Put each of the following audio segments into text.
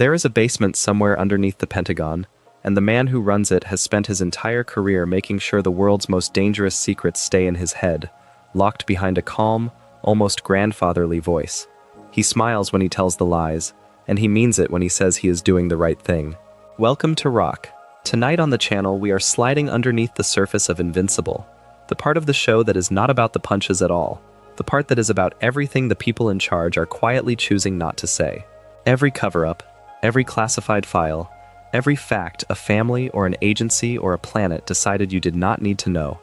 There is a basement somewhere underneath the Pentagon, and the man who runs it has spent his entire career making sure the world's most dangerous secrets stay in his head, locked behind a calm, almost grandfatherly voice. He smiles when he tells the lies, and he means it when he says he is doing the right thing. Welcome to Rock. Tonight on the channel we are sliding underneath the surface of Invincible, the part of the show that is not about the punches at all, the part that is about everything the people in charge are quietly choosing not to say. Every cover-up, every classified file, every fact a family or an agency or a planet decided you did not need to know.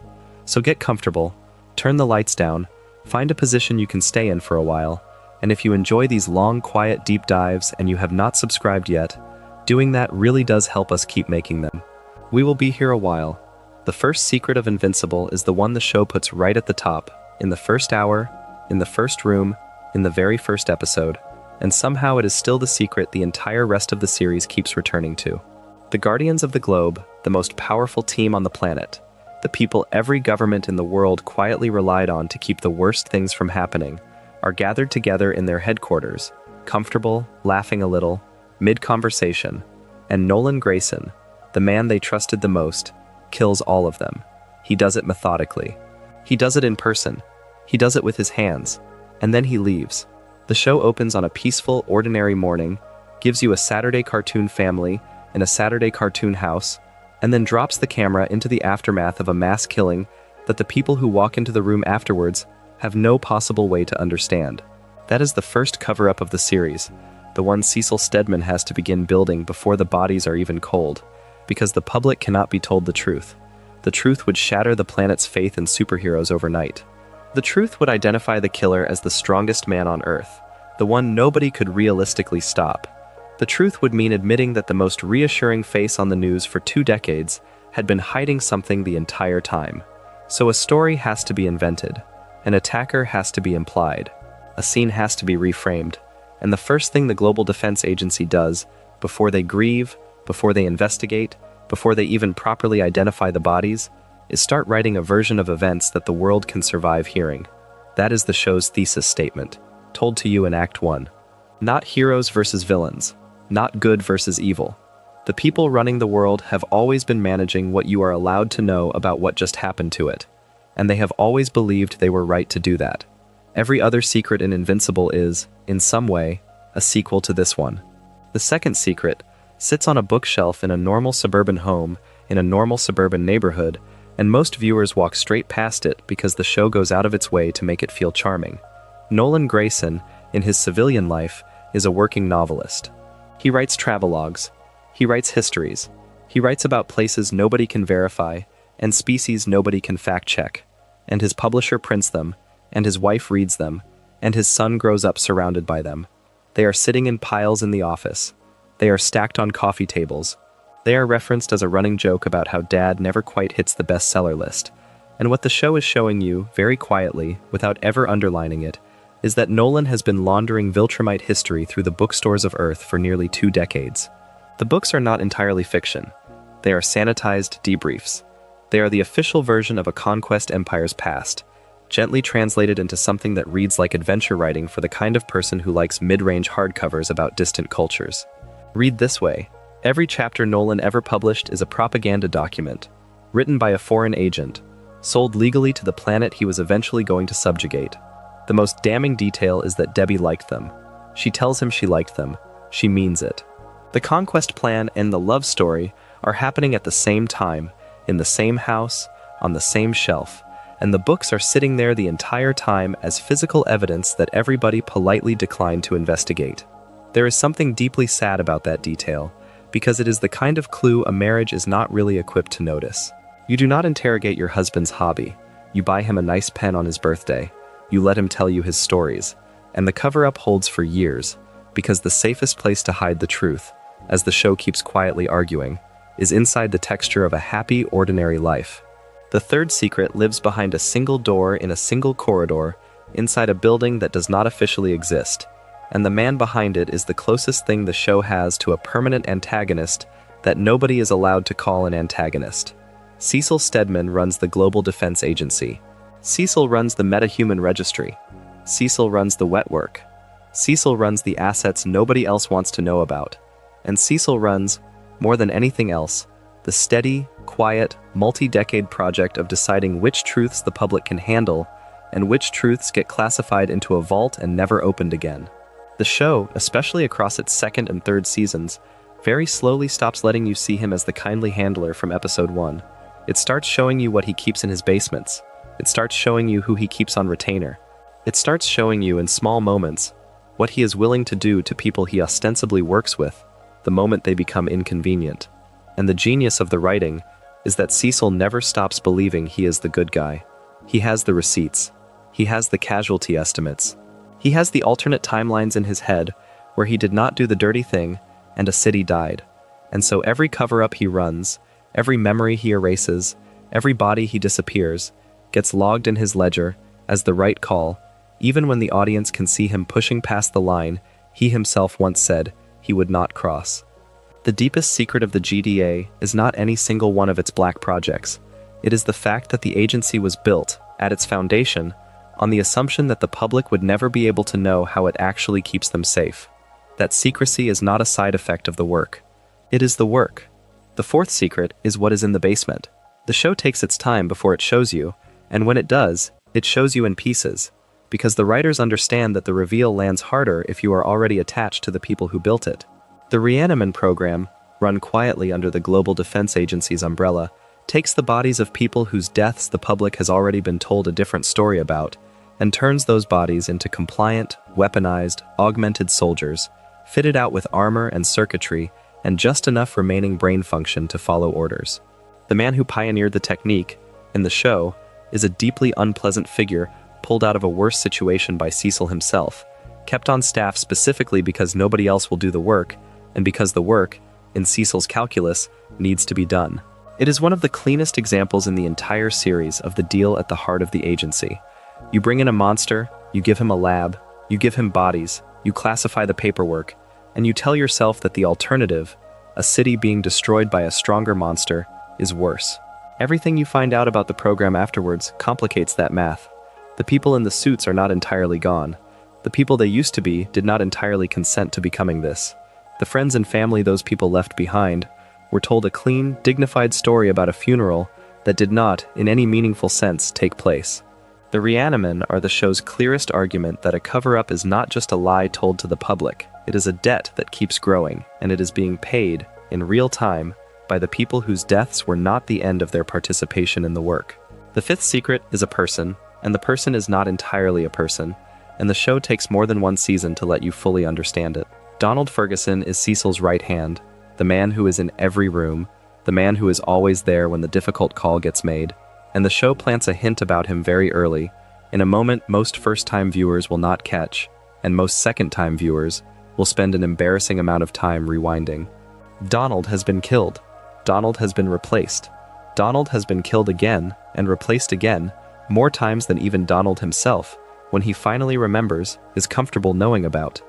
So get comfortable, turn the lights down, find a position you can stay in for a while, and if you enjoy these long, quiet deep dives and you have not subscribed yet, doing that really does help us keep making them. We will be here a while. The first secret of Invincible is the one the show puts right at the top, in the first hour, in the first room, in the very first episode, and somehow it is still the secret the entire rest of the series keeps returning to. The Guardians of the Globe, the most powerful team on the planet, the people every government in the world quietly relied on to keep the worst things from happening, are gathered together in their headquarters, comfortable, laughing a little, mid-conversation, and Nolan Grayson, the man they trusted the most, kills all of them. He does it methodically. He does it in person. He does it with his hands. And then he leaves. The show opens on a peaceful, ordinary morning, gives you a Saturday cartoon family in a Saturday cartoon house, and then drops the camera into the aftermath of a mass killing that the people who walk into the room afterwards have no possible way to understand. That is the first cover-up of the series, the one Cecil Stedman has to begin building before the bodies are even cold, because the public cannot be told the truth. The truth would shatter the planet's faith in superheroes overnight. The truth would identify the killer as the strongest man on Earth, the one nobody could realistically stop. The truth would mean admitting that the most reassuring face on the news for 2 decades had been hiding something the entire time. So a story has to be invented, an attacker has to be implied, a scene has to be reframed, and the first thing the Global Defense Agency does, before they grieve, before they investigate, before they even properly identify the bodies, is start writing a version of events that the world can survive hearing. That is the show's thesis statement, told to you in Act 1. Not heroes versus villains, not good versus evil. The people running the world have always been managing what you are allowed to know about what just happened to it, and they have always believed they were right to do that. Every other secret in Invincible is, in some way, a sequel to this one. The second secret sits on a bookshelf in a normal suburban home in a normal suburban neighborhood, and most viewers walk straight past it because the show goes out of its way to make it feel charming. Nolan Grayson, in his civilian life, is a working novelist. He writes travelogues, he writes histories, he writes about places nobody can verify and species nobody can fact-check, and his publisher prints them, and his wife reads them, and his son grows up surrounded by them. They are sitting in piles in the office. They are stacked on coffee tables. They are referenced as a running joke about how dad never quite hits the bestseller list. And what the show is showing you, very quietly, without ever underlining it, is that Nolan has been laundering Viltrumite history through the bookstores of Earth for nearly 2 decades. The books are not entirely fiction. They are sanitized debriefs. They are the official version of a Conquest Empire's past, gently translated into something that reads like adventure writing for the kind of person who likes mid-range hardcovers about distant cultures. Read this way. Every chapter Nolan ever published is a propaganda document, written by a foreign agent, sold legally to the planet he was eventually going to subjugate. The most damning detail is that Debbie liked them. She tells him she liked them. She means it. The conquest plan and the love story are happening at the same time, in the same house, on the same shelf, and the books are sitting there the entire time as physical evidence that everybody politely declined to investigate. There is something deeply sad about that detail, because it is the kind of clue a marriage is not really equipped to notice. You do not interrogate your husband's hobby. You buy him a nice pen on his birthday. You let him tell you his stories. And the cover-up holds for years, because the safest place to hide the truth, as the show keeps quietly arguing, is inside the texture of a happy, ordinary life. The third secret lives behind a single door in a single corridor, inside a building that does not officially exist, and the man behind it is the closest thing the show has to a permanent antagonist that nobody is allowed to call an antagonist. Cecil Stedman runs the Global Defense Agency. Cecil runs the metahuman registry. Cecil runs the wet work. Cecil runs the assets nobody else wants to know about. and Cecil runs, more than anything else, the steady, quiet, multi-decade project of deciding which truths the public can handle and which truths get classified into a vault and never opened again. The show, especially across its second and third seasons, very slowly stops letting you see him as the kindly handler from episode 1. It starts showing you what he keeps in his basements. It starts showing you who he keeps on retainer. It starts showing you in small moments what he is willing to do to people he ostensibly works with the moment they become inconvenient. And the genius of the writing is that Cecil never stops believing he is the good guy. He has the receipts. He has the casualty estimates. He has the alternate timelines in his head where he did not do the dirty thing and a city died. And so every cover-up he runs, every memory he erases, every body he disappears, gets logged in his ledger as the right call, even when the audience can see him pushing past the line he himself once said he would not cross. The deepest secret of the GDA is not any single one of its black projects. It is the fact that the agency was built, at its foundation, on the assumption that the public would never be able to know how it actually keeps them safe. That secrecy is not a side effect of the work. It is the work. The fourth secret is what is in the basement. The show takes its time before it shows you, and when it does, it shows you in pieces, because the writers understand that the reveal lands harder if you are already attached to the people who built it. The Reanimen program, run quietly under the Global Defense Agency's umbrella, takes the bodies of people whose deaths the public has already been told a different story about, and turns those bodies into compliant, weaponized, augmented soldiers, fitted out with armor and circuitry, and just enough remaining brain function to follow orders. The man who pioneered the technique, in the show, is a deeply unpleasant figure pulled out of a worse situation by Cecil himself, kept on staff specifically because nobody else will do the work, and because the work, in Cecil's calculus, needs to be done. It is one of the cleanest examples in the entire series of the deal at the heart of the agency. You bring in a monster, you give him a lab, you give him bodies, you classify the paperwork, and you tell yourself that the alternative, a city being destroyed by a stronger monster, is worse. Everything you find out about the program afterwards complicates that math. The people in the suits are not entirely gone. The people they used to be did not entirely consent to becoming this. The friends and family those people left behind were told a clean, dignified story about a funeral that did not, in any meaningful sense, take place. The Reanimen are the show's clearest argument that a cover-up is not just a lie told to the public. It is a debt that keeps growing, and it is being paid, in real time, by the people whose deaths were not the end of their participation in the work. The fifth secret is a person, and the person is not entirely a person, and the show takes more than one season to let you fully understand it. Donald Ferguson is Cecil's right hand, the man who is in every room, the man who is always there when the difficult call gets made, and the show plants a hint about him very early, in a moment most first-time viewers will not catch, and most second-time viewers will spend an embarrassing amount of time rewinding. Donald has been killed. Donald has been replaced. Donald has been killed again, and replaced again, more times than even Donald himself, when he finally remembers, is comfortable knowing about.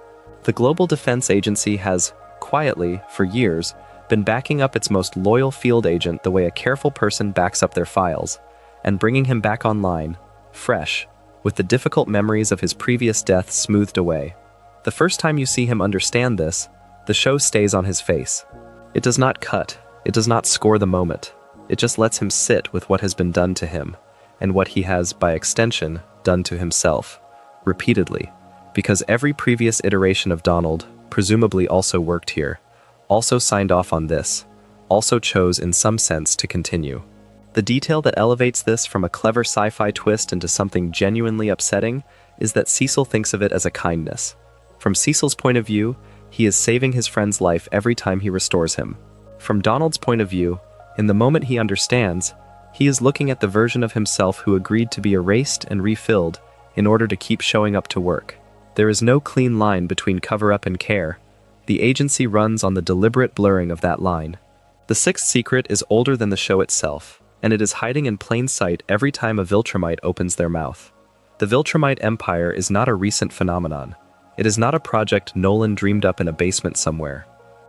The Global Defense Agency has, quietly, for years, been backing up its most loyal field agent the way a careful person backs up their files, and bringing him back online, fresh, with the difficult memories of his previous death smoothed away. The first time you see him understand this, the show stays on his face. It does not cut, it does not score the moment, it just lets him sit with what has been done to him, and what he has, by extension, done to himself, repeatedly, because every previous iteration of Donald presumably also worked here, also signed off on this, also chose in some sense to continue. The detail that elevates this from a clever sci-fi twist into something genuinely upsetting is that Cecil thinks of it as a kindness. From Cecil's point of view, he is saving his friend's life every time he restores him. From Donald's point of view, in the moment he understands, he is looking at the version of himself who agreed to be erased and refilled in order to keep showing up to work. There is no clean line between cover-up and care. The agency runs on the deliberate blurring of that line. The sixth secret is older than the show itself, and it is hiding in plain sight every time a Viltrumite opens their mouth. The Viltrumite Empire is not a recent phenomenon. It is not a project Nolan dreamed up in a basement somewhere.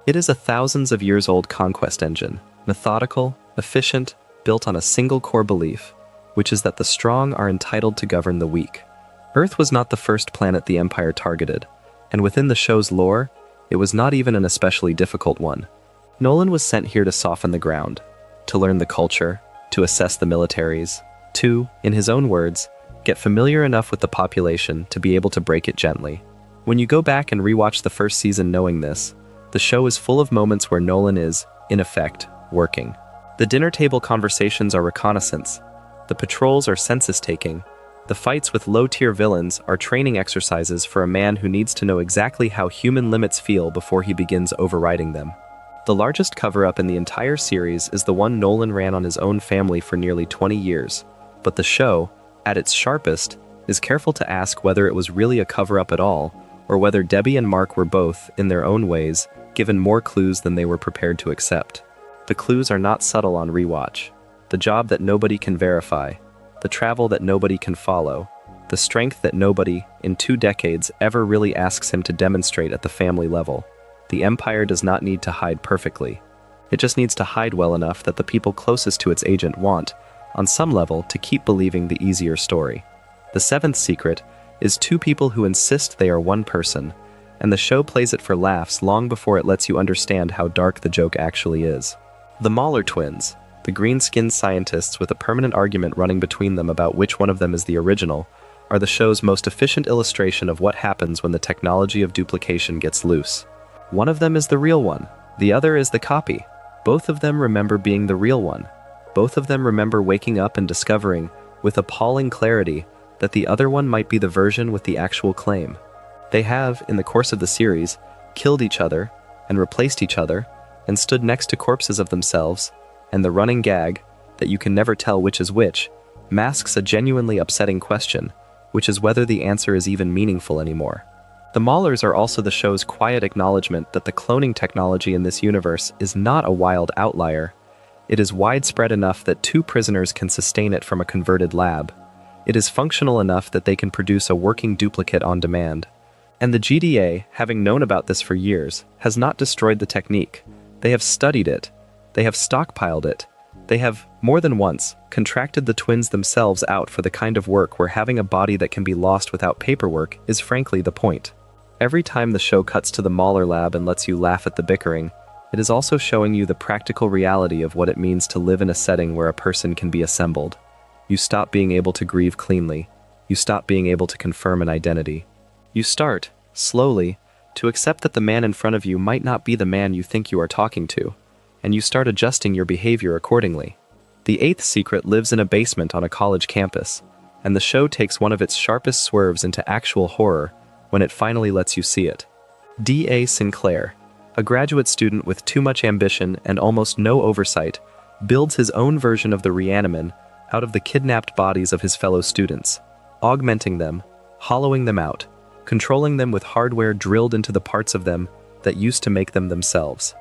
It is a thousands of years old conquest engine, methodical, efficient, built on a single core belief, which is that the strong are entitled to govern the weak. Earth was not the first planet the Empire targeted, and within the show's lore, It was not even an especially difficult one. Nolan was sent here to soften the ground, to learn the culture, to assess the militaries, to, in his own words, get familiar enough with the population to be able to break it gently. When you go back and rewatch the first season knowing this, the show is full of moments where Nolan is, in effect, working. The dinner table conversations are reconnaissance, the patrols are census-taking, the fights with low-tier villains are training exercises for a man who needs to know exactly how human limits feel before he begins overriding them. The largest cover-up in the entire series is the one Nolan ran on his own family for nearly 20 years, but the show, at its sharpest, is careful to ask whether it was really a cover-up at all, or whether Debbie and Mark were both, in their own ways, given more clues than they were prepared to accept. The clues are not subtle on rewatch. The job that nobody can verify, the travel that nobody can follow, the strength that nobody, in 2 decades, ever really asks him to demonstrate at the family level. The Empire does not need to hide perfectly. It just needs to hide well enough that the people closest to its agent want, on some level, to keep believing the easier story. The 7th secret is 2 people who insist they are one person, and the show plays it for laughs long before it lets you understand how dark the joke actually is. The Mahler twins, the green-skinned scientists with a permanent argument running between them about which one of them is the original, are the show's most efficient illustration of what happens when the technology of duplication gets loose. One of them is the real one, the other is the copy. Both of them remember being the real one. Both of them remember waking up and discovering, with appalling clarity, that the other one might be the version with the actual claim. They have, in the course of the series, killed each other, and replaced each other, and stood next to corpses of themselves, and the running gag, that you can never tell which is which, masks a genuinely upsetting question, which is whether the answer is even meaningful anymore. The Maulers are also the show's quiet acknowledgement that the cloning technology in this universe is not a wild outlier. It is widespread enough that 2 prisoners can sustain it from a converted lab. It is functional enough that they can produce a working duplicate on demand. And the GDA, having known about this for years, has not destroyed the technique. They have studied it. They have stockpiled it. They have, more than once, contracted the twins themselves out for the kind of work where having a body that can be lost without paperwork is frankly the point. Every time the show cuts to the Mauler lab and lets you laugh at the bickering, it is also showing you the practical reality of what it means to live in a setting where a person can be assembled. You stop being able to grieve cleanly. You stop being able to confirm an identity. You start, slowly, to accept that the man in front of you might not be the man you think you are talking to, and you start adjusting your behavior accordingly. The 8th secret lives in a basement on a college campus, and the show takes one of its sharpest swerves into actual horror when it finally lets you see it. D.A. Sinclair, a graduate student with too much ambition and almost no oversight, builds his own version of the Reanimen out of the kidnapped bodies of his fellow students, augmenting them, hollowing them out, controlling them with hardware drilled into the parts of them that used to make them themselves.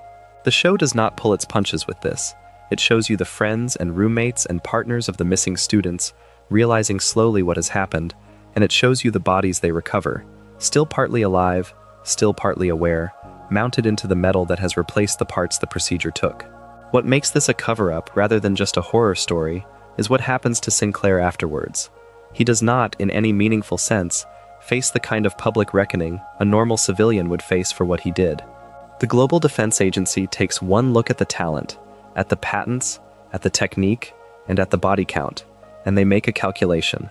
The show does not pull its punches with this. It shows you the friends and roommates and partners of the missing students, realizing slowly what has happened, and it shows you the bodies they recover, still partly alive, still partly aware, mounted into the metal that has replaced the parts the procedure took. What makes this a cover-up rather than just a horror story is what happens to Sinclair afterwards. He does not, in any meaningful sense, face the kind of public reckoning a normal civilian would face for what he did. The Global Defense Agency takes one look at the talent, at the patents, at the technique, and at the body count, and they make a calculation.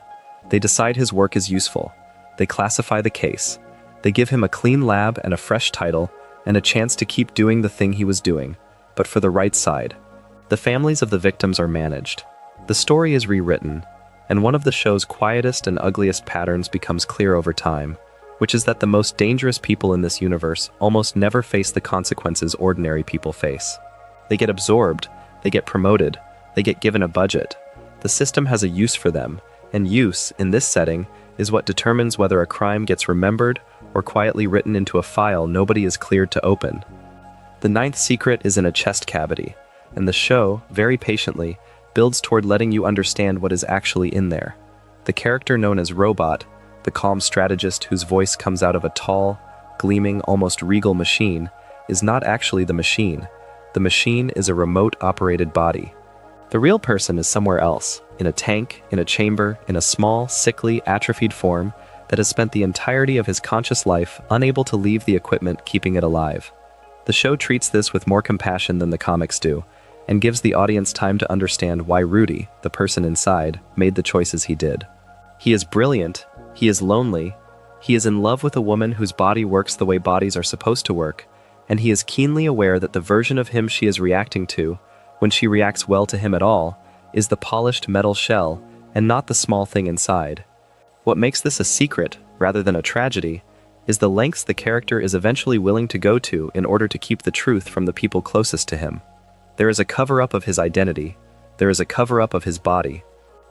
They decide his work is useful. They classify the case. They give him a clean lab and a fresh title, and a chance to keep doing the thing he was doing, but for the right side. The families of the victims are managed. The story is rewritten, and one of the show's quietest and ugliest patterns becomes clear over time, which is that the most dangerous people in this universe almost never face the consequences ordinary people face. They get absorbed, they get promoted, they get given a budget. The system has a use for them, and use, in this setting, is what determines whether a crime gets remembered or quietly written into a file nobody is cleared to open. The 9th secret is in a chest cavity, and the show, very patiently, builds toward letting you understand what is actually in there. The character known as Robot, the calm strategist whose voice comes out of a tall, gleaming, almost regal machine, is not actually the machine. The machine is a remote-operated body. The real person is somewhere else, in a tank, in a chamber, in a small, sickly, atrophied form, that has spent the entirety of his conscious life unable to leave the equipment keeping it alive. The show treats this with more compassion than the comics do, and gives the audience time to understand why Rudy, the person inside, made the choices he did. He is brilliant, he is lonely, he is in love with a woman whose body works the way bodies are supposed to work, and he is keenly aware that the version of him she is reacting to, when she reacts well to him at all, is the polished metal shell and not the small thing inside. What makes this a secret, rather than a tragedy, is the lengths the character is eventually willing to go to in order to keep the truth from the people closest to him. There is a cover-up of his identity. There is a cover-up of his body.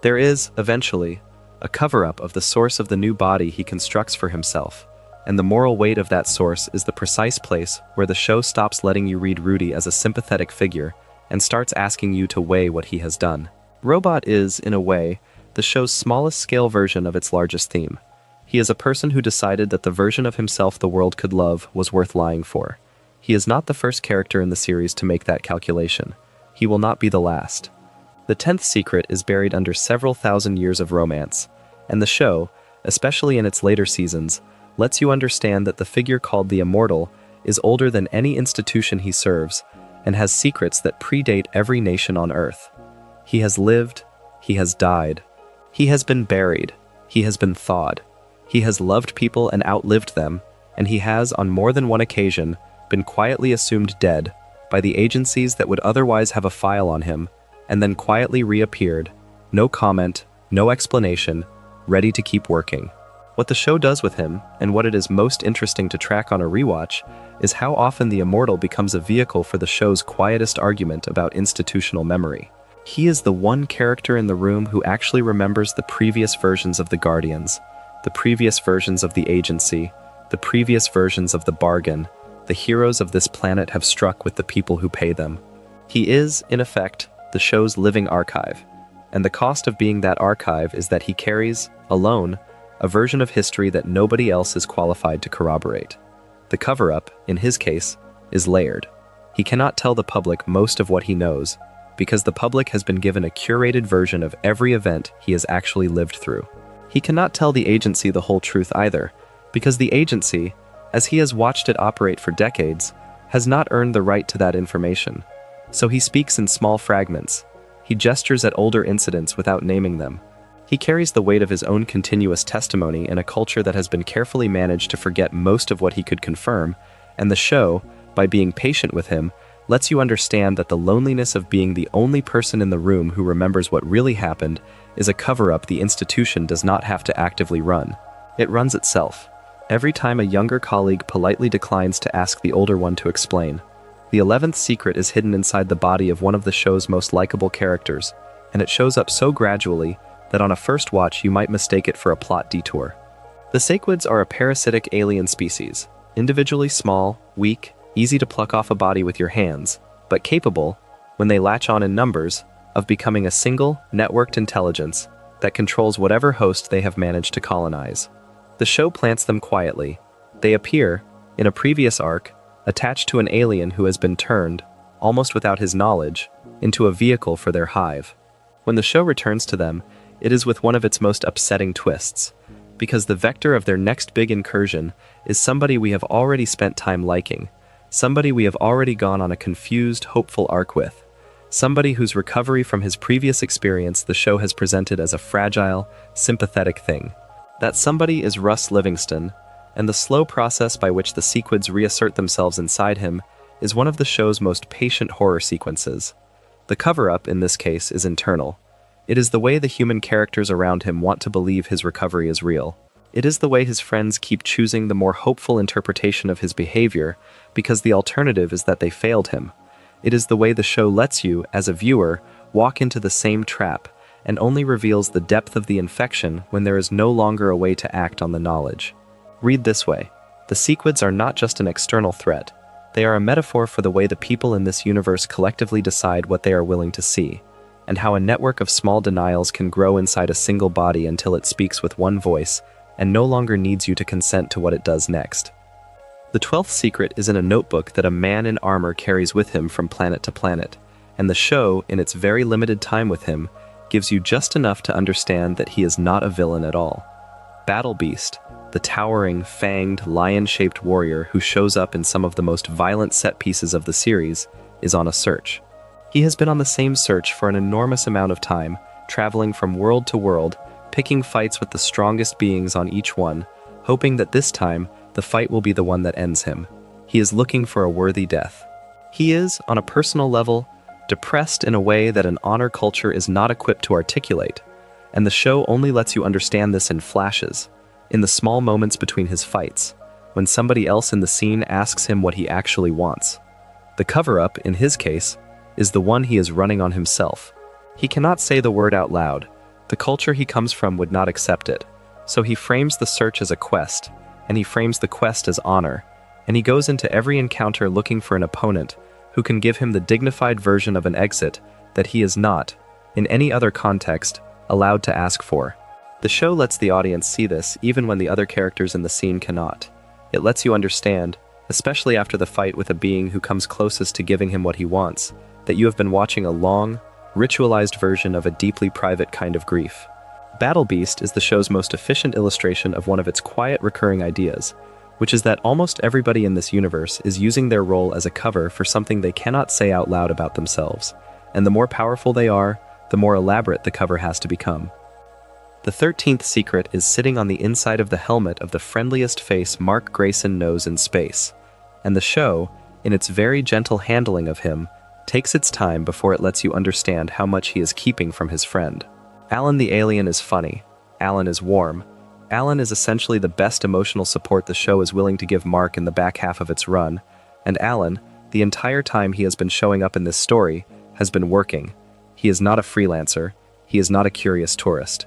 There is, eventually, a cover-up of the source of the new body he constructs for himself, and the moral weight of that source is the precise place where the show stops letting you read Rudy as a sympathetic figure and starts asking you to weigh what he has done. Robot is, in a way, the show's smallest scale version of its largest theme. He is a person who decided that the version of himself the world could love was worth lying for. He is not the first character in the series to make that calculation. He will not be the last. The 10th secret is buried under several thousand years of romance, and the show, especially in its later seasons, lets you understand that the figure called the Immortal is older than any institution he serves and has secrets that predate every nation on Earth. He has lived, he has died, he has been buried, he has been thawed, he has loved people and outlived them, and he has, on more than one occasion, been quietly assumed dead by the agencies that would otherwise have a file on him, and then quietly reappeared, no comment, no explanation, ready to keep working. What the show does with him, and what it is most interesting to track on a rewatch, is how often the Immortal becomes a vehicle for the show's quietest argument about institutional memory. He is the one character in the room who actually remembers the previous versions of the Guardians, the previous versions of the Agency, the previous versions of the Bargain. The heroes of this planet have struck with the people who pay them. He is, in effect, the show's living archive, and the cost of being that archive is that he carries, alone, a version of history that nobody else is qualified to corroborate. The cover-up, in his case, is layered. He cannot tell the public most of what he knows, because the public has been given a curated version of every event he has actually lived through. He cannot tell the Agency the whole truth either, because the Agency, as he has watched it operate for decades, has not earned the right to that information. So he speaks in small fragments. He gestures at older incidents without naming them. He carries the weight of his own continuous testimony in a culture that has been carefully managed to forget most of what he could confirm, and the show, by being patient with him, lets you understand that the loneliness of being the only person in the room who remembers what really happened is a cover-up the institution does not have to actively run. It runs itself. Every time a younger colleague politely declines to ask the older one to explain. The 11th secret is hidden inside the body of one of the show's most likable characters, and it shows up so gradually that on a first watch you might mistake it for a plot detour. The Sequids are a parasitic alien species, individually small, weak, easy to pluck off a body with your hands, but capable, when they latch on in numbers, of becoming a single, networked intelligence that controls whatever host they have managed to colonize. The show plants them quietly. They appear, in a previous arc, attached to an alien who has been turned, almost without his knowledge, into a vehicle for their hive. When the show returns to them, it is with one of its most upsetting twists, because the vector of their next big incursion is somebody we have already spent time liking, somebody we have already gone on a confused, hopeful arc with, somebody whose recovery from his previous experience the show has presented as a fragile, sympathetic thing. That somebody is Rus Livingston, and the slow process by which the Sequids reassert themselves inside him is one of the show's most patient horror sequences. The cover-up, in this case, is internal. It is the way the human characters around him want to believe his recovery is real. It is the way his friends keep choosing the more hopeful interpretation of his behavior because the alternative is that they failed him. It is the way the show lets you, as a viewer, walk into the same trap and only reveals the depth of the infection when there is no longer a way to act on the knowledge. Read this way. The Sequids are not just an external threat. They are a metaphor for the way the people in this universe collectively decide what they are willing to see, and how a network of small denials can grow inside a single body until it speaks with one voice and no longer needs you to consent to what it does next. The 12th secret is in a notebook that a man in armor carries with him from planet to planet, and the show, in its very limited time with him, gives you just enough to understand that he is not a villain at all. Battle Beast, the towering, fanged, lion-shaped warrior who shows up in some of the most violent set pieces of the series, is on a search. He has been on the same search for an enormous amount of time, traveling from world to world, picking fights with the strongest beings on each one, hoping that this time, the fight will be the one that ends him. He is looking for a worthy death. He is, on a personal level, depressed in a way that an honor culture is not equipped to articulate, and the show only lets you understand this in flashes, in the small moments between his fights, when somebody else in the scene asks him what he actually wants. The cover-up, in his case, is the one he is running on himself. He cannot say the word out loud. The culture he comes from would not accept it, so he frames the search as a quest, and he frames the quest as honor, and he goes into every encounter looking for an opponent who can give him the dignified version of an exit that he is not, in any other context, allowed to ask for. The show lets the audience see this even when the other characters in the scene cannot. It lets you understand, especially after the fight with a being who comes closest to giving him what he wants, that you have been watching a long, ritualized version of a deeply private kind of grief. Battle Beast is the show's most efficient illustration of one of its quiet recurring ideas, which is that almost everybody in this universe is using their role as a cover for something they cannot say out loud about themselves, and the more powerful they are, the more elaborate the cover has to become. The 13th secret is sitting on the inside of the helmet of the friendliest face Mark Grayson knows in space, and the show, in its very gentle handling of him, takes its time before it lets you understand how much he is keeping from his friend. Alan the alien is funny. Alan is warm. Alan is essentially the best emotional support the show is willing to give Mark in the back half of its run, and Alan, the entire time he has been showing up in this story, has been working. He is not a freelancer. He is not a curious tourist.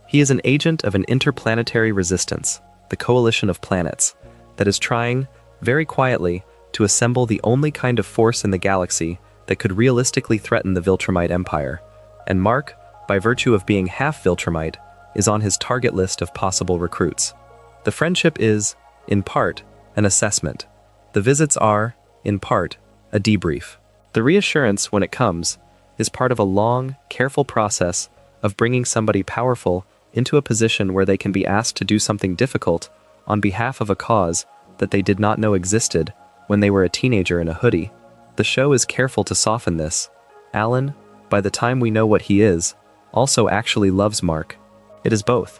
He is an agent of an interplanetary resistance, the coalition of planets, that is trying, very quietly, to assemble the only kind of force in the galaxy that could realistically threaten the Viltrumite Empire, and Mark, by virtue of being half Viltrumite, is on his target list of possible recruits. The friendship is, in part, an assessment. The visits are, in part, a debrief. The reassurance, when it comes, is part of a long, careful process of bringing somebody powerful into a position where they can be asked to do something difficult on behalf of a cause that they did not know existed when they were a teenager in a hoodie. The show is careful to soften this. Alan, by the time we know what he is, also actually loves Mark. It is both.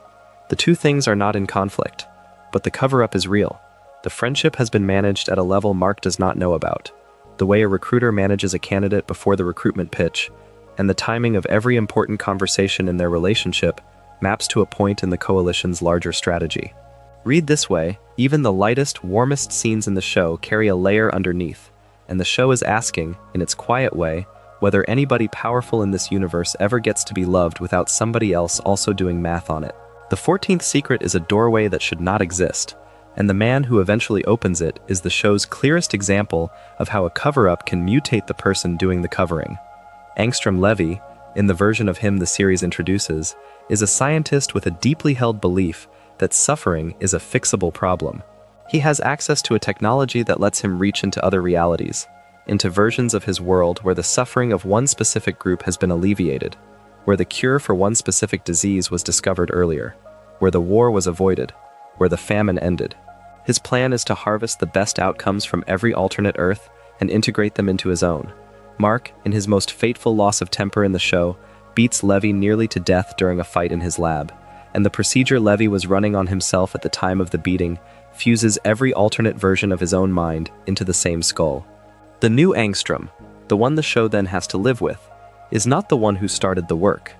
The two things are not in conflict, but the cover-up is real. The friendship has been managed at a level Mark does not know about. The way a recruiter manages a candidate before the recruitment pitch, and the timing of every important conversation in their relationship maps to a point in the coalition's larger strategy. Read this way, even the lightest, warmest scenes in the show carry a layer underneath, and the show is asking, in its quiet way, whether anybody powerful in this universe ever gets to be loved without somebody else also doing math on it. The 14th secret is a doorway that should not exist, and the man who eventually opens it is the show's clearest example of how a cover-up can mutate the person doing the covering. Angstrom Levy, in the version of him the series introduces, is a scientist with a deeply held belief that suffering is a fixable problem. He has access to a technology that lets him reach into other realities, into versions of his world where the suffering of one specific group has been alleviated, where the cure for one specific disease was discovered earlier, where the war was avoided, where the famine ended. His plan is to harvest the best outcomes from every alternate Earth and integrate them into his own. Mark, in his most fateful loss of temper in the show, beats Levy nearly to death during a fight in his lab, and the procedure Levy was running on himself at the time of the beating fuses every alternate version of his own mind into the same skull. The new Angstrom, the one the show then has to live with, is not the one who started the work.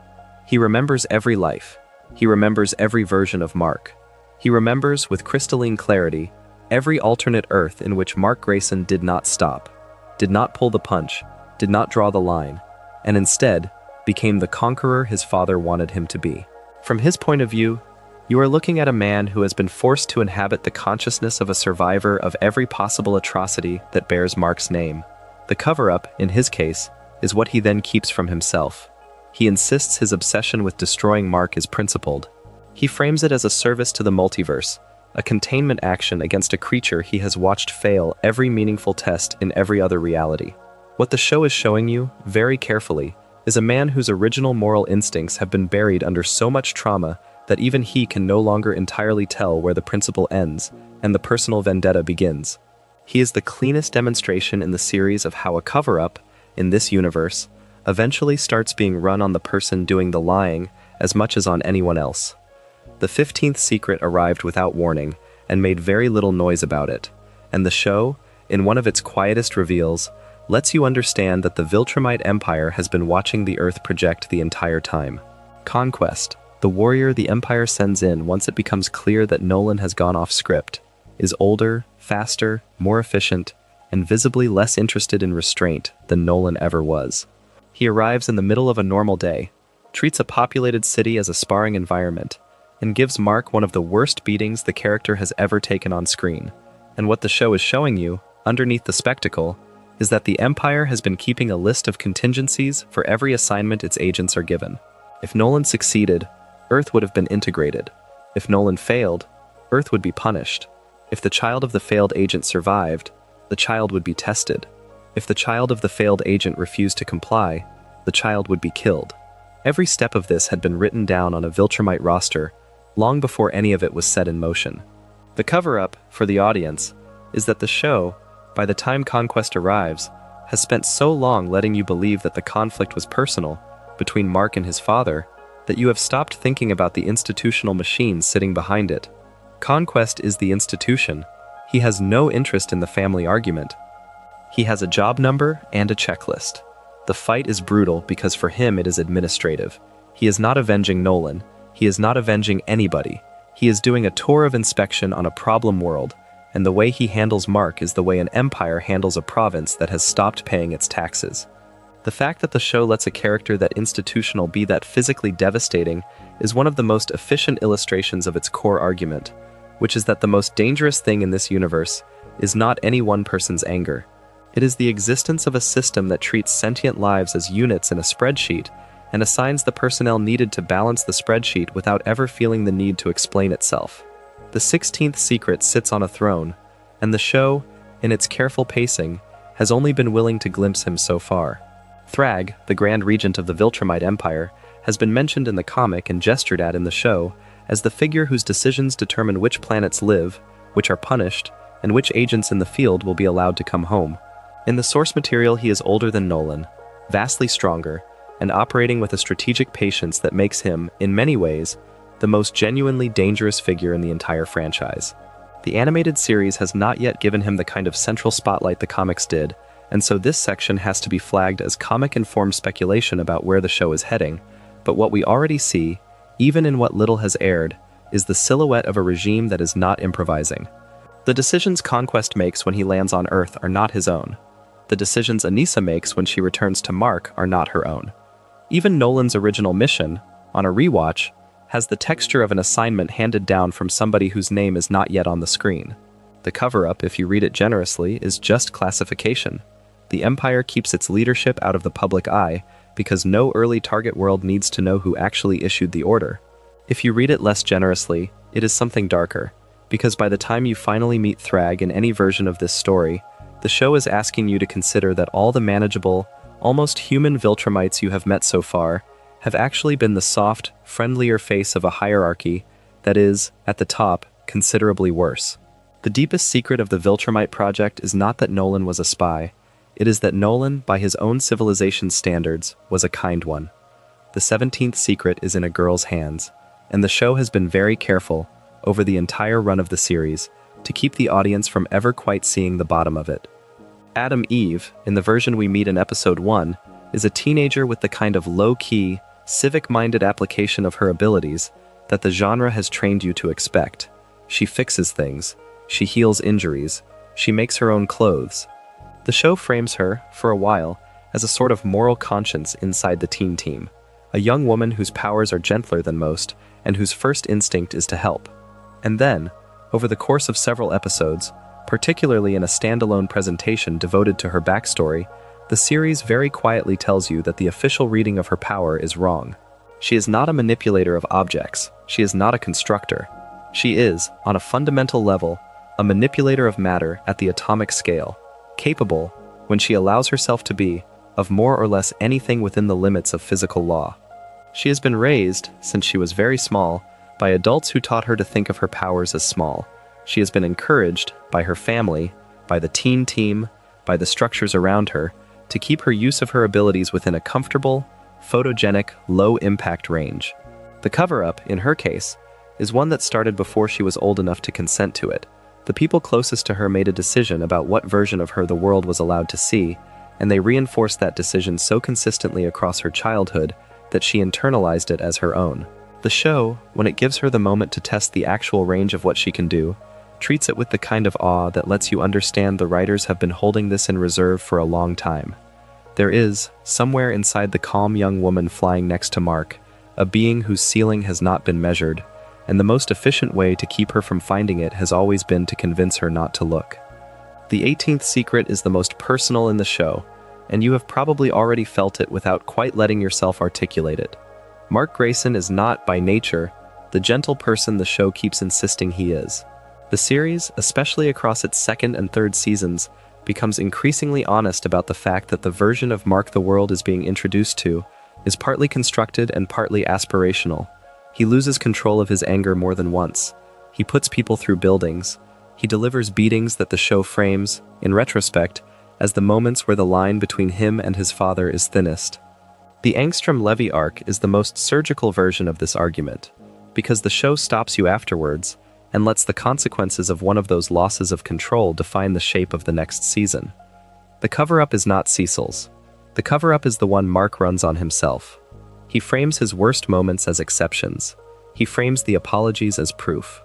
He remembers every life. He remembers every version of Mark. He remembers, with crystalline clarity, every alternate Earth in which Mark Grayson did not stop, did not pull the punch, did not draw the line, and instead became the conqueror his father wanted him to be. From his point of view, you are looking at a man who has been forced to inhabit the consciousness of a survivor of every possible atrocity that bears Mark's name. The cover-up, in his case, is what he then keeps from himself. He insists his obsession with destroying Mark is principled. He frames it as a service to the multiverse, a containment action against a creature he has watched fail every meaningful test in every other reality. What the show is showing you, very carefully, is a man whose original moral instincts have been buried under so much trauma that even he can no longer entirely tell where the principle ends and the personal vendetta begins. He is the cleanest demonstration in the series of how a cover-up, in this universe, eventually starts being run on the person doing the lying as much as on anyone else. The 15th secret arrived without warning and made very little noise about it, and the show, in one of its quietest reveals, lets you understand that the Viltrumite Empire has been watching the Earth project the entire time. Conquest, the warrior the Empire sends in once it becomes clear that Nolan has gone off script, is older, faster, more efficient, and visibly less interested in restraint than Nolan ever was. He arrives in the middle of a normal day, treats a populated city as a sparring environment, and gives Mark one of the worst beatings the character has ever taken on screen. And what the show is showing you, underneath the spectacle, is that the Empire has been keeping a list of contingencies for every assignment its agents are given. If Nolan succeeded, Earth would have been integrated. If Nolan failed, Earth would be punished. If the child of the failed agent survived, the child would be tested. If the child of the failed agent refused to comply, the child would be killed. Every step of this had been written down on a Viltrumite roster long before any of it was set in motion. The cover-up, for the audience, is that the show, by the time Conquest arrives, has spent so long letting you believe that the conflict was personal, between Mark and his father, that you have stopped thinking about the institutional machine sitting behind it. Conquest is the institution. He has no interest in the family argument. He has a job number and a checklist. The fight is brutal because for him it is administrative. He is not avenging Nolan. He is not avenging anybody. He is doing a tour of inspection on a problem world, and the way he handles Mark is the way an empire handles a province that has stopped paying its taxes. The fact that the show lets a character that institutional be that physically devastating is one of the most efficient illustrations of its core argument, which is that the most dangerous thing in this universe is not any one person's anger. It is the existence of a system that treats sentient lives as units in a spreadsheet and assigns the personnel needed to balance the spreadsheet without ever feeling the need to explain itself. The 16th secret sits on a throne, and the show, in its careful pacing, has only been willing to glimpse him so far. Thrag, the Grand Regent of the Viltrumite Empire, has been mentioned in the comic and gestured at in the show as the figure whose decisions determine which planets live, which are punished, and which agents in the field will be allowed to come home. In the source material, he is older than Nolan, vastly stronger, and operating with a strategic patience that makes him, in many ways, the most genuinely dangerous figure in the entire franchise. The animated series has not yet given him the kind of central spotlight the comics did, and so this section has to be flagged as comic-informed speculation about where the show is heading, but what we already see, even in what little has aired, is the silhouette of a regime that is not improvising. The decisions Conquest makes when he lands on Earth are not his own. The decisions Anissa makes when she returns to Mark are not her own. Even Nolan's original mission, on a rewatch, has the texture of an assignment handed down from somebody whose name is not yet on the screen. The cover-up, if you read it generously, is just classification. The Empire keeps its leadership out of the public eye because no early target world needs to know who actually issued the order. If you read it less generously, it is something darker, because by the time you finally meet Thrag in any version of this story, the show is asking you to consider that all the manageable, almost human Viltrumites you have met so far have actually been the soft, friendlier face of a hierarchy that is, at the top, considerably worse. The deepest secret of the Viltrumite project is not that Nolan was a spy. It is that Nolan, by his own civilization's standards, was a kind one. The 17th secret is in a girl's hands, and the show has been very careful, over the entire run of the series, to keep the audience from ever quite seeing the bottom of it. Adam Eve, in the version we meet in Episode 1, is a teenager with the kind of low-key, civic-minded application of her abilities that the genre has trained you to expect. She fixes things, she heals injuries, she makes her own clothes. The show frames her, for a while, as a sort of moral conscience inside the teen team, a young woman whose powers are gentler than most and whose first instinct is to help. And then, over the course of several episodes, particularly in a standalone presentation devoted to her backstory, the series very quietly tells you that the official reading of her power is wrong. She is not a manipulator of objects. She is not a constructor. She is, on a fundamental level, a manipulator of matter at the atomic scale, capable, when she allows herself to be, of more or less anything within the limits of physical law. She has been raised, since she was very small, by adults who taught her to think of her powers as small. She has been encouraged by her family, by the teen team, by the structures around her, to keep her use of her abilities within a comfortable, photogenic, low-impact range. The cover-up, in her case, is one that started before she was old enough to consent to it. The people closest to her made a decision about what version of her the world was allowed to see, and they reinforced that decision so consistently across her childhood that she internalized it as her own. The show, when it gives her the moment to test the actual range of what she can do, treats it with the kind of awe that lets you understand the writers have been holding this in reserve for a long time. There is, somewhere inside the calm young woman flying next to Mark, a being whose ceiling has not been measured, and the most efficient way to keep her from finding it has always been to convince her not to look. The 18th secret is the most personal in the show, and you have probably already felt it without quite letting yourself articulate it. Mark Grayson is not, by nature, the gentle person the show keeps insisting he is. The series, especially across its second and third seasons, becomes increasingly honest about the fact that the version of Mark the world is being introduced to is partly constructed and partly aspirational. He loses control of his anger more than once. He puts people through buildings. He delivers beatings that the show frames, in retrospect, as the moments where the line between him and his father is thinnest. The Angstrom Levy arc is the most surgical version of this argument, because the show stops you afterwards and lets the consequences of one of those losses of control define the shape of the next season. The cover-up is not Cecil's. The cover-up is the one Mark runs on himself. He frames his worst moments as exceptions. He frames the apologies as proof.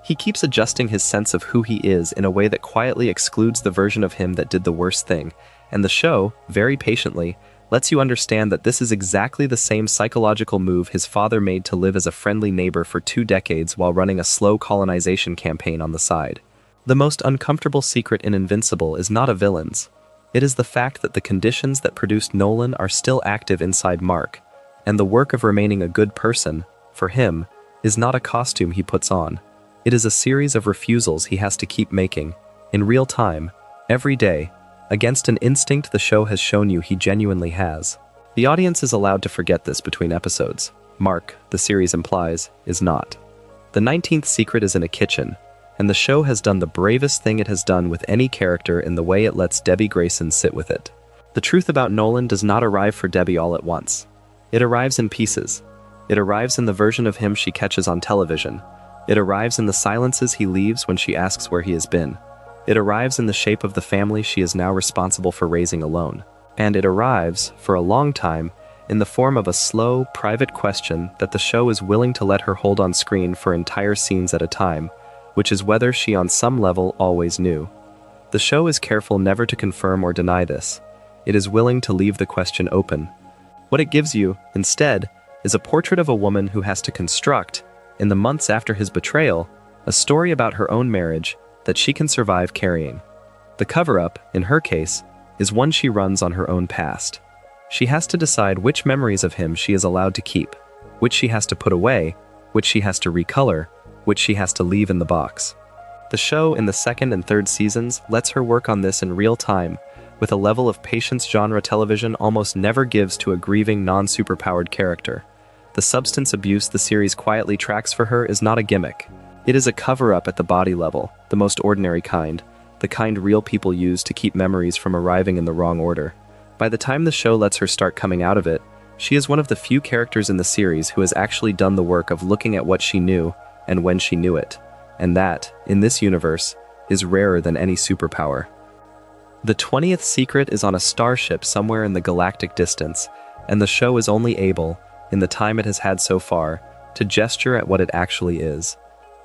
He keeps adjusting his sense of who he is in a way that quietly excludes the version of him that did the worst thing, and the show, very patiently, lets you understand that this is exactly the same psychological move his father made to live as a friendly neighbor for 2 decades while running a slow colonization campaign on the side. The most uncomfortable secret in Invincible is not a villain's. It is the fact that the conditions that produced Nolan are still active inside Mark, and the work of remaining a good person, for him, is not a costume he puts on. It is a series of refusals he has to keep making, in real time, every day, against an instinct the show has shown you he genuinely has. The audience is allowed to forget this between episodes. Mark, the series implies, is not. The 19th secret is in a kitchen, and the show has done the bravest thing it has done with any character in the way it lets Debbie Grayson sit with it. The truth about Nolan does not arrive for Debbie all at once. It arrives in pieces. It arrives in the version of him she catches on television. It arrives in the silences he leaves when she asks where he has been. It arrives in the shape of the family she is now responsible for raising alone. And it arrives, for a long time, in the form of a slow, private question that the show is willing to let her hold on screen for entire scenes at a time, which is whether she on some level always knew. The show is careful never to confirm or deny this. It is willing to leave the question open. What it gives you, instead, is a portrait of a woman who has to construct, in the months after his betrayal, a story about her own marriage that she can survive carrying. The cover-up, in her case, is one she runs on her own past. She has to decide which memories of him she is allowed to keep, which she has to put away, which she has to recolor, which she has to leave in the box. The show in the second and third seasons lets her work on this in real time, with a level of patience genre television almost never gives to a grieving non-superpowered character. The substance abuse the series quietly tracks for her is not a gimmick. It is a cover-up at the body level, the most ordinary kind, the kind real people use to keep memories from arriving in the wrong order. By the time the show lets her start coming out of it, she is one of the few characters in the series who has actually done the work of looking at what she knew and when she knew it, and that, in this universe, is rarer than any superpower. The 20th secret is on a starship somewhere in the galactic distance, and the show is only able, in the time it has had so far, to gesture at what it actually is.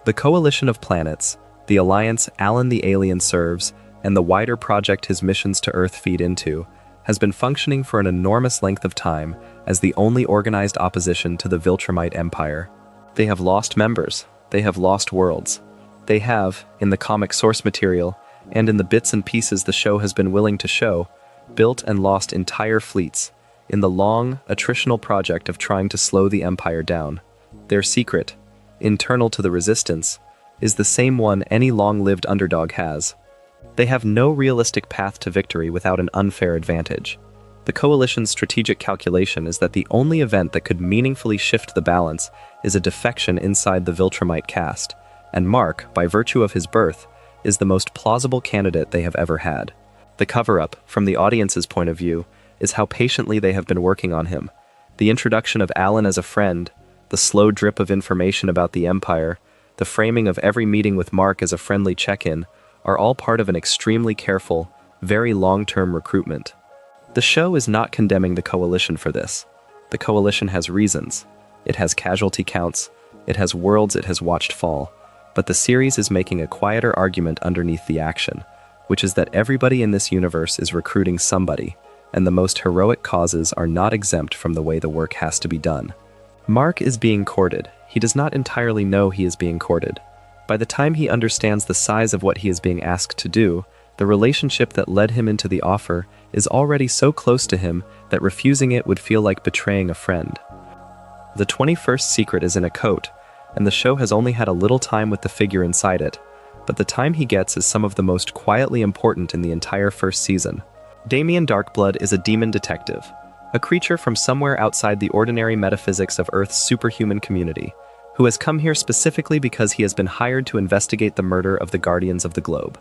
The coalition of planets, the alliance Alan the alien serves, and the wider project his missions to Earth feed into, has been functioning for an enormous length of time as the only organized opposition to the Viltrumite Empire. They have lost members, they have lost worlds. They have, in the comic source material, and in the bits and pieces the show has been willing to show, built and lost entire fleets, in the long, attritional project of trying to slow the Empire down. Their secret, internal to the resistance, is the same one any long-lived underdog has. They have no realistic path to victory without an unfair advantage. The Coalition's strategic calculation is that the only event that could meaningfully shift the balance is a defection inside the Viltrumite caste, and Mark, by virtue of his birth, is the most plausible candidate they have ever had. The cover-up, from the audience's point of view, is how patiently they have been working on him. The introduction of Alan as a friend, the slow drip of information about the Empire, the framing of every meeting with Mark as a friendly check-in, are all part of an extremely careful, very long-term recruitment. The show is not condemning the Coalition for this. The Coalition has reasons. It has casualty counts. It has worlds it has watched fall. But the series is making a quieter argument underneath the action, which is that everybody in this universe is recruiting somebody, and the most heroic causes are not exempt from the way the work has to be done. Mark is being courted. He does not entirely know he is being courted. By the time he understands the size of what he is being asked to do, the relationship that led him into the offer is already so close to him that refusing it would feel like betraying a friend. The 21st secret is in a coat, and the show has only had a little time with the figure inside it, but the time he gets is some of the most quietly important in the entire first season. Damien Darkblood is a demon detective, a creature from somewhere outside the ordinary metaphysics of Earth's superhuman community, who has come here specifically because he has been hired to investigate the murder of the Guardians of the Globe.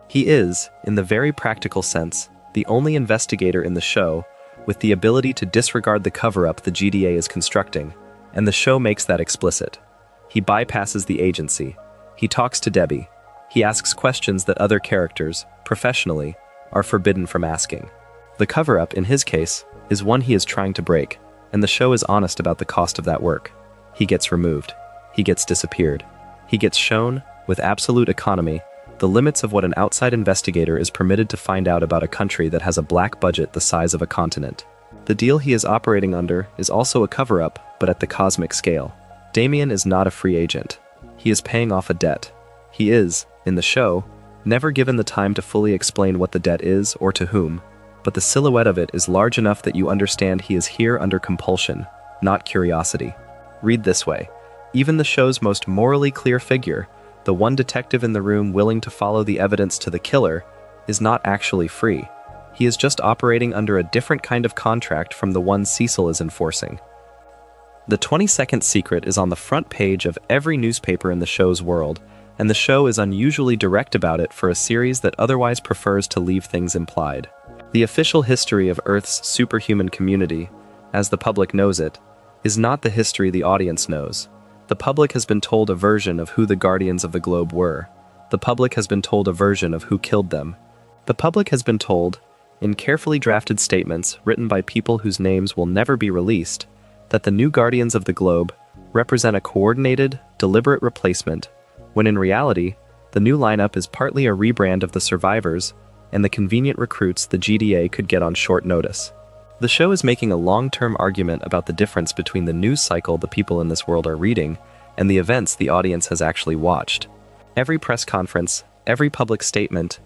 He is, in the very practical sense, the only investigator in the show with the ability to disregard the cover-up the GDA is constructing, and the show makes that explicit. He bypasses the agency. He talks to Debbie. He asks questions that other characters, professionally, are forbidden from asking. The cover-up, in his case, is one he is trying to break, and the show is honest about the cost of that work. He gets removed. He gets disappeared. He gets shown, with absolute economy, the limits of what an outside investigator is permitted to find out about a country that has a black budget the size of a continent. The deal he is operating under is also a cover-up, but at the cosmic scale. Damien is not a free agent. He is paying off a debt. He is, in the show, never given the time to fully explain what the debt is or to whom, but the silhouette of it is large enough that you understand he is here under compulsion, not curiosity. Read this way. Even the show's most morally clear figure, the one detective in the room willing to follow the evidence to the killer, is not actually free. He is just operating under a different kind of contract from the one Cecil is enforcing. The 22nd secret is on the front page of every newspaper in the show's world, and the show is unusually direct about it for a series that otherwise prefers to leave things implied. The official history of Earth's superhuman community, as the public knows it, is not the history the audience knows. The public has been told a version of who the Guardians of the Globe were. The public has been told a version of who killed them. The public has been told, in carefully drafted statements written by people whose names will never be released, that the new Guardians of the Globe represent a coordinated, deliberate replacement, when in reality, the new lineup is partly a rebrand of the survivors and the convenient recruits the GDA could get on short notice. The show is making a long-term argument about the difference between the news cycle the people in this world are reading and the events the audience has actually watched. Every press conference, every public statement,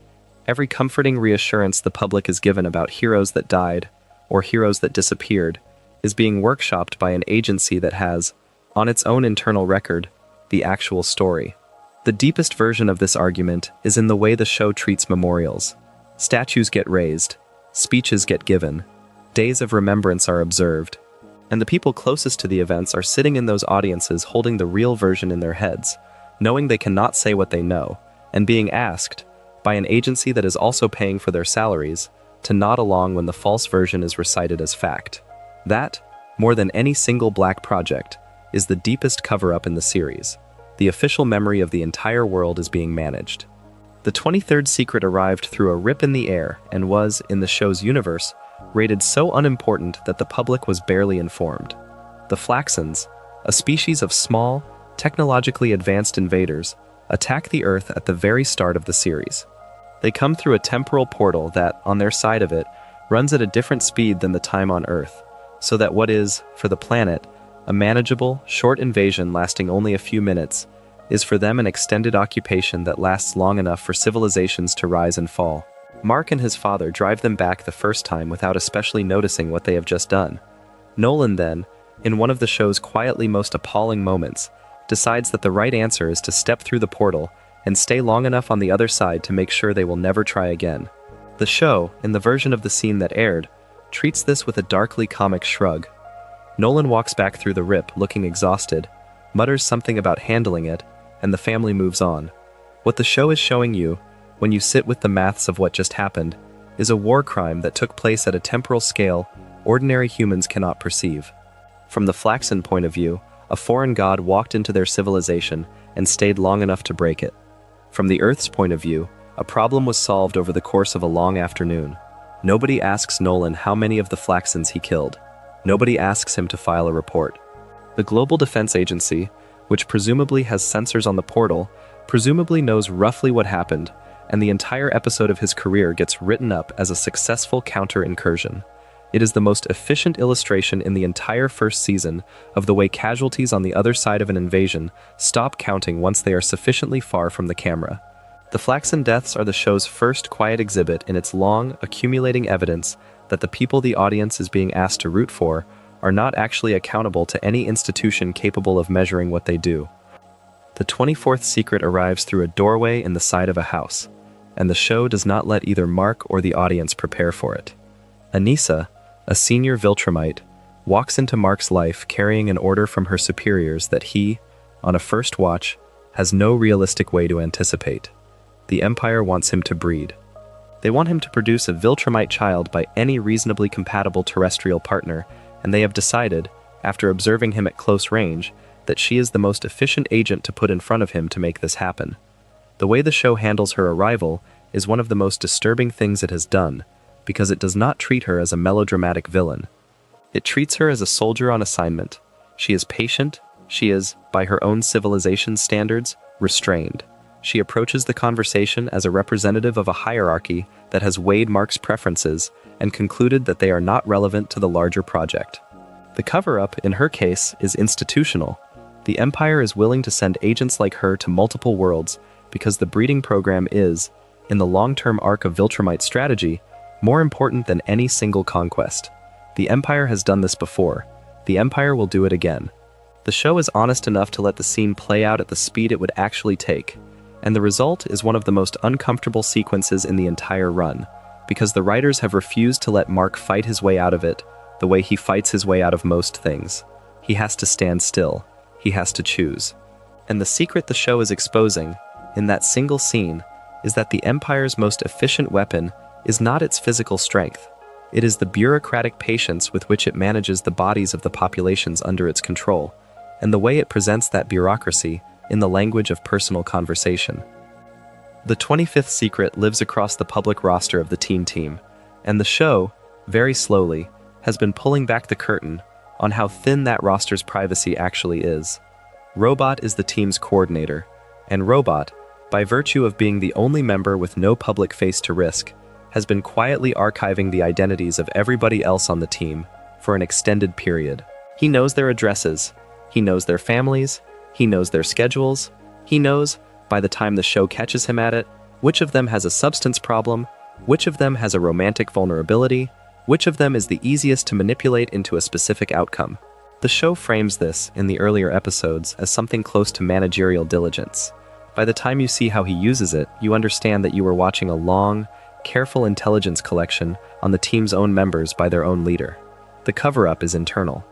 every comforting reassurance the public is given about heroes that died or heroes that disappeared is being workshopped by an agency that has, on its own internal record, the actual story. The deepest version of this argument is in the way the show treats memorials. Statues get raised, speeches get given, days of remembrance are observed, and the people closest to the events are sitting in those audiences holding the real version in their heads, knowing they cannot say what they know, and being asked, by an agency that is also paying for their salaries, to nod along when the false version is recited as fact. That, more than any single black project, is the deepest cover-up in the series. The official memory of the entire world is being managed. The 23rd secret arrived through a rip in the air and was, in the show's universe, rated so unimportant that the public was barely informed. The Flaxans, a species of small, technologically advanced invaders, attack the Earth at the very start of the series. They come through a temporal portal that, on their side of it, runs at a different speed than the time on Earth, so that what is, for the planet, a manageable, short invasion lasting only a few minutes, is for them an extended occupation that lasts long enough for civilizations to rise and fall. Mark and his father drive them back the first time without especially noticing what they have just done. Nolan then, in one of the show's quietly most appalling moments, decides that the right answer is to step through the portal and stay long enough on the other side to make sure they will never try again. The show, in the version of the scene that aired, treats this with a darkly comic shrug. Nolan walks back through the rip, looking exhausted, mutters something about handling it, and the family moves on. What the show is showing you, when you sit with the maths of what just happened, is a war crime that took place at a temporal scale ordinary humans cannot perceive. From the Flaxan point of view, a foreign god walked into their civilization and stayed long enough to break it. From the Earth's point of view, a problem was solved over the course of a long afternoon. Nobody asks Nolan how many of the Flaxans he killed. Nobody asks him to file a report. The Global Defense Agency, which presumably has sensors on the portal, presumably knows roughly what happened, and the entire episode of his career gets written up as a successful counter-incursion. It is the most efficient illustration in the entire first season of the way casualties on the other side of an invasion stop counting once they are sufficiently far from the camera. The Flaxan deaths are the show's first quiet exhibit in its long, accumulating evidence that the people the audience is being asked to root for are not actually accountable to any institution capable of measuring what they do. The 24th secret arrives through a doorway in the side of a house, and the show does not let either Mark or the audience prepare for it. Anissa, a senior Viltrumite, walks into Mark's life carrying an order from her superiors that he, on a first watch, has no realistic way to anticipate. The Empire wants him to breed. They want him to produce a Viltrumite child by any reasonably compatible terrestrial partner, and they have decided, after observing him at close range, that she is the most efficient agent to put in front of him to make this happen. The way the show handles her arrival is one of the most disturbing things it has done, because it does not treat her as a melodramatic villain. It treats her as a soldier on assignment. She is patient, she is, by her own civilization standards, restrained. She approaches the conversation as a representative of a hierarchy that has weighed Mark's preferences and concluded that they are not relevant to the larger project. The cover-up, in her case, is institutional. The Empire is willing to send agents like her to multiple worlds because the breeding program is, in the long-term arc of Viltrumite strategy, more important than any single conquest. The Empire has done this before. The Empire will do it again. The show is honest enough to let the scene play out at the speed it would actually take, and the result is one of the most uncomfortable sequences in the entire run, because the writers have refused to let Mark fight his way out of it the way he fights his way out of most things. He has to stand still. He has to choose. And the secret the show is exposing, in that single scene, is that the Empire's most efficient weapon is not its physical strength. It is the bureaucratic patience with which it manages the bodies of the populations under its control, and the way it presents that bureaucracy in the language of personal conversation. The 25th secret lives across the public roster of the teen team, and the show, very slowly, has been pulling back the curtain on how thin that roster's privacy actually is. Robot is the team's coordinator, and Robot, by virtue of being the only member with no public face to risk, has been quietly archiving the identities of everybody else on the team for an extended period. He knows their addresses, he knows their families, he knows their schedules, he knows, by the time the show catches him at it, which of them has a substance problem, which of them has a romantic vulnerability, which of them is the easiest to manipulate into a specific outcome. The show frames this, in the earlier episodes, as something close to managerial diligence. By the time you see how he uses it, you understand that you are watching a long, careful intelligence collection on the team's own members by their own leader. The cover-up is internal.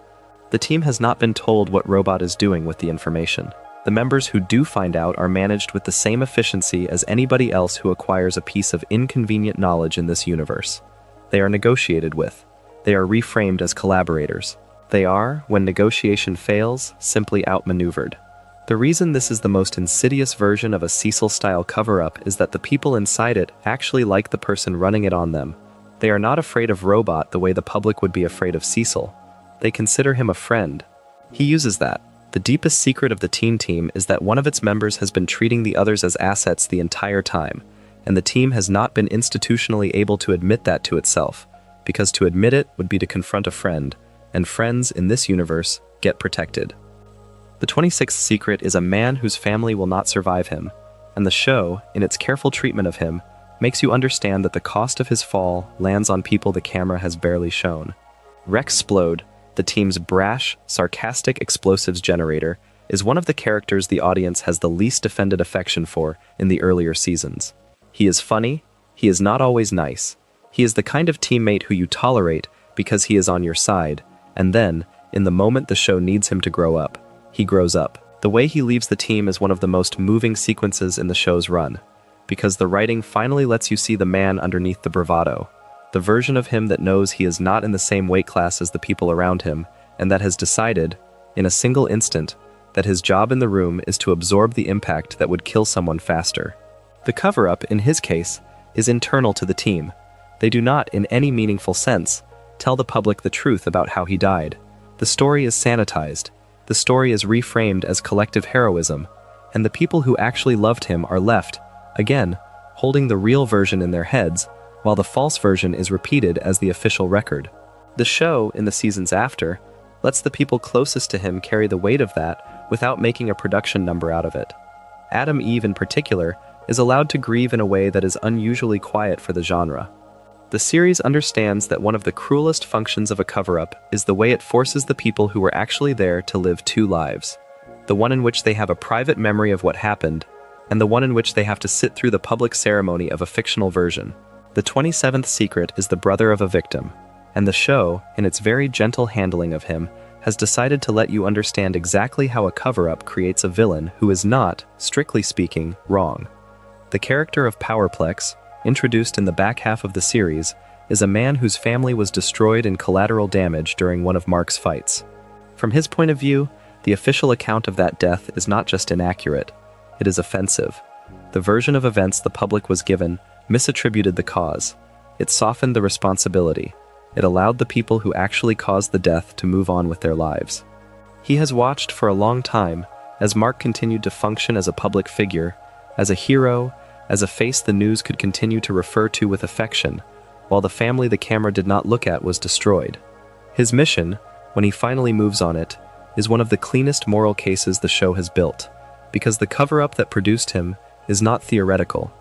The team has not been told what Robot is doing with the information. The members who do find out are managed with the same efficiency as anybody else who acquires a piece of inconvenient knowledge in this universe. They are negotiated with. They are reframed as collaborators. They are, when negotiation fails, simply outmaneuvered. The reason this is the most insidious version of a Cecil-style cover-up is that the people inside it actually like the person running it on them. They are not afraid of Robot the way the public would be afraid of Cecil. They consider him a friend. He uses that. The deepest secret of the teen team is that one of its members has been treating the others as assets the entire time, and the team has not been institutionally able to admit that to itself, because to admit it would be to confront a friend, and friends in this universe get protected. The 26th secret is a man whose family will not survive him, and the show, in its careful treatment of him, makes you understand that the cost of his fall lands on people the camera has barely shown. Rexplode, the team's brash, sarcastic explosives generator, is one of the characters the audience has the least defended affection for in the earlier seasons. He is funny, he is not always nice. He is the kind of teammate who you tolerate because he is on your side, and then, in the moment the show needs him to grow up, he grows up. The way he leaves the team is one of the most moving sequences in the show's run, because the writing finally lets you see the man underneath the bravado, the version of him that knows he is not in the same weight class as the people around him, and that has decided, in a single instant, that his job in the room is to absorb the impact that would kill someone faster. The cover-up, in his case, is internal to the team. They do not, in any meaningful sense, tell the public the truth about how he died. The story is sanitized. The story is reframed as collective heroism, and the people who actually loved him are left, again, holding the real version in their heads, while the false version is repeated as the official record. The show, in the seasons after, lets the people closest to him carry the weight of that without making a production number out of it. Adam Eve, in particular, is allowed to grieve in a way that is unusually quiet for the genre. The series understands that one of the cruelest functions of a cover-up is the way it forces the people who were actually there to live two lives. The one in which they have a private memory of what happened, and the one in which they have to sit through the public ceremony of a fictional version. The 27th Secret is the brother of a victim, and the show, in its very gentle handling of him, has decided to let you understand exactly how a cover-up creates a villain who is not, strictly speaking, wrong. The character of Powerplex, introduced in the back half of the series, is a man whose family was destroyed in collateral damage during one of Mark's fights. From his point of view, the official account of that death is not just inaccurate, it is offensive. The version of events the public was given misattributed the cause. It softened the responsibility. It allowed the people who actually caused the death to move on with their lives. He has watched for a long time as Mark continued to function as a public figure, as a hero, as a face the news could continue to refer to with affection, while the family the camera did not look at was destroyed. His mission, when he finally moves on it, is one of the cleanest moral cases the show has built, because the cover-up that produced him is not theoretical.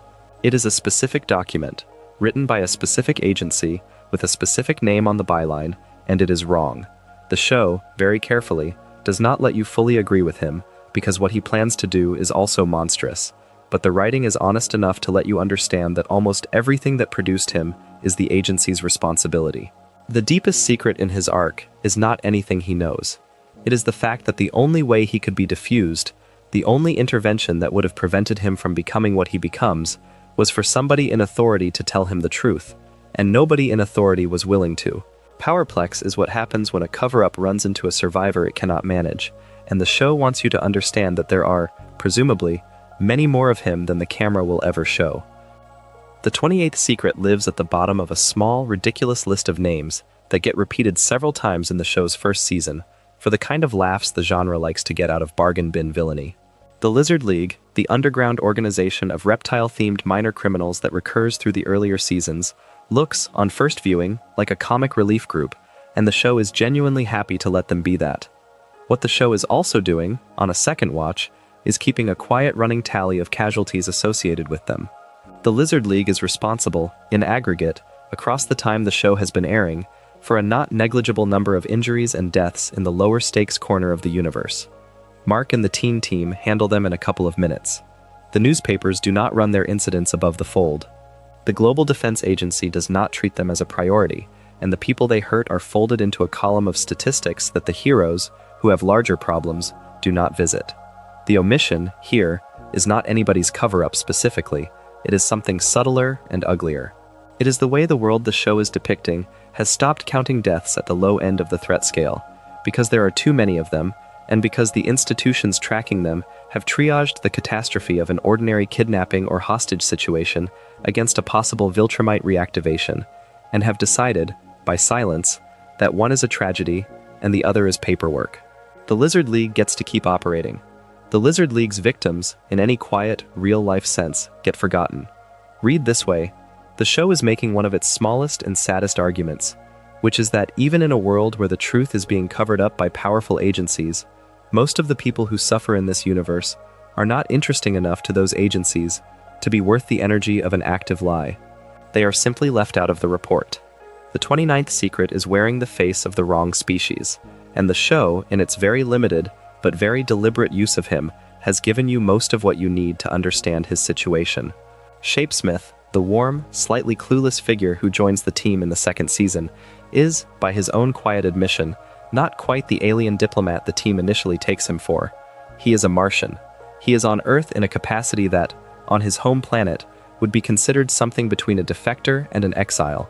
It is a specific document, written by a specific agency, with a specific name on the byline, and it is wrong. The show, very carefully, does not let you fully agree with him, because what he plans to do is also monstrous. But the writing is honest enough to let you understand that almost everything that produced him is the agency's responsibility. The deepest secret in his arc is not anything he knows. It is the fact that the only way he could be diffused, the only intervention that would have prevented him from becoming what he becomes, was for somebody in authority to tell him the truth, and nobody in authority was willing to. Powerplex is what happens when a cover-up runs into a survivor it cannot manage, and the show wants you to understand that there are, presumably, many more of him than the camera will ever show. The 28th Secret lives at the bottom of a small, ridiculous list of names that get repeated several times in the show's first season, for the kind of laughs the genre likes to get out of bargain bin villainy. The Lizard League, the underground organization of reptile-themed minor criminals that recurs through the earlier seasons, looks, on first viewing, like a comic relief group, and the show is genuinely happy to let them be that. What the show is also doing, on a second watch, is keeping a quiet running tally of casualties associated with them. The Lizard League is responsible, in aggregate, across the time the show has been airing, for a not negligible number of injuries and deaths in the lower stakes corner of the universe. Mark and the teen team handle them in a couple of minutes. The newspapers do not run their incidents above the fold. The Global Defense Agency does not treat them as a priority, and the people they hurt are folded into a column of statistics that the heroes, who have larger problems, do not visit. The omission, here, is not anybody's cover-up specifically, it is something subtler and uglier. It is the way the world the show is depicting has stopped counting deaths at the low end of the threat scale, because there are too many of them, and because the institutions tracking them have triaged the catastrophe of an ordinary kidnapping or hostage situation against a possible Viltrumite reactivation, and have decided, by silence, that one is a tragedy and the other is paperwork. The Lizard League gets to keep operating. The Lizard League's victims, in any quiet, real-life sense, get forgotten. Read this way, the show is making one of its smallest and saddest arguments, which is that even in a world where the truth is being covered up by powerful agencies, most of the people who suffer in this universe are not interesting enough to those agencies to be worth the energy of an active lie. They are simply left out of the report. The 29th Secret is wearing the face of the wrong species, and the show, in its very limited but very deliberate use of him, has given you most of what you need to understand his situation. Shapesmith, The warm, slightly clueless figure who joins the team in the second season is, by his own quiet admission, not quite the alien diplomat the team initially takes him for. He is a Martian. He is on Earth in a capacity that, on his home planet, would be considered something between a defector and an exile.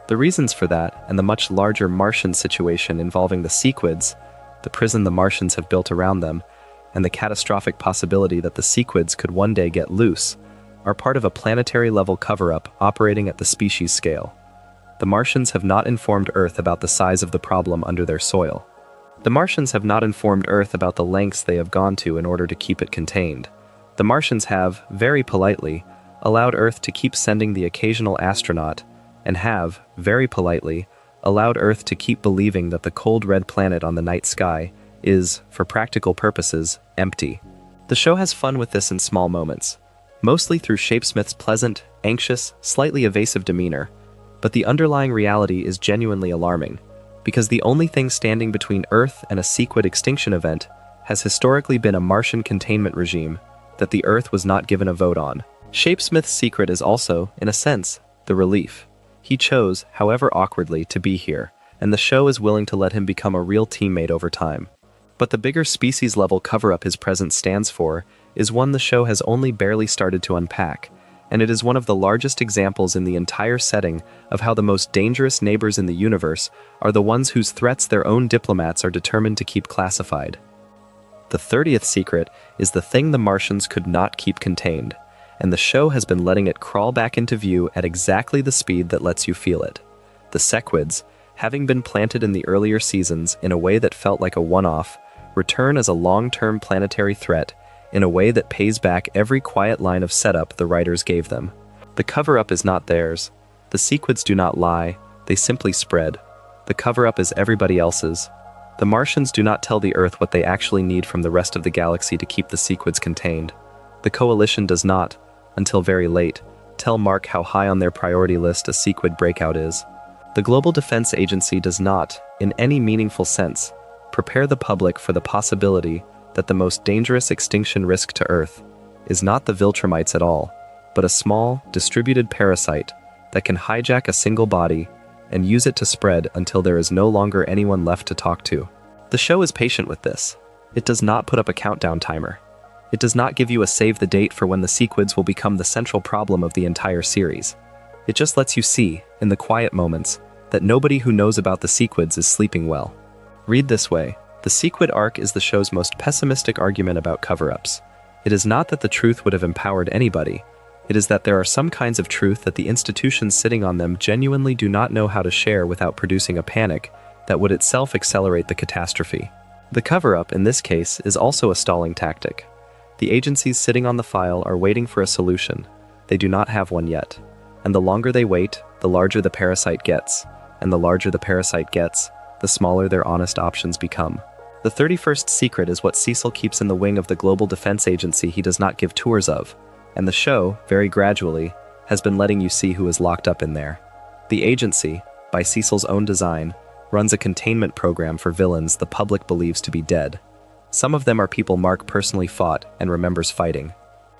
The reasons for that, and the much larger Martian situation involving the Sequids, the prison the Martians have built around them, and the catastrophic possibility that the Sequids could one day get loose, are part of a planetary-level cover-up operating at the species scale. The Martians have not informed Earth about the size of the problem under their soil. The Martians have not informed Earth about the lengths they have gone to in order to keep it contained. The Martians have, very politely, allowed Earth to keep sending the occasional astronaut, and have, very politely, allowed Earth to keep believing that the cold red planet on the night sky is, for practical purposes, empty. The show has fun with this in small moments, mostly through Shapesmith's pleasant, anxious, slightly evasive demeanor, but the underlying reality is genuinely alarming, because the only thing standing between Earth and a Sequid extinction event has historically been a Martian containment regime that the Earth was not given a vote on. Shapesmith's secret is also, in a sense, the relief. He chose, however awkwardly, to be here, and the show is willing to let him become a real teammate over time. But the bigger species-level cover-up his presence stands for is one the show has only barely started to unpack, and it is one of the largest examples in the entire setting of how the most dangerous neighbors in the universe are the ones whose threats their own diplomats are determined to keep classified. The 30th secret is the thing the Martians could not keep contained, and the show has been letting it crawl back into view at exactly the speed that lets you feel it. The Sequids, having been planted in the earlier seasons in a way that felt like a one-off, return as a long-term planetary threat in a way that pays back every quiet line of setup the writers gave them. The cover-up is not theirs. The Sequids do not lie, they simply spread. The cover-up is everybody else's. The Martians do not tell the Earth what they actually need from the rest of the galaxy to keep the Sequids contained. The Coalition does not, until very late, tell Mark how high on their priority list a Sequid breakout is. The Global Defense Agency does not, in any meaningful sense, prepare the public for the possibility that the most dangerous extinction risk to Earth is not the Viltrumites at all, but a small, distributed parasite that can hijack a single body and use it to spread until there is no longer anyone left to talk to. The show is patient with this. It does not put up a countdown timer. It does not give you a save the date for when the Sequids will become the central problem of the entire series. It just lets you see, in the quiet moments, that nobody who knows about the Sequids is sleeping well. Read this way: the Sequid arc is the show's most pessimistic argument about cover-ups. It is not that the truth would have empowered anybody. It is that there are some kinds of truth that the institutions sitting on them genuinely do not know how to share without producing a panic that would itself accelerate the catastrophe. The cover-up, in this case, is also a stalling tactic. The agencies sitting on the file are waiting for a solution. They do not have one yet. And the longer they wait, the larger the parasite gets. And the larger the parasite gets, the smaller their honest options become. The 31st secret is what Cecil keeps in the wing of the Global Defense Agency he does not give tours of. And the show, very gradually, has been letting you see who is locked up in there. The agency, by Cecil's own design, runs a containment program for villains the public believes to be dead. Some of them are people Mark personally fought and remembers fighting.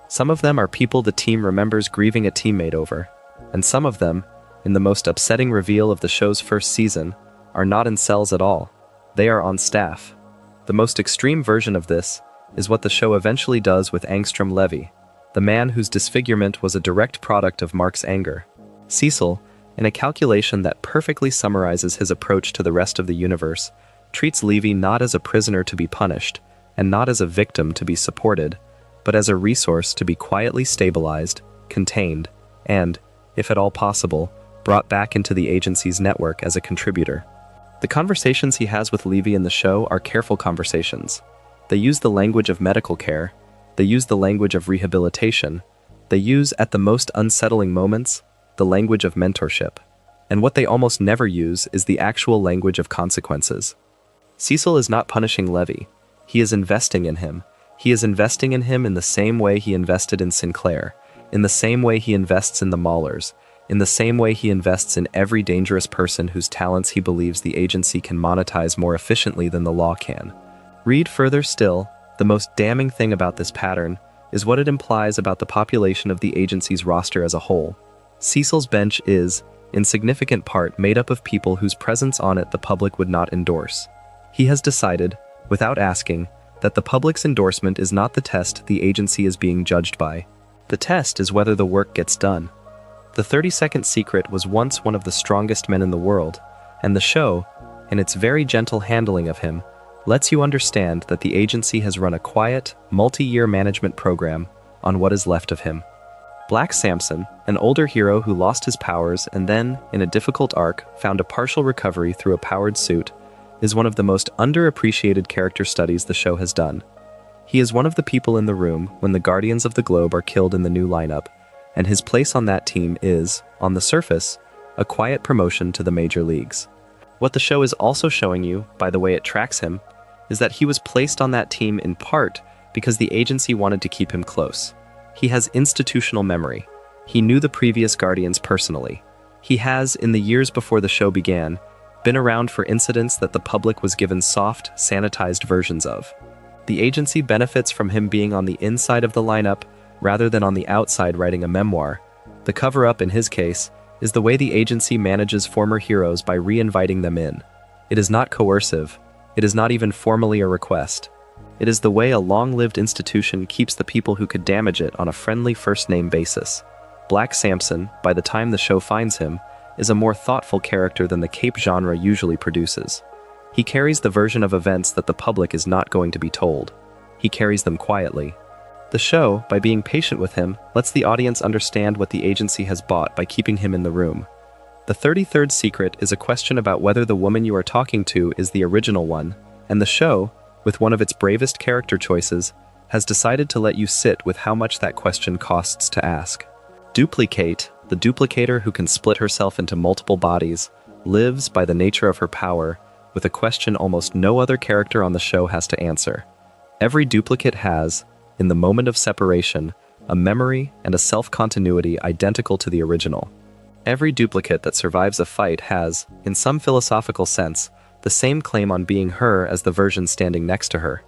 Some of them are people the team remembers grieving a teammate over. And some of them, in the most upsetting reveal of the show's first season, are not in cells at all. They are on staff. The most extreme version of this is what the show eventually does with Angstrom Levy, the man whose disfigurement was a direct product of Mark's anger. Cecil, in a calculation that perfectly summarizes his approach to the rest of the universe, treats Levy not as a prisoner to be punished, and not as a victim to be supported, but as a resource to be quietly stabilized, contained, and, if at all possible, brought back into the agency's network as a contributor. The conversations he has with Levy in the show are careful conversations. They use the language of medical care, they use the language of rehabilitation, they use, at the most unsettling moments, the language of mentorship. And what they almost never use is the actual language of consequences. Cecil is not punishing Levy. He is investing in him. He is investing in him in the same way he invested in Sinclair, in the same way he invests in the Maulers, in the same way he invests in every dangerous person whose talents he believes the agency can monetize more efficiently than the law can. Read further still, the most damning thing about this pattern is what it implies about the population of the agency's roster as a whole. Cecil's bench is, in significant part, made up of people whose presence on it the public would not endorse. He has decided, without asking, that the public's endorsement is not the test the agency is being judged by. The test is whether the work gets done. The 32nd Secret was once one of the strongest men in the world, and the show, in its very gentle handling of him, lets you understand that the agency has run a quiet, multi-year management program on what is left of him. Black Samson, an older hero who lost his powers and then, in a difficult arc, found a partial recovery through a powered suit, is one of the most underappreciated character studies the show has done. He is one of the people in the room when the Guardians of the Globe are killed in the new lineup, and his place on that team is, on the surface, a quiet promotion to the major leagues. What the show is also showing you, by the way it tracks him, is that he was placed on that team in part because the agency wanted to keep him close. He has institutional memory. He knew the previous Guardians personally. He has, in the years before the show began, been around for incidents that the public was given soft, sanitized versions of. The agency benefits from him being on the inside of the lineup rather than on the outside writing a memoir. The cover-up, in his case, is the way the agency manages former heroes by re-inviting them in. It is not coercive. It is not even formally a request. It is the way a long-lived institution keeps the people who could damage it on a friendly first-name basis. Black Samson, by the time the show finds him, is a more thoughtful character than the cape genre usually produces. He carries the version of events that the public is not going to be told. He carries them quietly. The show, by being patient with him, lets the audience understand what the agency has bought by keeping him in the room. The 33rd Secret is a question about whether the woman you are talking to is the original one, and the show, with one of its bravest character choices, has decided to let you sit with how much that question costs to ask. Duplicate, the duplicator who can split herself into multiple bodies, lives, by the nature of her power, with a question almost no other character on the show has to answer. Every duplicate has, in the moment of separation, a memory and a self-continuity identical to the original. Every duplicate that survives a fight has, in some philosophical sense, the same claim on being her as the version standing next to her.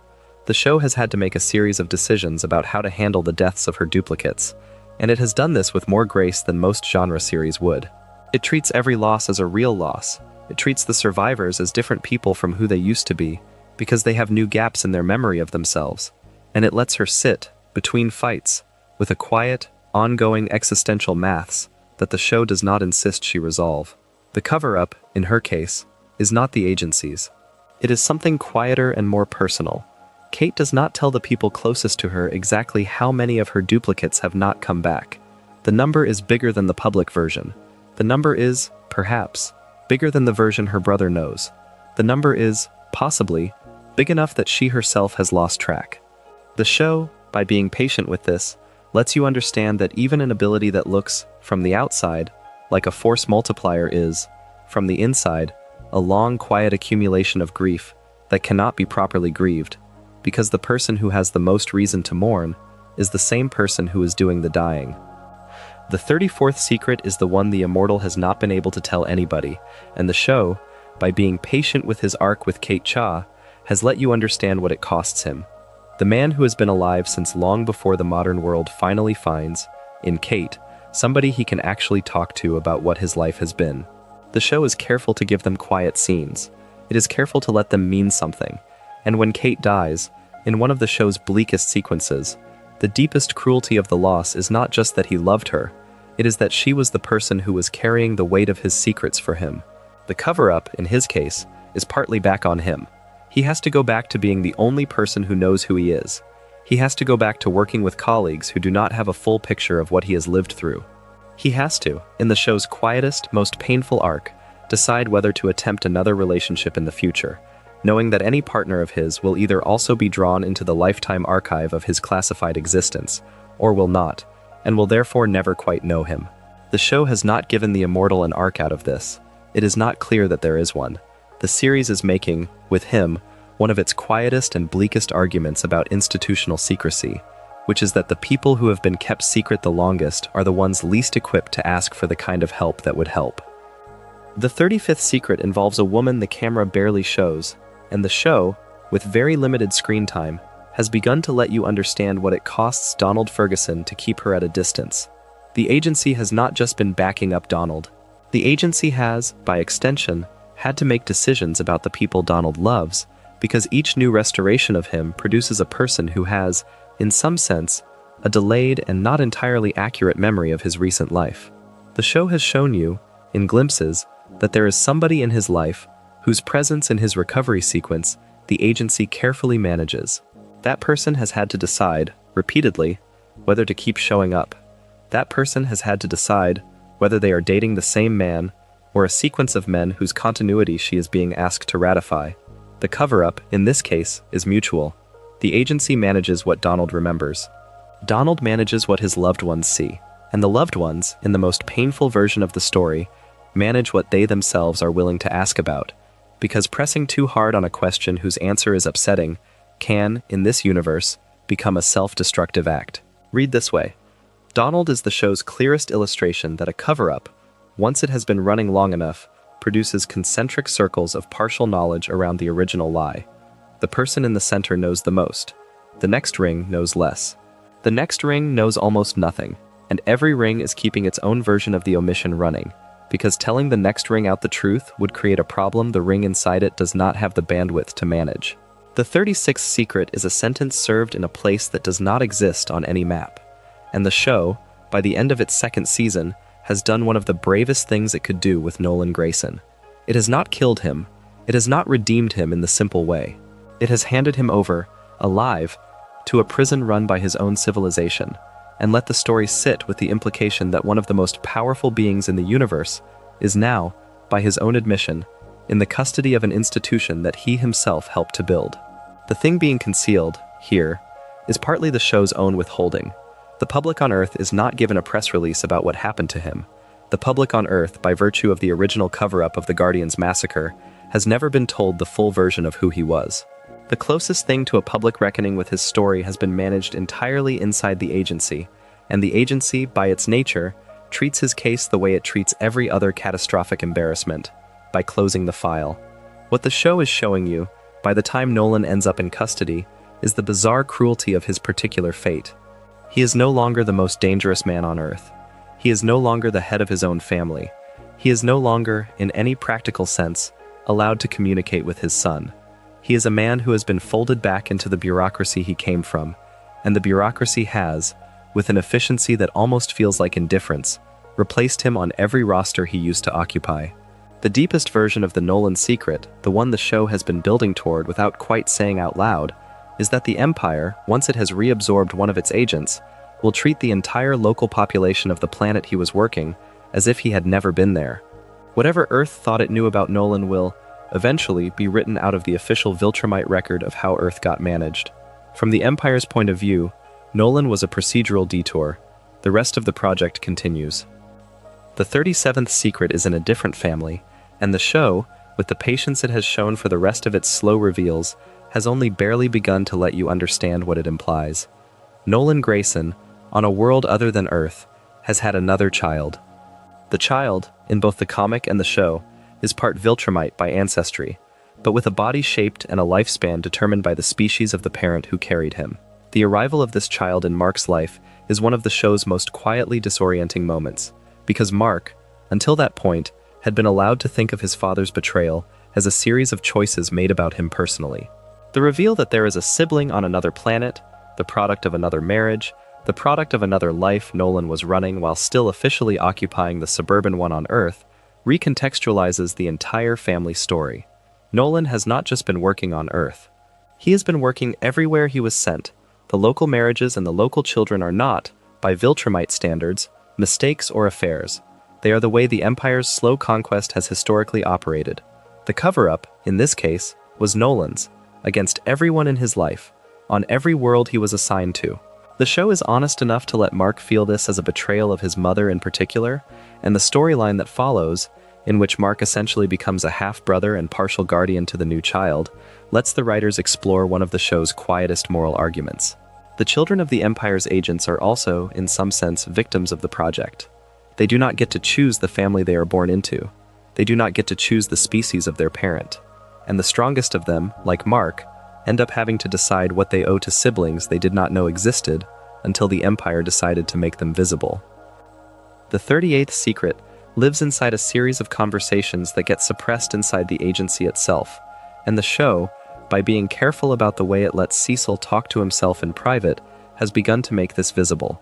The show has had to make a series of decisions about how to handle the deaths of her duplicates, and it has done this with more grace than most genre series would. It treats every loss as a real loss. It treats the survivors as different people from who they used to be, because they have new gaps in their memory of themselves, and it lets her sit, between fights, with a quiet, ongoing existential maths that the show does not insist she resolve. The cover-up, in her case, is not the agency's. It is something quieter and more personal. Kate does not tell the people closest to her exactly how many of her duplicates have not come back. The number is bigger than the public version. The number is, perhaps, bigger than the version her brother knows. The number is, possibly, big enough that she herself has lost track. The show, by being patient with this, lets you understand that even an ability that looks, from the outside, like a force multiplier is, from the inside, a long, quiet accumulation of grief that cannot be properly grieved, because the person who has the most reason to mourn is the same person who is doing the dying. The 34th Secret is the one the Immortal has not been able to tell anybody, and the show, by being patient with his arc with Kate Cha, has let you understand what it costs him. The man who has been alive since long before the modern world finally finds, in Kate, somebody he can actually talk to about what his life has been. The show is careful to give them quiet scenes. It is careful to let them mean something. And when Kate dies, in one of the show's bleakest sequences, the deepest cruelty of the loss is not just that he loved her, it is that she was the person who was carrying the weight of his secrets for him. The cover-up, in his case, is partly back on him. He has to go back to being the only person who knows who he is. He has to go back to working with colleagues who do not have a full picture of what he has lived through. He has to, in the show's quietest, most painful arc, decide whether to attempt another relationship in the future, knowing that any partner of his will either also be drawn into the lifetime archive of his classified existence, or will not, and will therefore never quite know him. The show has not given the Immortal an arc out of this. It is not clear that there is one. The series is making, with him, one of its quietest and bleakest arguments about institutional secrecy, which is that the people who have been kept secret the longest are the ones least equipped to ask for the kind of help that would help. The 35th Secret involves a woman the camera barely shows, and the show, with very limited screen time, has begun to let you understand what it costs Donald Ferguson to keep her at a distance. The agency has not just been backing up Donald. The agency has, by extension, had to make decisions about the people Donald loves, because each new restoration of him produces a person who has, in some sense, a delayed and not entirely accurate memory of his recent life. The show has shown you, in glimpses, that there is somebody in his life whose presence in his recovery sequence the agency carefully manages. That person has had to decide, repeatedly, whether to keep showing up. That person has had to decide whether they are dating the same man or a sequence of men whose continuity she is being asked to ratify. The cover-up, in this case, is mutual. The agency manages what Donald remembers. Donald manages what his loved ones see, and the loved ones, in the most painful version of the story, manage what they themselves are willing to ask about, because pressing too hard on a question whose answer is upsetting can, in this universe, become a self-destructive act. Read this way. Donald is the show's clearest illustration that a cover-up, once it has been running long enough, produces concentric circles of partial knowledge around the original lie. The person in the center knows the most. The next ring knows less. The next ring knows almost nothing, and every ring is keeping its own version of the omission running, because telling the next ring out the truth would create a problem the ring inside it does not have the bandwidth to manage. The 36th secret is a sentence served in a place that does not exist on any map, and the show, by the end of its second season, has done one of the bravest things it could do with Nolan Grayson. It has not killed him. It has not redeemed him in the simple way. It has handed him over, alive, to a prison run by his own civilization, and let the story sit with the implication that one of the most powerful beings in the universe is now, by his own admission, in the custody of an institution that he himself helped to build. The thing being concealed, here, is partly the show's own withholding. The public on Earth is not given a press release about what happened to him. The public on Earth, by virtue of the original cover-up of the Guardians' massacre, has never been told the full version of who he was. The closest thing to a public reckoning with his story has been managed entirely inside the agency, and the agency, by its nature, treats his case the way it treats every other catastrophic embarrassment, by closing the file. What the show is showing you, by the time Nolan ends up in custody, is the bizarre cruelty of his particular fate. He is no longer the most dangerous man on Earth. He is no longer the head of his own family. He is no longer, in any practical sense, allowed to communicate with his son. He is a man who has been folded back into the bureaucracy he came from, and the bureaucracy has, with an efficiency that almost feels like indifference, replaced him on every roster he used to occupy. The deepest version of the Nolan secret, the one the show has been building toward without quite saying out loud, is that the Empire, once it has reabsorbed one of its agents, will treat the entire local population of the planet he was working as if he had never been there. Whatever Earth thought it knew about Nolan will, eventually, be written out of the official Viltrumite record of how Earth got managed. From the Empire's point of view, Nolan was a procedural detour. The rest of the project continues. The 37th secret is in a different family, and the show, with the patience it has shown for the rest of its slow reveals, has only barely begun to let you understand what it implies. Nolan Grayson, on a world other than Earth, has had another child. The child, in both the comic and the show, is part Viltrumite by ancestry, but with a body shaped and a lifespan determined by the species of the parent who carried him. The arrival of this child in Mark's life is one of the show's most quietly disorienting moments, because Mark, until that point, had been allowed to think of his father's betrayal as a series of choices made about him personally. The reveal that there is a sibling on another planet, the product of another marriage, the product of another life Nolan was running while still officially occupying the suburban one on Earth, recontextualizes the entire family story. Nolan has not just been working on Earth. He has been working everywhere he was sent. The local marriages and the local children are not, by Viltrumite standards, mistakes or affairs. They are the way the Empire's slow conquest has historically operated. The cover-up, in this case, was Nolan's, against everyone in his life, on every world he was assigned to. The show is honest enough to let Mark feel this as a betrayal of his mother in particular, and the storyline that follows, in which Mark essentially becomes a half-brother and partial guardian to the new child, lets the writers explore one of the show's quietest moral arguments. The children of the Empire's agents are also, in some sense, victims of the project. They do not get to choose the family they are born into. They do not get to choose the species of their parent. And the strongest of them, like Mark, end up having to decide what they owe to siblings they did not know existed until the Empire decided to make them visible. The 38th secret lives inside a series of conversations that get suppressed inside the agency itself, and the show, by being careful about the way it lets Cecil talk to himself in private, has begun to make this visible.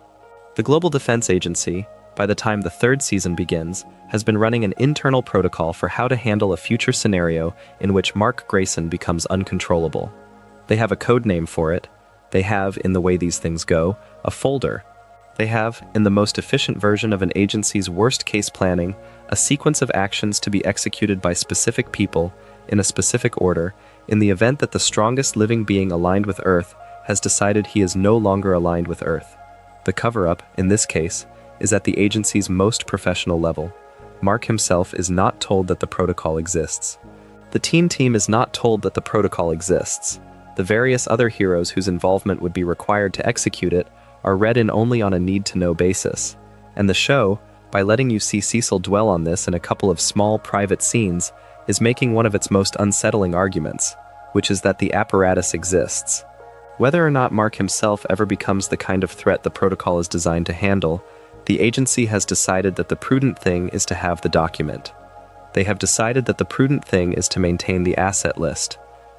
The Global Defense Agency, by the time the third season begins, has been running an internal protocol for how to handle a future scenario in which Mark Grayson becomes uncontrollable. They have a code name for it. They have, in the way these things go, a folder. They have, in the most efficient version of an agency's worst-case planning, a sequence of actions to be executed by specific people, in a specific order, in the event that the strongest living being aligned with Earth has decided he is no longer aligned with Earth. The cover-up, in this case, is at the agency's most professional level. Mark himself is not told that the protocol exists. The team is not told that the protocol exists. The various other heroes whose involvement would be required to execute it are read in only on a need-to-know basis. And the show, by letting you see Cecil dwell on this in a couple of small private scenes, is making one of its most unsettling arguments, which is that the apparatus exists. Whether or not Mark himself ever becomes the kind of threat the protocol is designed to handle, the agency has decided that the prudent thing is to have the document. They have decided that the prudent thing is to maintain the asset list.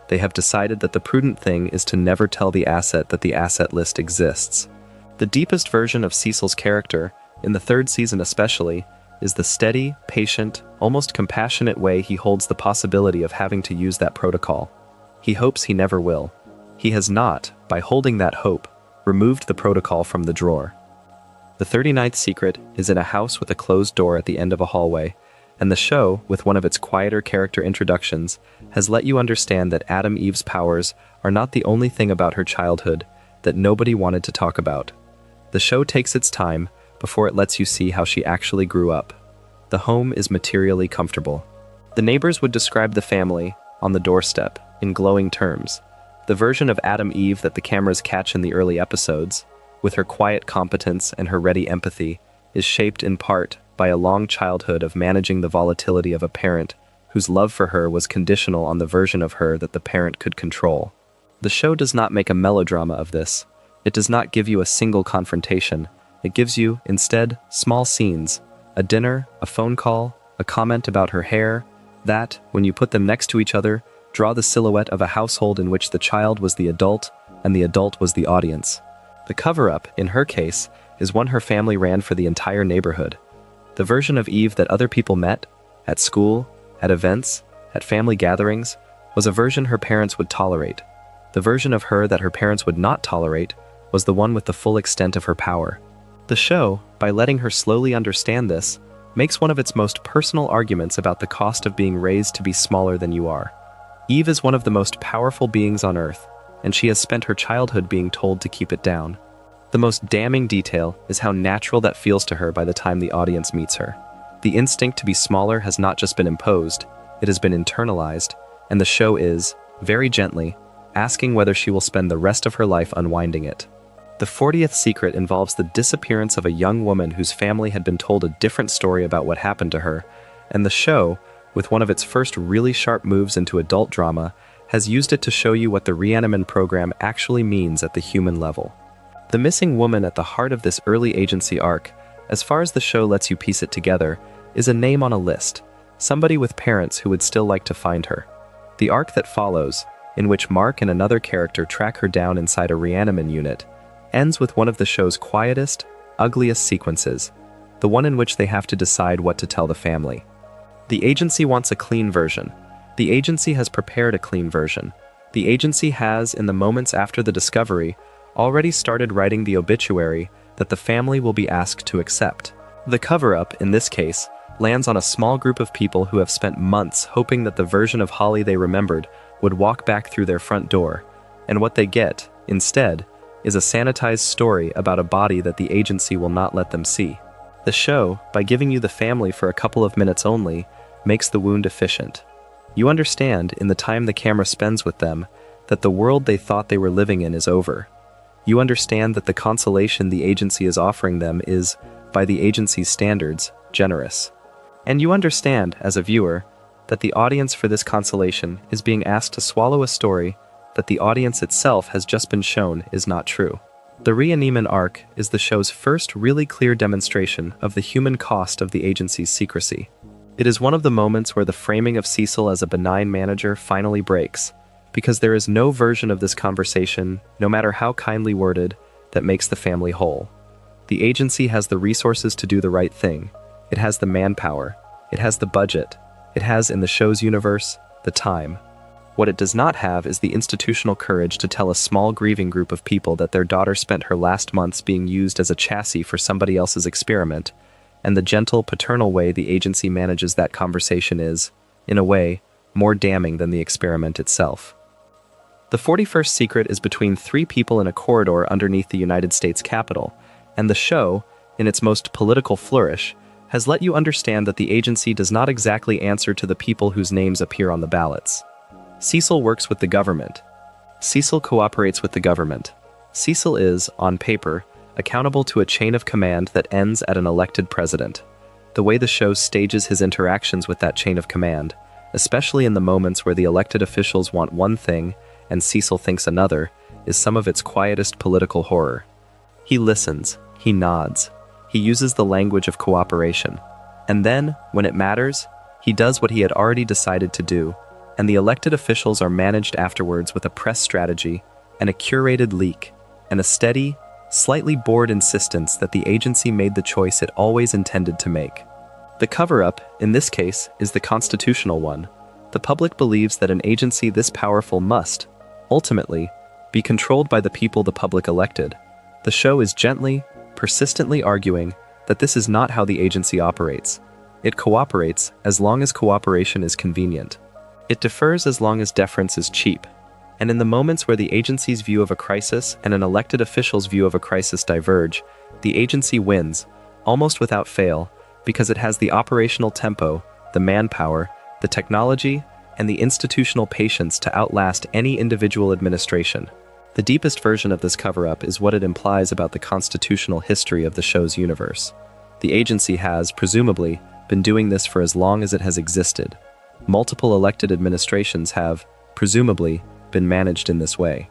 They have decided that the prudent thing is to never tell the asset that the asset list exists. The deepest version of Cecil's character, in the third season especially, is the steady, patient, almost compassionate way he holds the possibility of having to use that protocol. He hopes he never will. He has not, by holding that hope, removed the protocol from the drawer. The 39th secret is in a house with a closed door at the end of a hallway, and the show, with one of its quieter character introductions, has let you understand that Adam Eve's powers are not the only thing about her childhood that nobody wanted to talk about. The show takes its time before it lets you see how she actually grew up. The home is materially comfortable. The neighbors would describe the family, on the doorstep, in glowing terms. The version of Adam Eve that the cameras catch in the early episodes, with her quiet competence and her ready empathy, is shaped in part by a long childhood of managing the volatility of a parent whose love for her was conditional on the version of her that the parent could control. The show does not make a melodrama of this. It does not give you a single confrontation. It gives you, instead, small scenes, a dinner, a phone call, a comment about her hair, that, when you put them next to each other, draw the silhouette of a household in which the child was the adult and the adult was the audience. The cover-up, in her case, is one her family ran for the entire neighborhood. The version of Eve that other people met, at school, at events, at family gatherings, was a version her parents would tolerate. The version of her that her parents would not tolerate was the one with the full extent of her power. The show, by letting her slowly understand this, makes one of its most personal arguments about the cost of being raised to be smaller than you are. Eve is one of the most powerful beings on Earth, and she has spent her childhood being told to keep it down. The most damning detail is how natural that feels to her by the time the audience meets her. The instinct to be smaller has not just been imposed, it has been internalized, and the show is, very gently, asking whether she will spend the rest of her life unwinding it. The 40th secret involves the disappearance of a young woman whose family had been told a different story about what happened to her, and the show, with one of its first really sharp moves into adult drama, has used it to show you what the Reanimen program actually means at the human level. The missing woman at the heart of this early agency arc, as far as the show lets you piece it together, is a name on a list, somebody with parents who would still like to find her. The arc that follows, in which Mark and another character track her down inside a Reanimen unit, ends with one of the show's quietest, ugliest sequences, the one in which they have to decide what to tell the family. The agency wants a clean version. The agency has prepared a clean version. The agency has, in the moments after the discovery, already started writing the obituary that the family will be asked to accept. The cover-up, in this case, lands on a small group of people who have spent months hoping that the version of Holly they remembered would walk back through their front door, and what they get, instead, is a sanitized story about a body that the agency will not let them see. The show, by giving you the family for a couple of minutes only, makes the wound efficient. You understand, in the time the camera spends with them, that the world they thought they were living in is over. You understand that the consolation the agency is offering them is, by the agency's standards, generous. And you understand, as a viewer, that the audience for this consolation is being asked to swallow a story that the audience itself has just been shown is not true. The Reanimen arc is the show's first really clear demonstration of the human cost of the agency's secrecy. It is one of the moments where the framing of Cecil as a benign manager finally breaks, because there is no version of this conversation, no matter how kindly worded, that makes the family whole. The agency has the resources to do the right thing. It has the manpower. It has the budget. It has, in the show's universe, the time. What it does not have is the institutional courage to tell a small grieving group of people that their daughter spent her last months being used as a chassis for somebody else's experiment, and the gentle, paternal way the agency manages that conversation is, in a way, more damning than the experiment itself. The 41st Secret is between three people in a corridor underneath the United States Capitol, and the show, in its most political flourish, has let you understand that the agency does not exactly answer to the people whose names appear on the ballots. Cecil works with the government. Cecil cooperates with the government. Cecil is, on paper, accountable to a chain of command that ends at an elected president. The way the show stages his interactions with that chain of command, especially in the moments where the elected officials want one thing and Cecil thinks another, is some of its quietest political horror. He listens, he nods, he uses the language of cooperation, and then, when it matters, he does what he had already decided to do, and the elected officials are managed afterwards with a press strategy and a curated leak, and a steady, slightly bored insistence that the agency made the choice it always intended to make. The cover-up, in this case, is the constitutional one. The public believes that an agency this powerful must, ultimately, be controlled by the people the public elected. The show is gently, persistently arguing that this is not how the agency operates. It cooperates as long as cooperation is convenient. It defers as long as deference is cheap. And in the moments where the agency's view of a crisis and an elected official's view of a crisis diverge, the agency wins, almost without fail, because it has the operational tempo, the manpower, the technology, and the institutional patience to outlast any individual administration. The deepest version of this cover-up is what it implies about the constitutional history of the show's universe. The agency has, presumably, been doing this for as long as it has existed. Multiple elected administrations have, presumably, been managed in this way.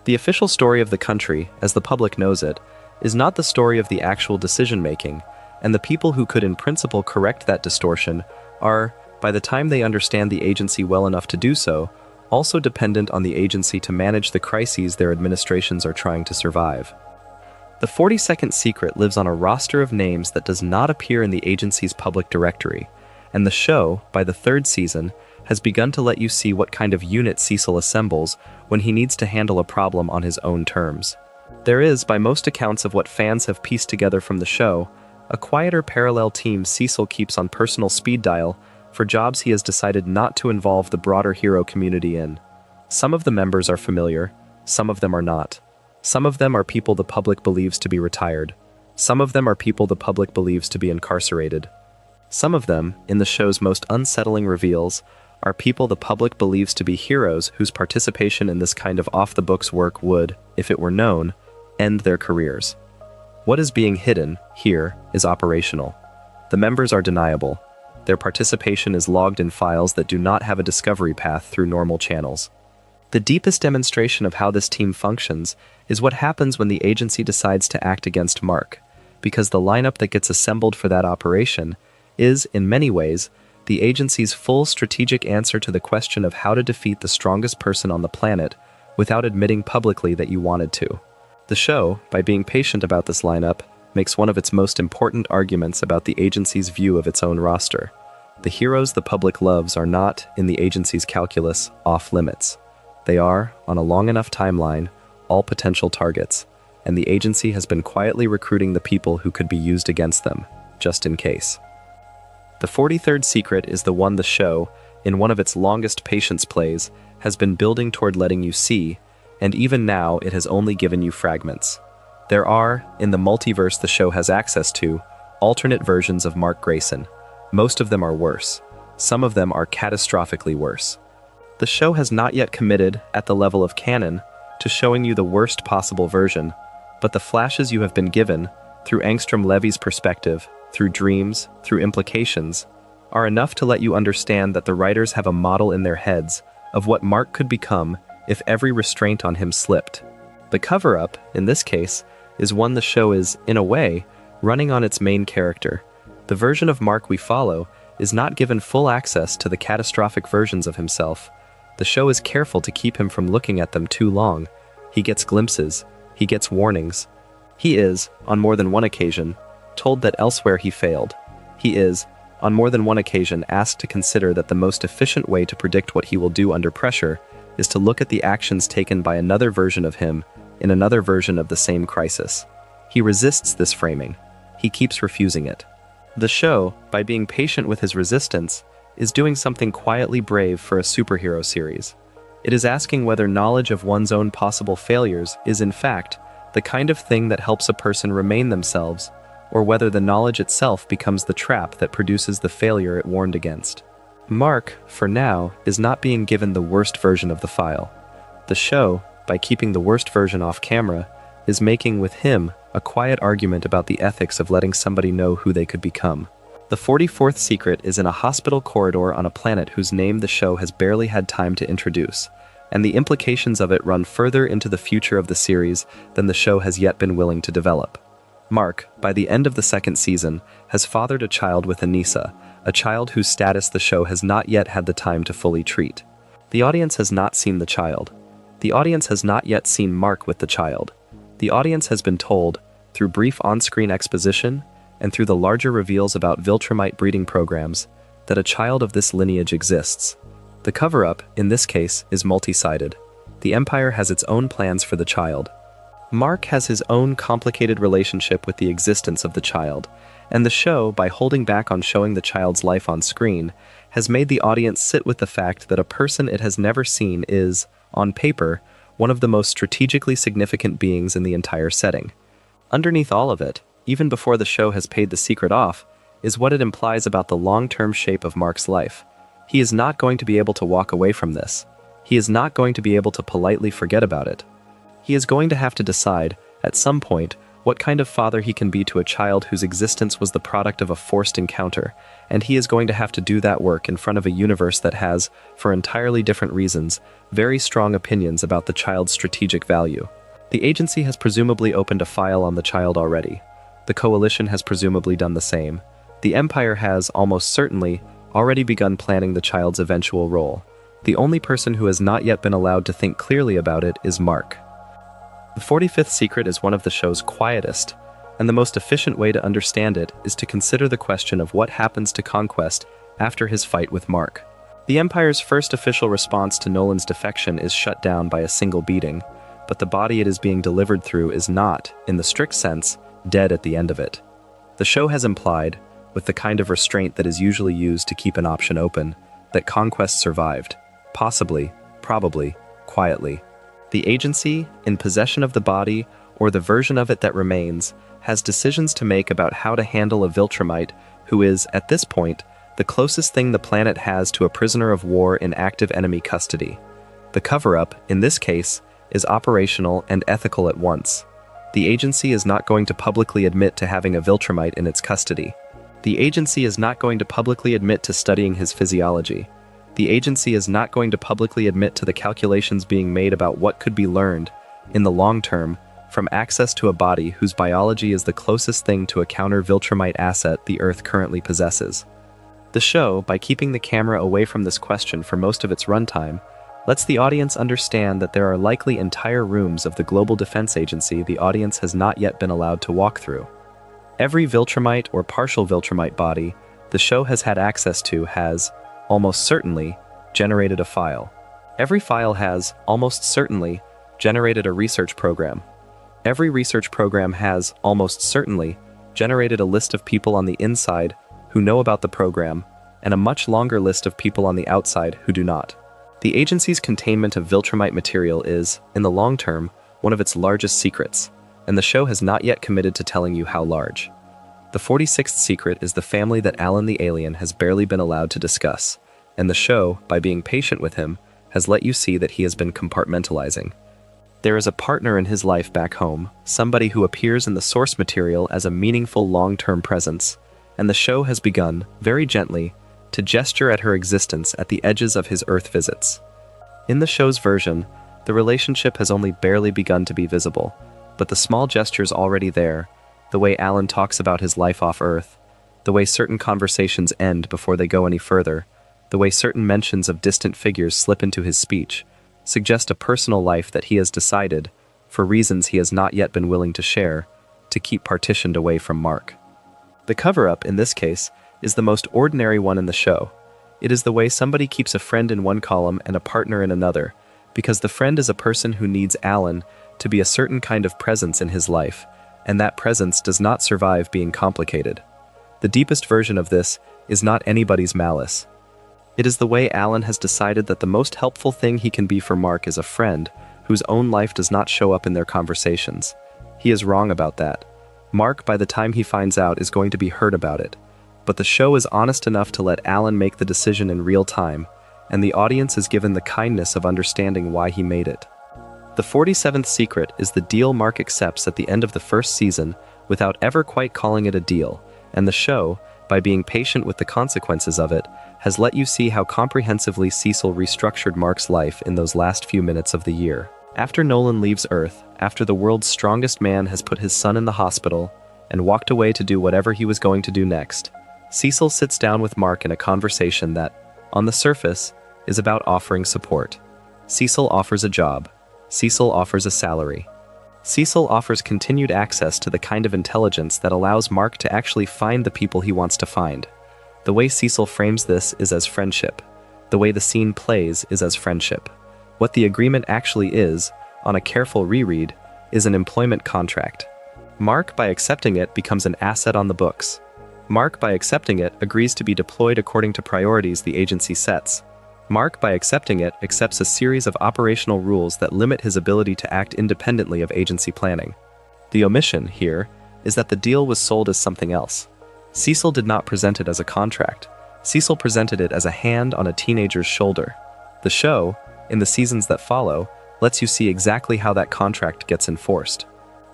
The official story of the country, as the public knows it, is not the story of the actual decision-making, and the people who could in principle correct that distortion are, by the time they understand the agency well enough to do so, also dependent on the agency to manage the crises their administrations are trying to survive. The 42nd Secret lives on a roster of names that does not appear in the agency's public directory, and the show, by the third season, has begun to let you see what kind of unit Cecil assembles when he needs to handle a problem on his own terms. There is, by most accounts of what fans have pieced together from the show, a quieter parallel team Cecil keeps on personal speed dial for jobs he has decided not to involve the broader hero community in. Some of the members are familiar, some of them are not. Some of them are people the public believes to be retired. Some of them are people the public believes to be incarcerated. Some of them, in the show's most unsettling reveals, are people the public believes to be heroes whose participation in this kind of off-the-books work would, if it were known, end their careers. What is being hidden, here, is operational. The members are deniable. Their participation is logged in files that do not have a discovery path through normal channels. The deepest demonstration of how this team functions is what happens when the agency decides to act against Mark, because the lineup that gets assembled for that operation is, in many ways, the agency's full strategic answer to the question of how to defeat the strongest person on the planet without admitting publicly that you wanted to. The show, by being patient about this lineup, makes one of its most important arguments about the agency's view of its own roster. The heroes the public loves are not, in the agency's calculus, off-limits. They are, on a long enough timeline, all potential targets, and the agency has been quietly recruiting the people who could be used against them, just in case. The 43rd Secret is the one the show, in one of its longest patience plays, has been building toward letting you see, and even now it has only given you fragments. There are, in the multiverse the show has access to, alternate versions of Mark Grayson. Most of them are worse. Some of them are catastrophically worse. The show has not yet committed, at the level of canon, to showing you the worst possible version, but the flashes you have been given, through Angstrom Levy's perspective, through dreams, through implications, are enough to let you understand that the writers have a model in their heads of what Mark could become if every restraint on him slipped. The cover-up, in this case, is one the show is, in a way, running on its main character. The version of Mark we follow is not given full access to the catastrophic versions of himself. The show is careful to keep him from looking at them too long. He gets glimpses, he gets warnings. He is, on more than one occasion, told that elsewhere he failed. He is, on more than one occasion, asked to consider that the most efficient way to predict what he will do under pressure is to look at the actions taken by another version of him in another version of the same crisis. He resists this framing. He keeps refusing it. The show, by being patient with his resistance, is doing something quietly brave for a superhero series. It is asking whether knowledge of one's own possible failures is, in fact, the kind of thing that helps a person remain themselves, or whether the knowledge itself becomes the trap that produces the failure it warned against. Mark, for now, is not being given the worst version of the file. The show, by keeping the worst version off camera, is making with him a quiet argument about the ethics of letting somebody know who they could become. The 44th secret is in a hospital corridor on a planet whose name the show has barely had time to introduce, and the implications of it run further into the future of the series than the show has yet been willing to develop. Mark, by the end of the second season, has fathered a child with Anissa, a child whose status the show has not yet had the time to fully treat. The audience has not seen the child. The audience has not yet seen Mark with the child. The audience has been told, through brief on-screen exposition and through the larger reveals about Viltrumite breeding programs, that a child of this lineage exists. The cover-up, in this case, is multi-sided. The Empire has its own plans for the child. Mark has his own complicated relationship with the existence of the child, and the show, by holding back on showing the child's life on screen, has made the audience sit with the fact that a person it has never seen is, on paper, one of the most strategically significant beings in the entire setting. Underneath all of it, even before the show has paid the secret off, is what it implies about the long-term shape of Mark's life. He is not going to be able to walk away from this. He is not going to be able to politely forget about it. He is going to have to decide, at some point, what kind of father he can be to a child whose existence was the product of a forced encounter, and he is going to have to do that work in front of a universe that has, for entirely different reasons, very strong opinions about the child's strategic value. The agency has presumably opened a file on the child already. The coalition has presumably done the same. The Empire has, almost certainly, already begun planning the child's eventual role. The only person who has not yet been allowed to think clearly about it is Mark. The 45th secret is one of the show's quietest, and the most efficient way to understand it is to consider the question of what happens to Conquest after his fight with Mark. The Empire's first official response to Nolan's defection is shut down by a single beating, but the body it is being delivered through is not, in the strict sense, dead at the end of it. The show has implied, with the kind of restraint that is usually used to keep an option open, that Conquest survived, possibly, probably, quietly. The agency, in possession of the body, or the version of it that remains, has decisions to make about how to handle a Viltrumite who is, at this point, the closest thing the planet has to a prisoner of war in active enemy custody. The cover-up, in this case, is operational and ethical at once. The agency is not going to publicly admit to having a Viltrumite in its custody. The agency is not going to publicly admit to studying his physiology. The agency is not going to publicly admit to the calculations being made about what could be learned, in the long term, from access to a body whose biology is the closest thing to a counter-Viltrumite asset the Earth currently possesses. The show, by keeping the camera away from this question for most of its runtime, lets the audience understand that there are likely entire rooms of the Global Defense Agency the audience has not yet been allowed to walk through. Every Viltrumite or partial Viltrumite body the show has had access to has, almost certainly, generated a file. Every file has, almost certainly, generated a research program. Every research program has, almost certainly, generated a list of people on the inside who know about the program, and a much longer list of people on the outside who do not. The agency's containment of Viltrumite material is, in the long term, one of its largest secrets, and the show has not yet committed to telling you how large. The 46th secret is the family that Alan the alien has barely been allowed to discuss, and the show, by being patient with him, has let you see that he has been compartmentalizing. There is a partner in his life back home, somebody who appears in the source material as a meaningful long-term presence, and the show has begun, very gently, to gesture at her existence at the edges of his Earth visits. In the show's version, the relationship has only barely begun to be visible, But the small gestures already there, the way Alan talks about his life off Earth, the way certain conversations end before they go any further, the way certain mentions of distant figures slip into his speech, suggest a personal life that he has decided, for reasons he has not yet been willing to share, to keep partitioned away from Mark. The cover-up, in this case, is the most ordinary one in the show. It is the way somebody keeps a friend in one column and a partner in another, because the friend is a person who needs Alan to be a certain kind of presence in his life, and that presence does not survive being complicated. The deepest version of this is not anybody's malice. It is the way Alan has decided that the most helpful thing he can be for Mark is a friend whose own life does not show up in their conversations. He is wrong about that. Mark, by the time he finds out, is going to be hurt about it. But the show is honest enough to let Alan make the decision in real time, and the audience is given the kindness of understanding why he made it. The 47th secret is the deal Mark accepts at the end of the first season without ever quite calling it a deal, and the show, by being patient with the consequences of it, has let you see how comprehensively Cecil restructured Mark's life in those last few minutes of the year. After Nolan leaves Earth, after the world's strongest man has put his son in the hospital and walked away to do whatever he was going to do next, Cecil sits down with Mark in a conversation that, on the surface, is about offering support. Cecil offers a job. Cecil offers a salary. Cecil offers continued access to the kind of intelligence that allows Mark to actually find the people he wants to find. The way Cecil frames this is as friendship. The way the scene plays is as friendship. What the agreement actually is, on a careful reread, is an employment contract. Mark, by accepting it, becomes an asset on the books. Mark, by accepting it, agrees to be deployed according to priorities the agency sets. Mark, by accepting it, accepts a series of operational rules that limit his ability to act independently of agency planning. The omission, here, is that the deal was sold as something else. Cecil did not present it as a contract. Cecil presented it as a hand on a teenager's shoulder. The show, in the seasons that follow, lets you see exactly how that contract gets enforced.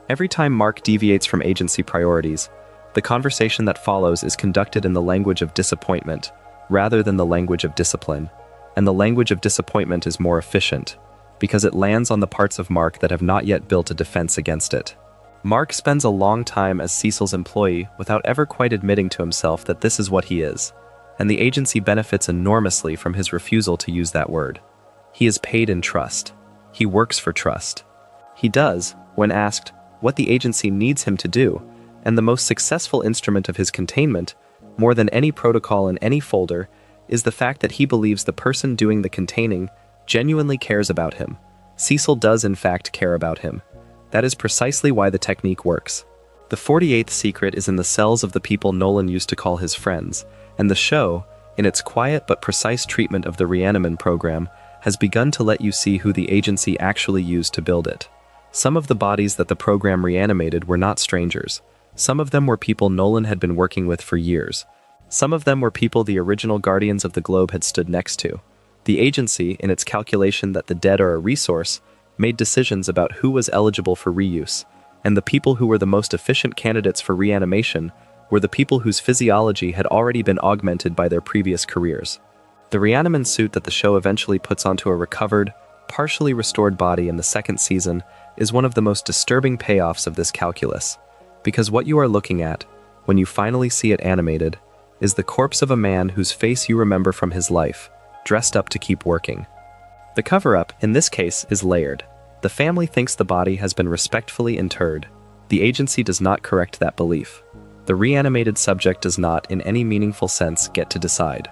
Every time Mark deviates from agency priorities, the conversation that follows is conducted in the language of disappointment, rather than the language of discipline. And the language of disappointment is more efficient, because it lands on the parts of Mark that have not yet built a defense against it. Mark spends a long time as Cecil's employee without ever quite admitting to himself that this is what he is, and the agency benefits enormously from his refusal to use that word. He is paid in trust. He works for trust. He does, when asked, what the agency needs him to do, and the most successful instrument of his containment, more than any protocol in any folder, is the fact that he believes the person doing the containing genuinely cares about him. Cecil does in fact care about him. That is precisely why the technique works. The 48th secret is in the cells of the people Nolan used to call his friends, and the show, in its quiet but precise treatment of the Reanimen program, has begun to let you see who the agency actually used to build it. Some of the bodies that the program reanimated were not strangers. Some of them were people Nolan had been working with for years. Some of them were people the original Guardians of the Globe had stood next to. The agency, in its calculation that the dead are a resource, made decisions about who was eligible for reuse, and the people who were the most efficient candidates for reanimation were the people whose physiology had already been augmented by their previous careers. The Reanimen suit that the show eventually puts onto a recovered, partially restored body in the second season is one of the most disturbing payoffs of this calculus, because what you are looking at, when you finally see it animated, is the corpse of a man whose face you remember from his life, dressed up to keep working. The cover-up, in this case, is layered. The family thinks the body has been respectfully interred. The agency does not correct that belief. The reanimated subject does not, in any meaningful sense, get to decide.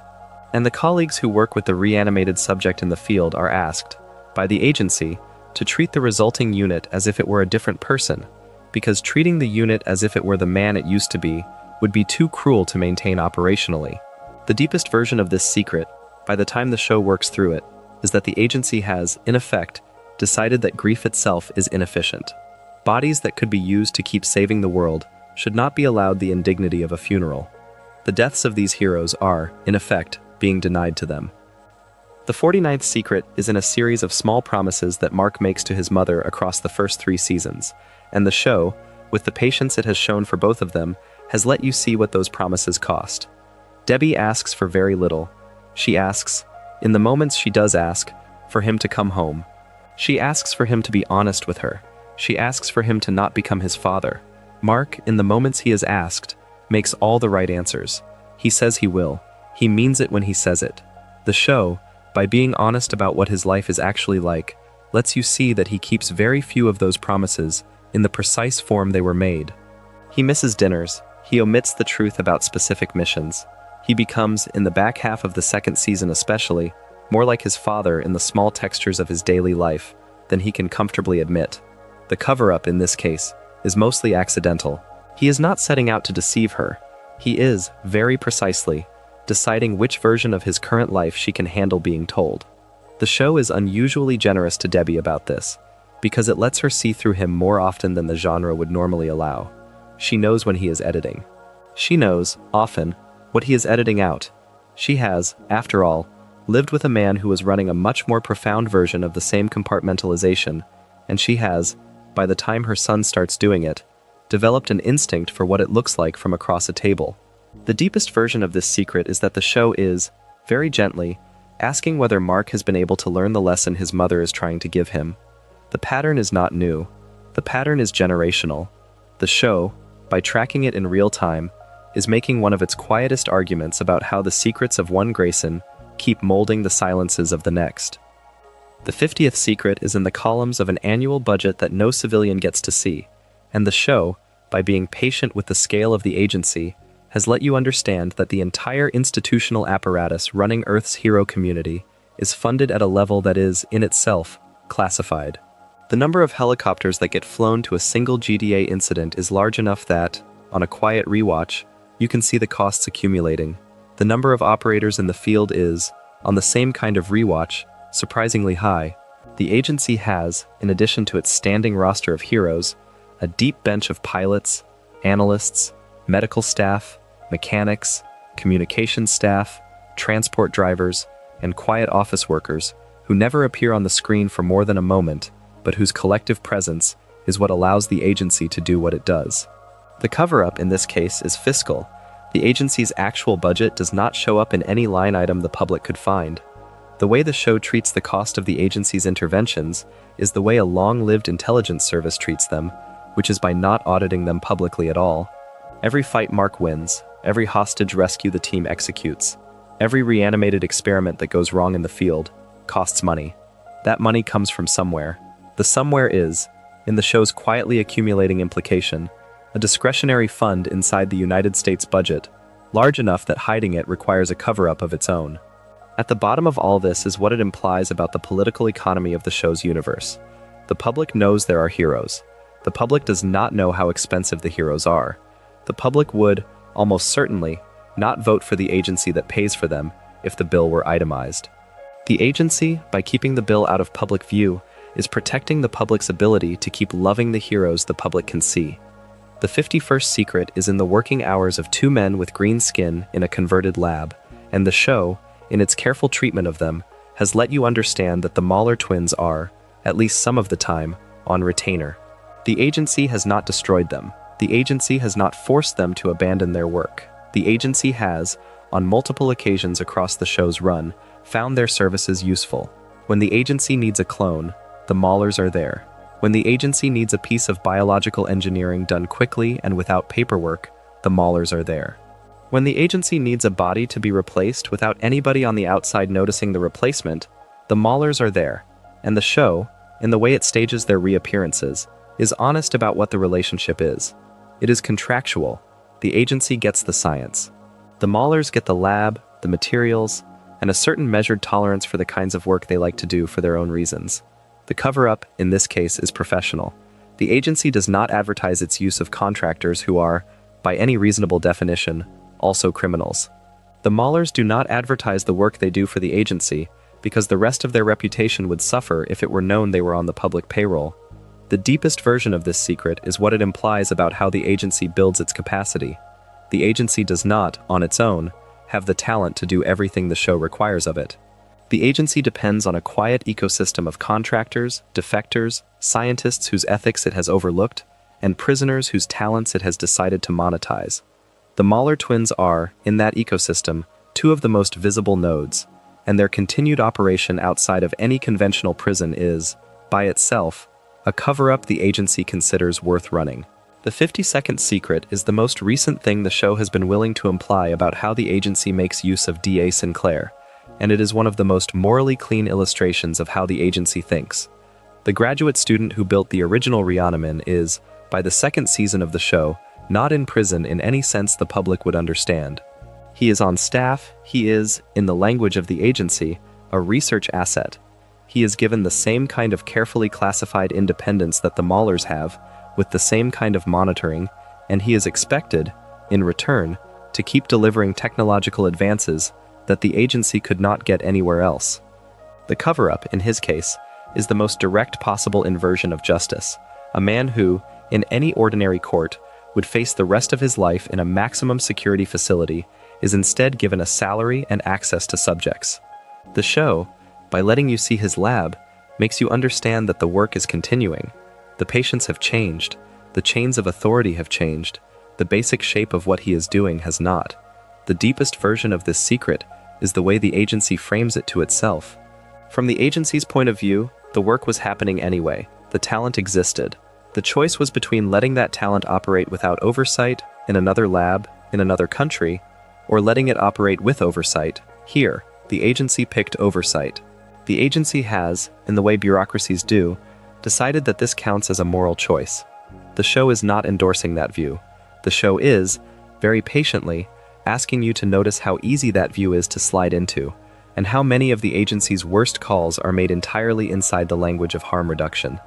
And the colleagues who work with the reanimated subject in the field are asked, by the agency, to treat the resulting unit as if it were a different person, because treating the unit as if it were the man it used to be would be too cruel to maintain operationally. The deepest version of this secret, by the time the show works through it, is that the agency has, in effect, decided that grief itself is inefficient. Bodies that could be used to keep saving the world should not be allowed the indignity of a funeral. The deaths of these heroes are, in effect, being denied to them. The 49th secret is in a series of small promises that Mark makes to his mother across the first 3 seasons, and the show, with the patience it has shown for both of them, has let you see what those promises cost. Debbie asks for very little. She asks, in the moments she does ask, for him to come home. She asks for him to be honest with her. She asks for him to not become his father. Mark, in the moments he is asked, makes all the right answers. He says he will. He means it when he says it. The show, by being honest about what his life is actually like, lets you see that he keeps very few of those promises in the precise form they were made. He misses dinners. He omits the truth about specific missions. He becomes, in the back half of the second season especially, more like his father in the small textures of his daily life than he can comfortably admit. The cover-up, in this case, is mostly accidental. He is not setting out to deceive her. He is, very precisely, deciding which version of his current life she can handle being told. The show is unusually generous to Debbie about this, because it lets her see through him more often than the genre would normally allow. She knows when he is editing. She knows, often, what he is editing out. She has, after all, lived with a man who was running a much more profound version of the same compartmentalization, and she has, by the time her son starts doing it, developed an instinct for what it looks like from across a table. The deepest version of this secret is that the show is, very gently, asking whether Mark has been able to learn the lesson his mother is trying to give him. The pattern is not new. The pattern is generational. The show, by tracking it in real time, is making one of its quietest arguments about how the secrets of one Grayson keep molding the silences of the next. The 50th secret is in the columns of an annual budget that no civilian gets to see, and the show, by being patient with the scale of the agency, has let you understand that the entire institutional apparatus running Earth's hero community is funded at a level that is, in itself, classified. The number of helicopters that get flown to a single GDA incident is large enough that, on a quiet rewatch, you can see the costs accumulating. The number of operators in the field is, on the same kind of rewatch, surprisingly high. The agency has, in addition to its standing roster of heroes, a deep bench of pilots, analysts, medical staff, mechanics, communications staff, transport drivers, and quiet office workers who never appear on the screen for more than a moment, but whose collective presence is what allows the agency to do what it does. The cover-up in this case is fiscal. The agency's actual budget does not show up in any line item the public could find. The way the show treats the cost of the agency's interventions is the way a long-lived intelligence service treats them, which is by not auditing them publicly at all. Every fight Mark wins, every hostage rescue the team executes, every reanimated experiment that goes wrong in the field, costs money. That money comes from somewhere. The somewhere is, in the show's quietly accumulating implication, a discretionary fund inside the United States budget, large enough that hiding it requires a cover-up of its own. At the bottom of all this is what it implies about the political economy of the show's universe. The public knows there are heroes. The public does not know how expensive the heroes are. The public would, almost certainly, not vote for the agency that pays for them if the bill were itemized. The agency, by keeping the bill out of public view, is protecting the public's ability to keep loving the heroes the public can see. The 51st secret is in the working hours of two men with green skin in a converted lab, and the show, in its careful treatment of them, has let you understand that the Mahler twins are, at least some of the time, on retainer. The agency has not destroyed them. The agency has not forced them to abandon their work. The agency has, on multiple occasions across the show's run, found their services useful. When the agency needs a clone, the Mahlers are there. When the agency needs a piece of biological engineering done quickly and without paperwork, the Mahlers are there. When the agency needs a body to be replaced without anybody on the outside noticing the replacement, the Mahlers are there. And the show, in the way it stages their reappearances, is honest about what the relationship is. It is contractual. The agency gets the science. The Mahlers get the lab, the materials, and a certain measured tolerance for the kinds of work they like to do for their own reasons. The cover-up, in this case, is professional. The agency does not advertise its use of contractors who are, by any reasonable definition, also criminals. The Mahlers do not advertise the work they do for the agency because the rest of their reputation would suffer if it were known they were on the public payroll. The deepest version of this secret is what it implies about how the agency builds its capacity. The agency does not, on its own, have the talent to do everything the show requires of it. The agency depends on a quiet ecosystem of contractors, defectors, scientists whose ethics it has overlooked, and prisoners whose talents it has decided to monetize. The Mahler twins are, in that ecosystem, two of the most visible nodes, and their continued operation outside of any conventional prison is, by itself, a cover-up the agency considers worth running. The 52nd secret is the most recent thing the show has been willing to imply about how the agency makes use of D.A. Sinclair, and it is one of the most morally clean illustrations of how the agency thinks. The graduate student who built the original Reanimen is, by the second season of the show, not in prison in any sense the public would understand. He is on staff, he is, in the language of the agency, a research asset. He is given the same kind of carefully classified independence that the Maulers have, with the same kind of monitoring, and he is expected, in return, to keep delivering technological advances that the agency could not get anywhere else. The cover-up, in his case, is the most direct possible inversion of justice. A man who, in any ordinary court, would face the rest of his life in a maximum security facility is instead given a salary and access to subjects. The show, by letting you see his lab, makes you understand that the work is continuing. The patients have changed, the chains of authority have changed, the basic shape of what he is doing has not. The deepest version of this secret is the way the agency frames it to itself. From the agency's point of view, the work was happening anyway, the talent existed. The choice was between letting that talent operate without oversight, in another lab, in another country, or letting it operate with oversight. Here, the agency picked oversight. The agency has, in the way bureaucracies do, decided that this counts as a moral choice. The show is not endorsing that view. The show is, very patiently, asking you to notice how easy that view is to slide into, and how many of the agency's worst calls are made entirely inside the language of harm reduction.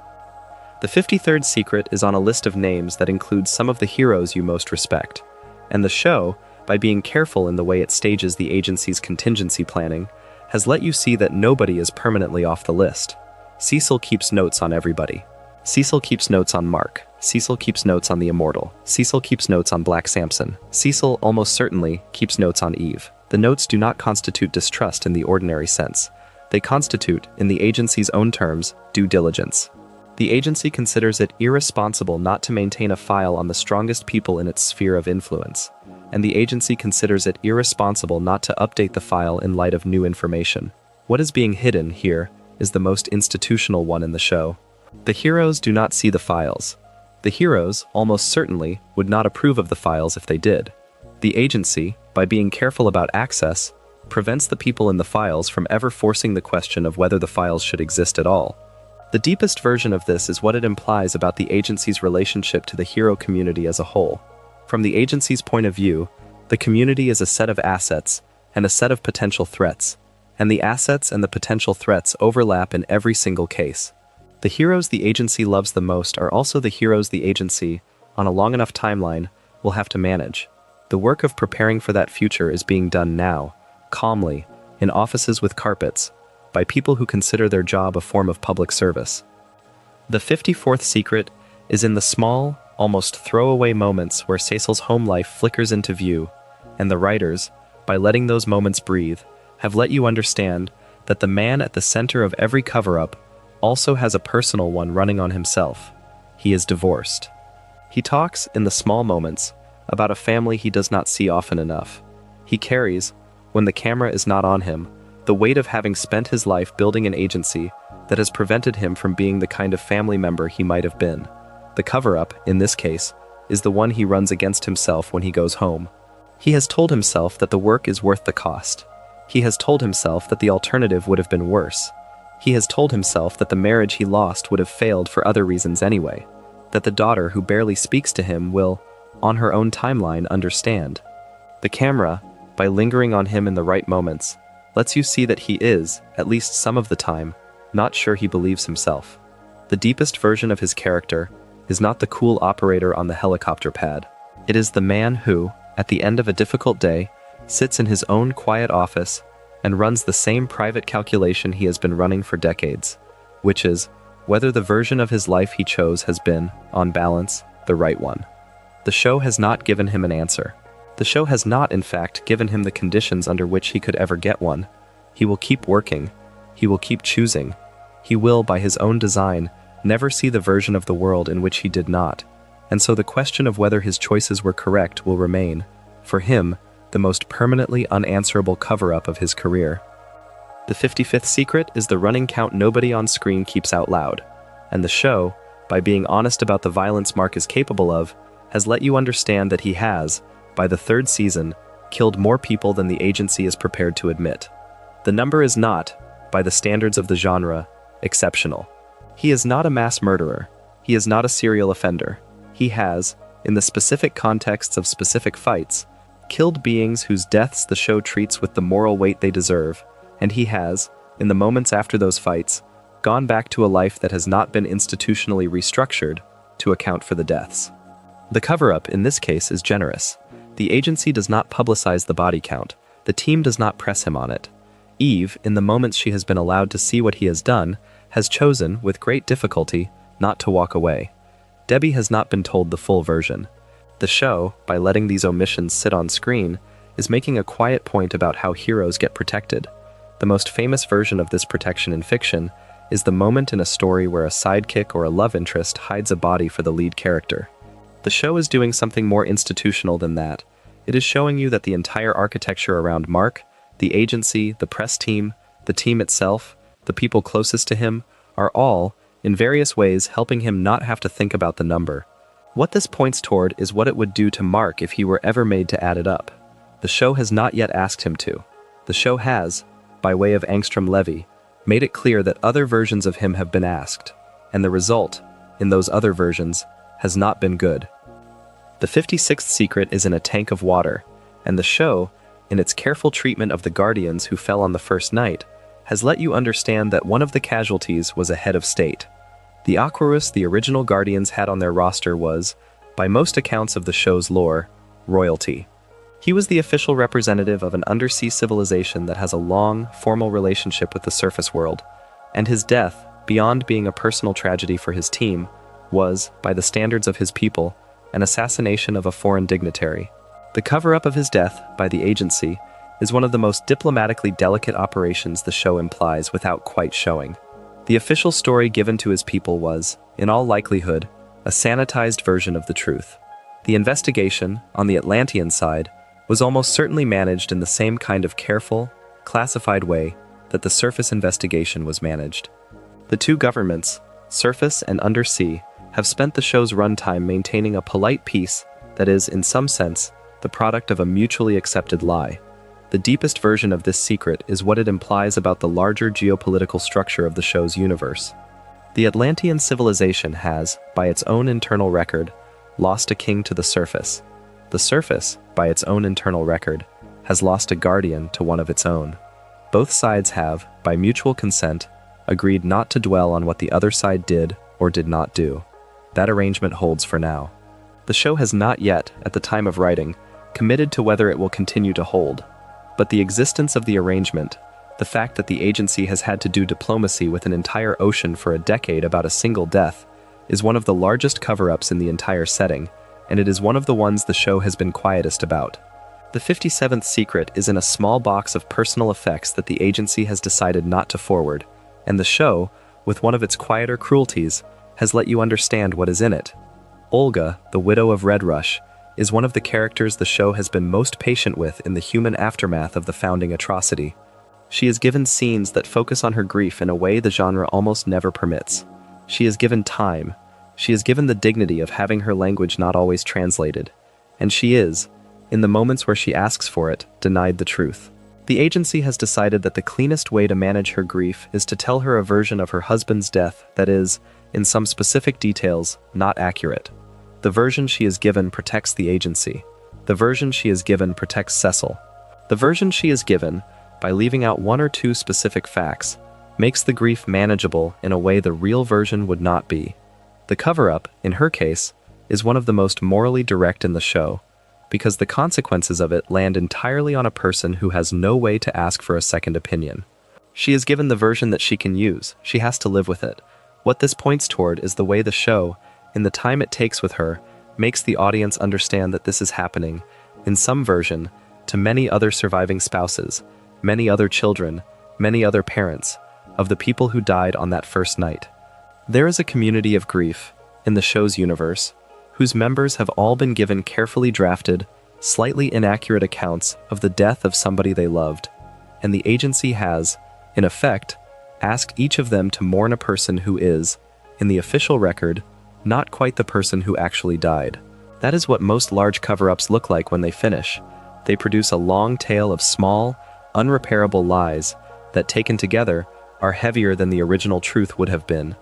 The 53rd secret is on a list of names that includes some of the heroes you most respect, and the show, by being careful in the way it stages the agency's contingency planning, has let you see that nobody is permanently off the list. Cecil keeps notes on everybody. Cecil keeps notes on Mark. Cecil keeps notes on the Immortal. Cecil keeps notes on Black Samson. Cecil almost certainly keeps notes on Eve. The notes do not constitute distrust in the ordinary sense. They constitute, in the agency's own terms, due diligence. The agency considers it irresponsible not to maintain a file on the strongest people in its sphere of influence, and the agency considers it irresponsible not to update the file in light of new information. What is being hidden here is the most institutional one in the show. The heroes do not see the files. The heroes, almost certainly, would not approve of the files if they did. The agency, by being careful about access, prevents the people in the files from ever forcing the question of whether the files should exist at all. The deepest version of this is what it implies about the agency's relationship to the hero community as a whole. From the agency's point of view, the community is a set of assets and a set of potential threats, and the assets and the potential threats overlap in every single case. The heroes the agency loves the most are also the heroes the agency, on a long enough timeline, will have to manage. The work of preparing for that future is being done now, calmly, in offices with carpets, by people who consider their job a form of public service. The 54th secret is in the small, almost throwaway moments where Cecil's home life flickers into view, and the writers, by letting those moments breathe, have let you understand that the man at the center of every cover-up also has a personal one running on himself. He is divorced. He talks, in the small moments, about a family he does not see often enough. He carries, when the camera is not on him, the weight of having spent his life building an agency that has prevented him from being the kind of family member he might have been. The cover-up, in this case, is the one he runs against himself when he goes home. He has told himself that the work is worth the cost. He has told himself that the alternative would have been worse. He has told himself that the marriage he lost would have failed for other reasons anyway, that the daughter who barely speaks to him will, on her own timeline, understand. The camera, by lingering on him in the right moments, lets you see that he is, at least some of the time, not sure he believes himself. The deepest version of his character is not the cool operator on the helicopter pad. It is the man who, at the end of a difficult day, sits in his own quiet office and runs the same private calculation he has been running for decades, which is whether the version of his life he chose has been, on balance, the right one. The show has not given him an answer. The show has not, in fact, given him the conditions under which he could ever get one. He will keep working. He will keep choosing. He will, by his own design, never see the version of the world in which he did not, and so the question of whether his choices were correct will remain, for him, the most permanently unanswerable cover-up of his career. The 55th secret is the running count nobody on screen keeps out loud, and the show, by being honest about the violence Mark is capable of, has let you understand that he has, by the third season, killed more people than the agency is prepared to admit. The number is not, by the standards of the genre, exceptional. He is not a mass murderer. He is not a serial offender. He has, in the specific contexts of specific fights, killed beings whose deaths the show treats with the moral weight they deserve, and he has, in the moments after those fights, gone back to a life that has not been institutionally restructured to account for the deaths. The cover-up in this case is generous. The agency does not publicize the body count. The team does not press him on it. Eve, in the moments she has been allowed to see what he has done, has chosen, with great difficulty, not to walk away. Debbie has not been told the full version. The show, by letting these omissions sit on screen, is making a quiet point about how heroes get protected. The most famous version of this protection in fiction is the moment in a story where a sidekick or a love interest hides a body for the lead character. The show is doing something more institutional than that. It is showing you that the entire architecture around Mark, the agency, the press team, the team itself, the people closest to him, are all, in various ways, helping him not have to think about the number. What this points toward is what it would do to Mark if he were ever made to add it up. The show has not yet asked him to. The show has, by way of Angstrom Levy, made it clear that other versions of him have been asked, and the result, in those other versions, has not been good. The 56th secret is in a tank of water, and the show, in its careful treatment of the Guardians who fell on the first night, has let you understand that one of the casualties was a head of state. The Aquarius the original Guardians had on their roster was, by most accounts of the show's lore, royalty. He was the official representative of an undersea civilization that has a long, formal relationship with the surface world, and his death, beyond being a personal tragedy for his team, was, by the standards of his people, an assassination of a foreign dignitary. The cover-up of his death by the agency is one of the most diplomatically delicate operations the show implies without quite showing. The official story given to his people was, in all likelihood, a sanitized version of the truth. The investigation, on the Atlantean side, was almost certainly managed in the same kind of careful, classified way that the surface investigation was managed. The two governments, surface and undersea, have spent the show's runtime maintaining a polite peace that is, in some sense, the product of a mutually accepted lie. The deepest version of this secret is what it implies about the larger geopolitical structure of the show's universe. The Atlantean civilization has, by its own internal record, lost a king to the surface. The surface, by its own internal record, has lost a guardian to one of its own. Both sides have, by mutual consent, agreed not to dwell on what the other side did or did not do. That arrangement holds for now. The show has not yet, at the time of writing, committed to whether it will continue to hold. But the existence of the arrangement, the fact that the agency has had to do diplomacy with an entire ocean for a decade about a single death, is one of the largest cover-ups in the entire setting, and it is one of the ones the show has been quietest about. The 57th secret is in a small box of personal effects that the agency has decided not to forward, and the show, with one of its quieter cruelties, has let you understand what is in it. Olga, the widow of Red Rush, is one of the characters the show has been most patient with in the human aftermath of the founding atrocity. She is given scenes that focus on her grief in a way the genre almost never permits. She is given time. She is given the dignity of having her language not always translated. And she is, in the moments where she asks for it, denied the truth. The agency has decided that the cleanest way to manage her grief is to tell her a version of her husband's death that is, in some specific details, not accurate. The version she is given protects the agency. The version she is given protects Cecil. The version she is given, by leaving out one or two specific facts, makes the grief manageable in a way the real version would not be. The cover-up, in her case, is one of the most morally direct in the show, because the consequences of it land entirely on a person who has no way to ask for a second opinion. She is given the version that she can use. She has to live with it. What this points toward is the way the show, in the time it takes with her, makes the audience understand that this is happening, in some version, to many other surviving spouses, many other children, many other parents, of the people who died on that first night. There is a community of grief, in the show's universe, whose members have all been given carefully drafted, slightly inaccurate accounts of the death of somebody they loved, and the agency has, in effect, asked each of them to mourn a person who is, in the official record, not quite the person who actually died. That is what most large cover-ups look like when they finish. They produce a long tail of small, unrepairable lies that, taken together, are heavier than the original truth would have been.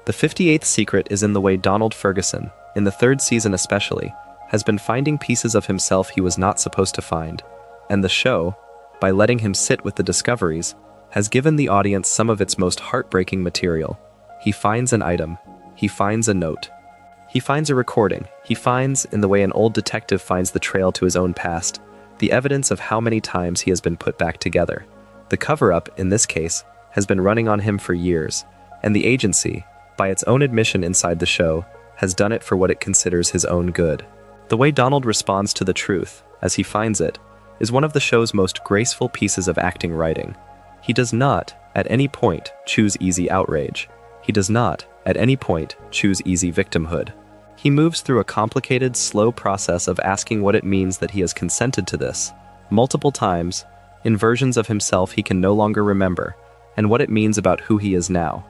The 58th secret is in the way Donald Ferguson, in the 3rd season especially, has been finding pieces of himself he was not supposed to find, and the show, by letting him sit with the discoveries, has given the audience some of its most heartbreaking material. He finds an item. He finds a note. He finds a recording. He finds, in the way an old detective finds the trail to his own past, the evidence of how many times he has been put back together. The cover-up, in this case, has been running on him for years, and the agency, by its own admission inside the show, has done it for what it considers his own good. The way Donald responds to the truth, as he finds it, is one of the show's most graceful pieces of acting writing. He does not, at any point, choose easy outrage. He does not, at any point, choose easy victimhood. He moves through a complicated, slow process of asking what it means that he has consented to this, multiple times, in versions of himself he can no longer remember, and what it means about who he is now.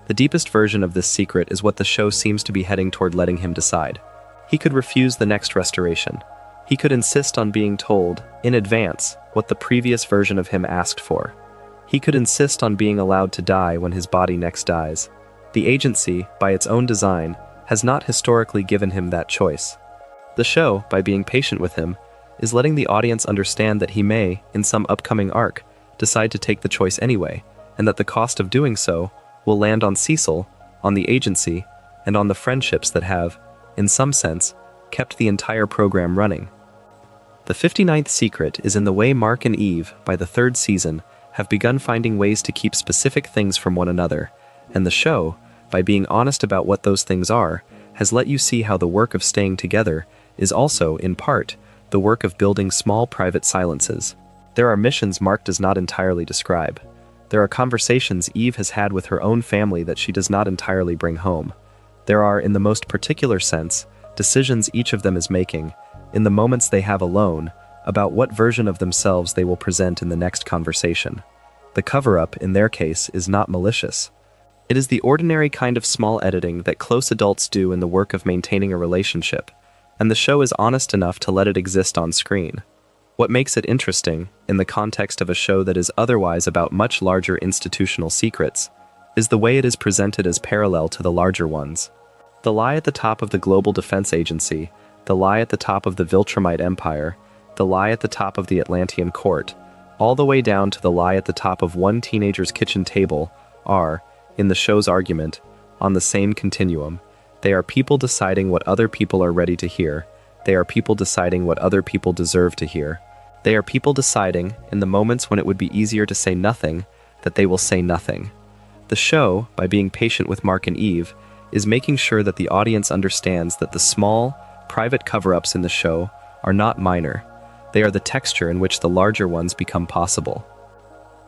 The deepest version of this secret is what the show seems to be heading toward letting him decide. He could refuse the next restoration. He could insist on being told, in advance, what the previous version of him asked for. He could insist on being allowed to die when his body next dies. The agency, by its own design, has not historically given him that choice. The show, by being patient with him, is letting the audience understand that he may, in some upcoming arc, decide to take the choice anyway, and that the cost of doing so will land on Cecil, on the agency, and on the friendships that have, in some sense, kept the entire program running. The 59th secret is in the way Mark and Eve, by the 3rd season, have begun finding ways to keep specific things from one another, and the show, by being honest about what those things are, has let you see how the work of staying together is also, in part, the work of building small private silences. There are missions Mark does not entirely describe. There are conversations Eve has had with her own family that she does not entirely bring home. There are, in the most particular sense, decisions each of them is making, in the moments they have alone, about what version of themselves they will present in the next conversation. The cover-up, in their case, is not malicious. It is the ordinary kind of small editing that close adults do in the work of maintaining a relationship, and the show is honest enough to let it exist on screen. What makes it interesting, in the context of a show that is otherwise about much larger institutional secrets, is the way it is presented as parallel to the larger ones. The lie at the top of the Global Defense Agency, the lie at the top of the Viltrumite Empire, the lie at the top of the Atlantean Court, all the way down to the lie at the top of one teenager's kitchen table, are, in the show's argument, on the same continuum. They are people deciding what other people are ready to hear. They are people deciding what other people deserve to hear. They are people deciding, in the moments when it would be easier to say nothing, that they will say nothing. The show, by being patient with Mark and Eve, is making sure that the audience understands that the small, private cover-ups in the show are not minor. They are the texture in which the larger ones become possible.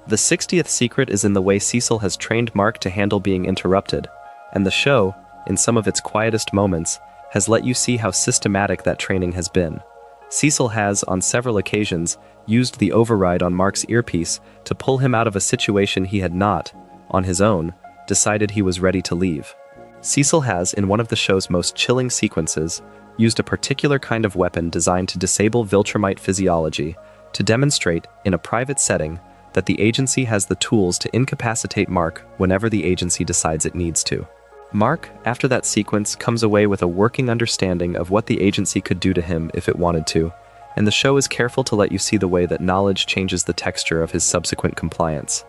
The 60th secret is in the way Cecil has trained Mark to handle being interrupted, and the show, in some of its quietest moments, has let you see how systematic that training has been. Cecil has, on several occasions, used the override on Mark's earpiece to pull him out of a situation he had not, on his own, decided he was ready to leave. Cecil has, in one of the show's most chilling sequences, used a particular kind of weapon designed to disable Viltrumite physiology to demonstrate, in a private setting, that the agency has the tools to incapacitate Mark whenever the agency decides it needs to. Mark, after that sequence, comes away with a working understanding of what the agency could do to him if it wanted to, and the show is careful to let you see the way that knowledge changes the texture of his subsequent compliance.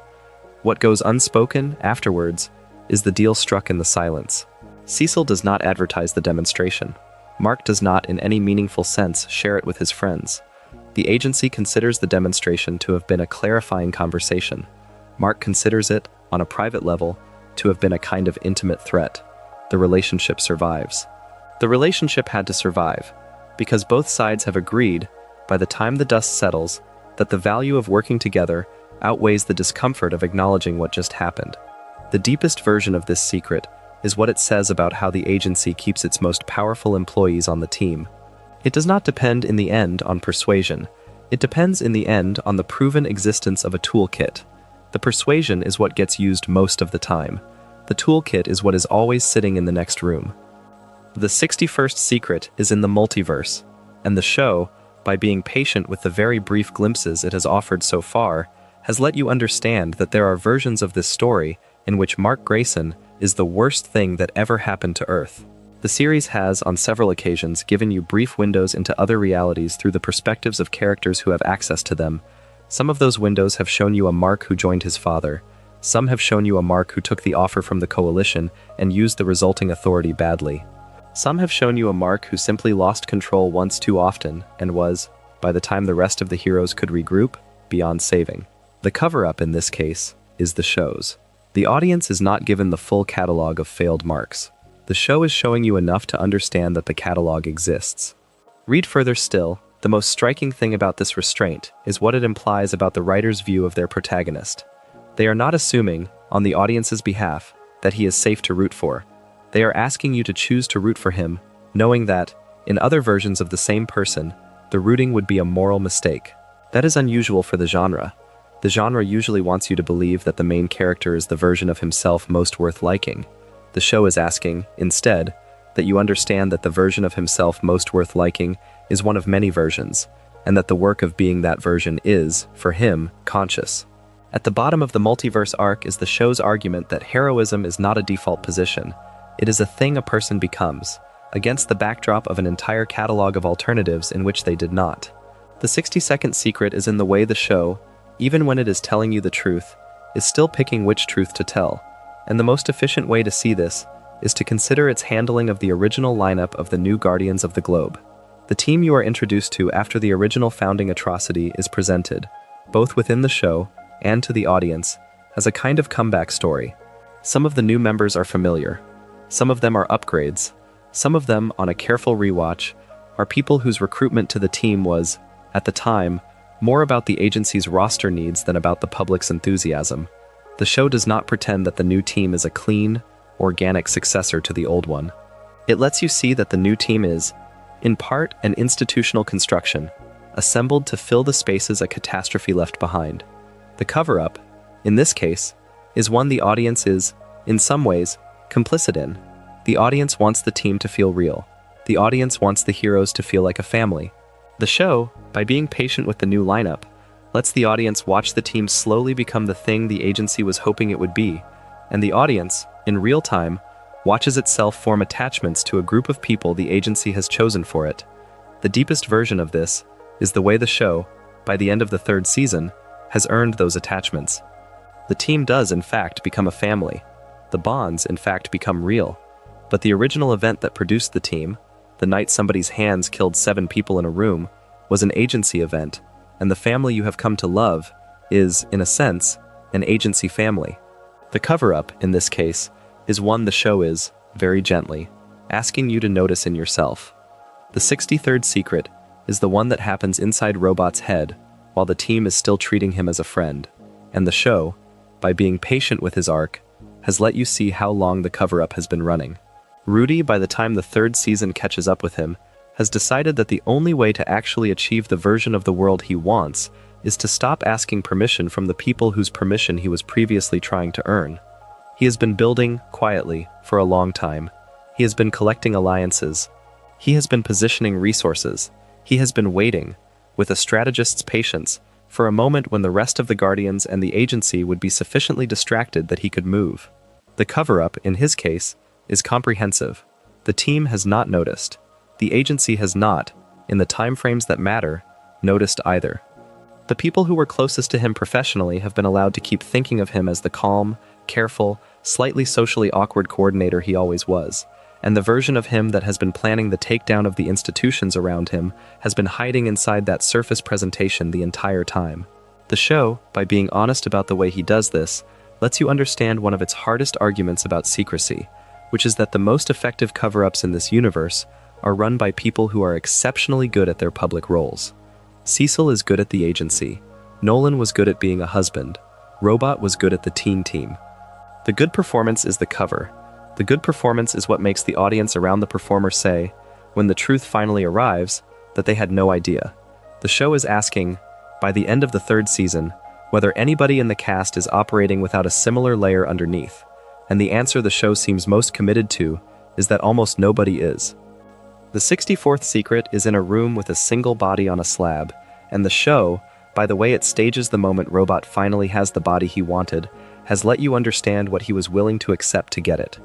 What goes unspoken, afterwards, is the deal struck in the silence. Cecil does not advertise the demonstration. Mark does not, in any meaningful sense, share it with his friends. The agency considers the demonstration to have been a clarifying conversation. Mark considers it, on a private level, to have been a kind of intimate threat. The relationship survives. The relationship had to survive, because both sides have agreed, by the time the dust settles, that the value of working together outweighs the discomfort of acknowledging what just happened. The deepest version of this secret is what it says about how the agency keeps its most powerful employees on the team. It does not depend in the end on persuasion. It depends in the end on the proven existence of a toolkit. The persuasion is what gets used most of the time. The toolkit is what is always sitting in the next room. The 61st secret is in the multiverse, and the show, by being patient with the very brief glimpses it has offered so far, has let you understand that there are versions of this story in which Mark Grayson is the worst thing that ever happened to Earth. The series has, on several occasions, given you brief windows into other realities through the perspectives of characters who have access to them. Some of those windows have shown you a Mark who joined his father. Some have shown you a Mark who took the offer from the Coalition and used the resulting authority badly. Some have shown you a Mark who simply lost control once too often and was, by the time the rest of the heroes could regroup, beyond saving. The cover-up in this case is the show's. The audience is not given the full catalog of failed Marks. The show is showing you enough to understand that the catalog exists. Read further still. The most striking thing about this restraint is what it implies about the writer's view of their protagonist. They are not assuming, on the audience's behalf, that he is safe to root for. They are asking you to choose to root for him, knowing that, in other versions of the same person, the rooting would be a moral mistake. That is unusual for the genre. The genre usually wants you to believe that the main character is the version of himself most worth liking. The show is asking, instead, that you understand that the version of himself most worth liking is one of many versions, and that the work of being that version is, for him, conscious. At the bottom of the multiverse arc is the show's argument that heroism is not a default position. It is a thing a person becomes, against the backdrop of an entire catalog of alternatives in which they did not. The 60-second secret is in the way the show, even when it is telling you the truth, is still picking which truth to tell, and the most efficient way to see this is to consider its handling of the original lineup of the new Guardians of the Globe. The team you are introduced to after the original founding atrocity is presented, both within the show and to the audience, as a kind of comeback story. Some of the new members are familiar. Some of them are upgrades. Some of them, on a careful rewatch, are people whose recruitment to the team was, at the time, more about the agency's roster needs than about the public's enthusiasm. The show does not pretend that the new team is a clean, organic successor to the old one. It lets you see that the new team is, in part, an institutional construction, assembled to fill the spaces a catastrophe left behind. The cover-up, in this case, is one the audience is, in some ways, complicit in. The audience wants the team to feel real. The audience wants the heroes to feel like a family. The show, by being patient with the new lineup, lets the audience watch the team slowly become the thing the agency was hoping it would be, and the audience, in real time, watches itself form attachments to a group of people the agency has chosen for it. The deepest version of this is the way the show, by the end of the third season, has earned those attachments. The team does, in fact, become a family. The bonds, in fact, become real. But the original event that produced the team, the night somebody's hands killed 7 people in a room, was an agency event, and the family you have come to love is, in a sense, an agency family. The cover-up, in this case, is one the show is, very gently, asking you to notice in yourself. The 63rd secret is the one that happens inside Robot's head, while the team is still treating him as a friend, and the show, by being patient with his arc, has let you see how long the cover-up has been running. Rudy, by the time the third season catches up with him, has decided that the only way to actually achieve the version of the world he wants is to stop asking permission from the people whose permission he was previously trying to earn. He has been building, quietly, for a long time. He has been collecting alliances. He has been positioning resources. He has been waiting, with a strategist's patience, for a moment when the rest of the Guardians and the agency would be sufficiently distracted that he could move. The cover-up, in his case, is comprehensive. The team has not noticed. The agency has not, in the timeframes that matter, noticed either. The people who were closest to him professionally have been allowed to keep thinking of him as the calm, careful, slightly socially awkward coordinator he always was, and the version of him that has been planning the takedown of the institutions around him has been hiding inside that surface presentation the entire time. The show, by being honest about the way he does this, lets you understand one of its hardest arguments about secrecy, which is that the most effective cover-ups in this universe are run by people who are exceptionally good at their public roles. Cecil is good at the agency. Nolan was good at being a husband. Robot was good at the teen team. The good performance is the cover. The good performance is what makes the audience around the performer say, when the truth finally arrives, that they had no idea. The show is asking, by the end of the third season, whether anybody in the cast is operating without a similar layer underneath, and the answer the show seems most committed to is that almost nobody is. The 64th secret is in a room with a single body on a slab, and the show, by the way it stages the moment Robot finally has the body he wanted, has let you understand what he was willing to accept to get it.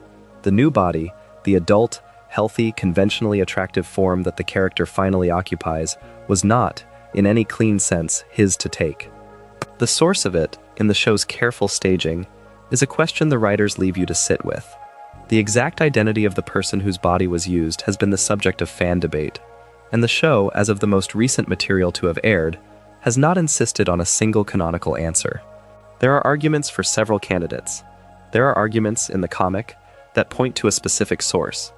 The new body, the adult, healthy, conventionally attractive form that the character finally occupies, was not, in any clean sense, his to take. The source of it, in the show's careful staging, is a question the writers leave you to sit with. The exact identity of the person whose body was used has been the subject of fan debate, and the show, as of the most recent material to have aired, has not insisted on a single canonical answer. There are arguments for several candidates. There are arguments in the comic that point to a specific source.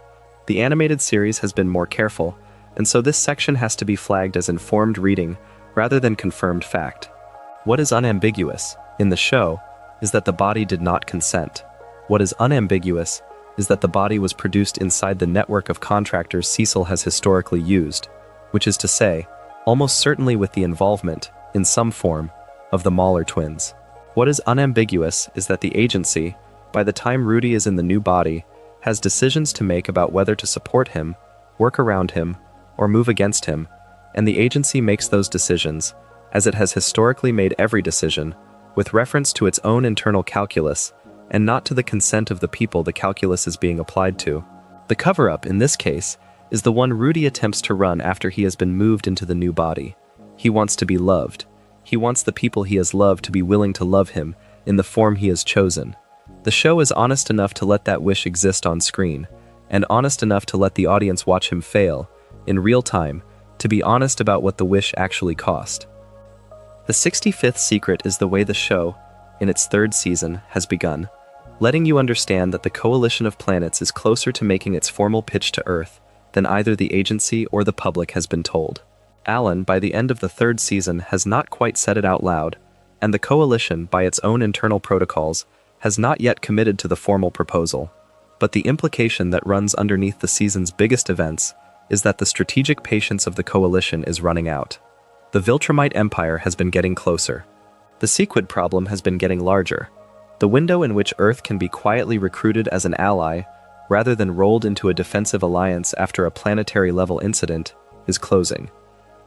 The animated series has been more careful, and so this section has to be flagged as informed reading rather than confirmed fact. What is unambiguous, in the show, is that the body did not consent. What is unambiguous is that the body was produced inside the network of contractors Cecil has historically used, which is to say, almost certainly with the involvement, in some form, of the Mahler twins. What is unambiguous is that the agency, by the time Rudy is in the new body, has decisions to make about whether to support him, work around him, or move against him, and the agency makes those decisions, as it has historically made every decision, with reference to its own internal calculus, and not to the consent of the people the calculus is being applied to. The cover-up, in this case, is the one Rudy attempts to run after he has been moved into the new body. He wants to be loved. He wants the people he has loved to be willing to love him in the form he has chosen. The show is honest enough to let that wish exist on screen, and honest enough to let the audience watch him fail, in real time, to be honest about what the wish actually cost. The 65th secret is the way the show, in its third season, has begun, letting you understand that the coalition of planets is closer to making its formal pitch to Earth than either the agency or the public has been told. Alan, by the end of the third season, has not quite said it out loud, and the coalition, by its own internal protocols, has not yet committed to the formal proposal. But the implication that runs underneath the season's biggest events is that the strategic patience of the coalition is running out. The Viltrumite Empire has been getting closer. The Sequid problem has been getting larger. The window in which Earth can be quietly recruited as an ally, rather than rolled into a defensive alliance after a planetary-level incident, is closing.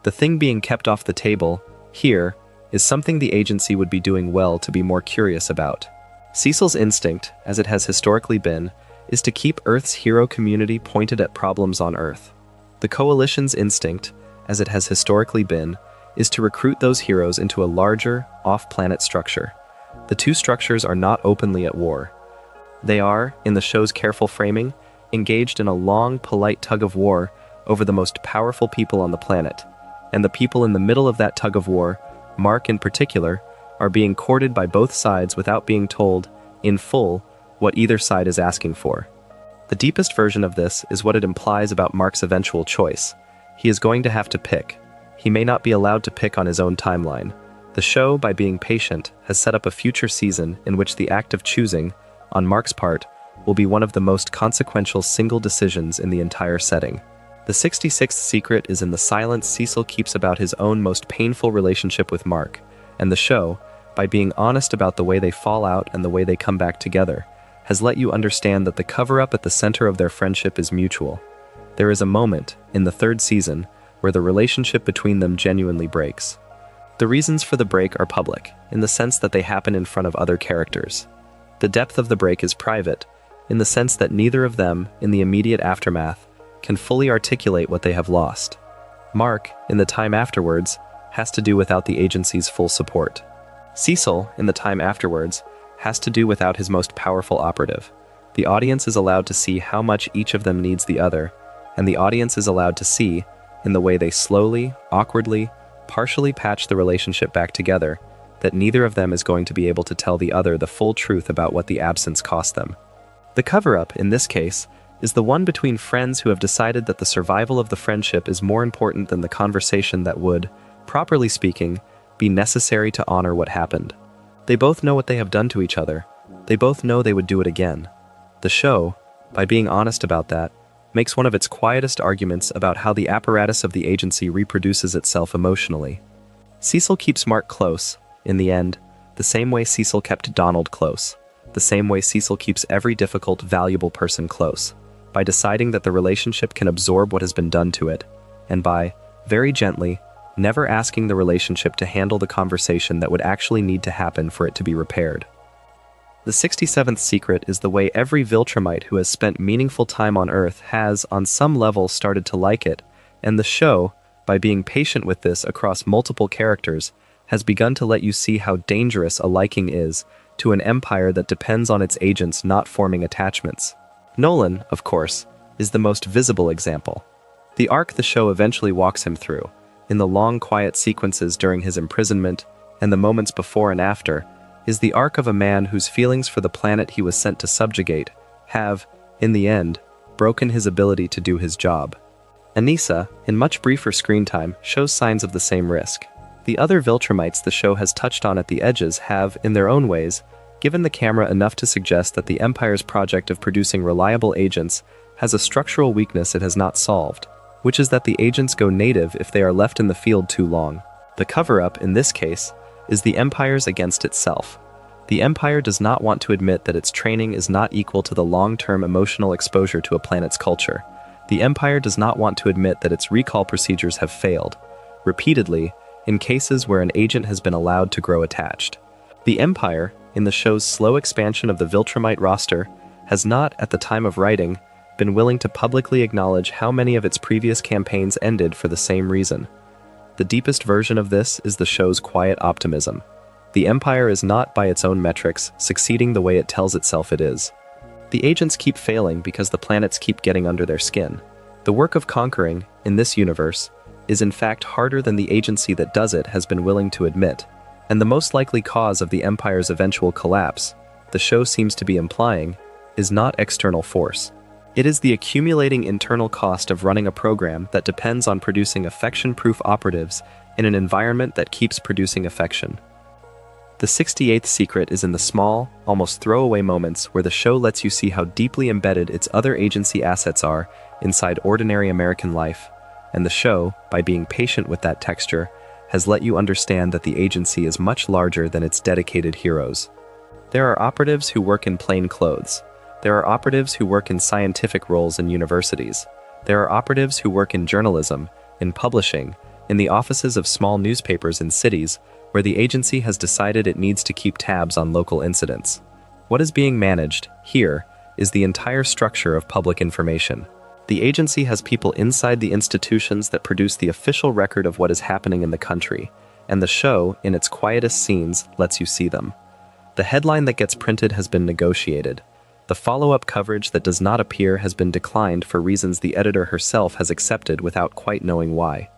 The thing being kept off the table, here, is something the agency would be doing well to be more curious about. Cecil's instinct, as it has historically been, is to keep Earth's hero community pointed at problems on Earth. The Coalition's instinct, as it has historically been, is to recruit those heroes into a larger, off-planet structure. The two structures are not openly at war. They are, in the show's careful framing, engaged in a long, polite tug-of-war over the most powerful people on the planet, and the people in the middle of that tug-of-war, Mark in particular, are being courted by both sides without being told, in full, what either side is asking for. The deepest version of this is what it implies about Mark's eventual choice. He is going to have to pick. He may not be allowed to pick on his own timeline. The show, by being patient, has set up a future season in which the act of choosing, on Mark's part, will be one of the most consequential single decisions in the entire setting. The 66th secret is in the silence Cecil keeps about his own most painful relationship with Mark, and the show, by being honest about the way they fall out and the way they come back together, has let you understand that the cover-up at the center of their friendship is mutual. There is a moment, in the third season, where the relationship between them genuinely breaks. The reasons for the break are public, in the sense that they happen in front of other characters. The depth of the break is private, in the sense that neither of them, in the immediate aftermath, can fully articulate what they have lost. Mark, in the time afterwards, has to do without the agency's full support. Cecil, in the time afterwards, has to do without his most powerful operative. The audience is allowed to see how much each of them needs the other, and the audience is allowed to see, in the way they slowly, awkwardly, partially patch the relationship back together, that neither of them is going to be able to tell the other the full truth about what the absence cost them. The cover-up, in this case, is the one between friends who have decided that the survival of the friendship is more important than the conversation that would, properly speaking, be necessary to honor what happened. They both know what they have done to each other. They both know they would do it again. The show, by being honest about that, makes one of its quietest arguments about how the apparatus of the agency reproduces itself emotionally. Cecil keeps Mark close, in the end, the same way Cecil kept Donald close, the same way Cecil keeps every difficult, valuable person close, by deciding that the relationship can absorb what has been done to it, and by, very gently, never asking the relationship to handle the conversation that would actually need to happen for it to be repaired. The 67th secret is the way every Viltrumite who has spent meaningful time on Earth has, on some level, started to like it, and the show, by being patient with this across multiple characters, has begun to let you see how dangerous a liking is to an empire that depends on its agents not forming attachments. Nolan, of course, is the most visible example. The arc the show eventually walks him through, in the long quiet sequences during his imprisonment and the moments before and after, is the arc of a man whose feelings for the planet he was sent to subjugate have, in the end, broken his ability to do his job. Anissa, in much briefer screen time, shows signs of the same risk. The other Viltrumites the show has touched on at the edges have, in their own ways, given the camera enough to suggest that the Empire's project of producing reliable agents has a structural weakness it has not solved, which is that the agents go native if they are left in the field too long. The cover-up, in this case, is the Empire's against itself. The Empire does not want to admit that its training is not equal to the long-term emotional exposure to a planet's culture. The Empire does not want to admit that its recall procedures have failed, repeatedly, in cases where an agent has been allowed to grow attached. The Empire, in the show's slow expansion of the Viltrumite roster, has not, at the time of writing, been willing to publicly acknowledge how many of its previous campaigns ended for the same reason. The deepest version of this is the show's quiet optimism. The Empire is not, by its own metrics, succeeding the way it tells itself it is. The agents keep failing because the planets keep getting under their skin. The work of conquering, in this universe, is in fact harder than the agency that does it has been willing to admit, and the most likely cause of the Empire's eventual collapse, the show seems to be implying, is not external force. It is the accumulating internal cost of running a program that depends on producing affection-proof operatives in an environment that keeps producing affection. The 68th secret is in the small, almost throwaway moments where the show lets you see how deeply embedded its other agency assets are inside ordinary American life, and the show, by being patient with that texture, has let you understand that the agency is much larger than its dedicated heroes. There are operatives who work in plain clothes. There are operatives who work in scientific roles in universities. There are operatives who work in journalism, in publishing, in the offices of small newspapers in cities where the agency has decided it needs to keep tabs on local incidents. What is being managed, here, is the entire structure of public information. The agency has people inside the institutions that produce the official record of what is happening in the country, and the show, in its quietest scenes, lets you see them. The headline that gets printed has been negotiated. The follow-up coverage that does not appear has been declined for reasons the editor herself has accepted without quite knowing why.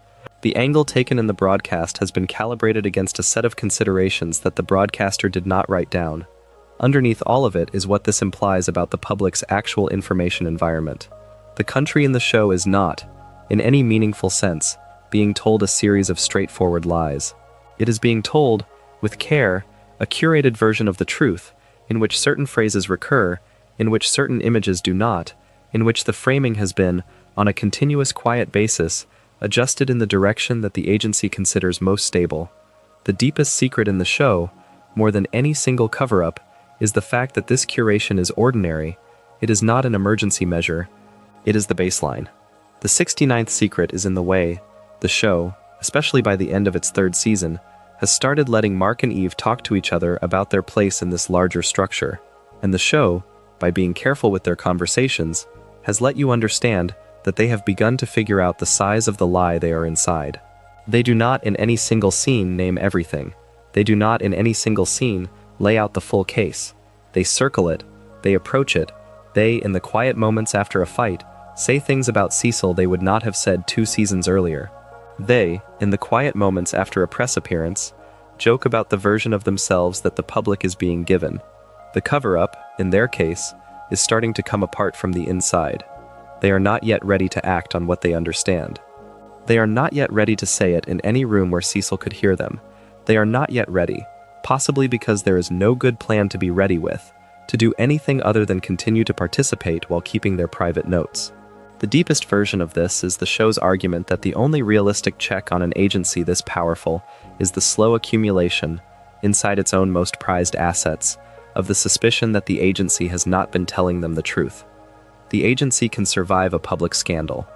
The angle taken in the broadcast has been calibrated against a set of considerations that the broadcaster did not write down. Underneath all of it is what this implies about the public's actual information environment. The country in the show is not, in any meaningful sense, being told a series of straightforward lies. It is being told, with care, a curated version of the truth, in which certain phrases recur, in which certain images do not, in which the framing has been, on a continuous quiet basis, adjusted in the direction that the agency considers most stable. The deepest secret in the show, more than any single cover-up, is the fact that this curation is ordinary. It is not an emergency measure. It is the baseline. The 69th secret is in the way the show, especially by the end of its third season, has started letting Mark and Eve talk to each other about their place in this larger structure, and the show, by being careful with their conversations, has let you understand that they have begun to figure out the size of the lie they are inside. They do not in any single scene name everything. They do not in any single scene lay out the full case. They circle it, they approach it, they, in the quiet moments after a fight, say things about Cecil they would not have said 2 seasons earlier. They, in the quiet moments after a press appearance, joke about the version of themselves that the public is being given. The cover-up, in their case, is starting to come apart from the inside. They are not yet ready to act on what they understand. They are not yet ready to say it in any room where Cecil could hear them. They are not yet ready, possibly because there is no good plan to be ready with, to do anything other than continue to participate while keeping their private notes. The deepest version of this is the show's argument that the only realistic check on an agency this powerful is the slow accumulation, inside its own most prized assets, of the suspicion that the agency has not been telling them the truth. the agency can survive a public scandal.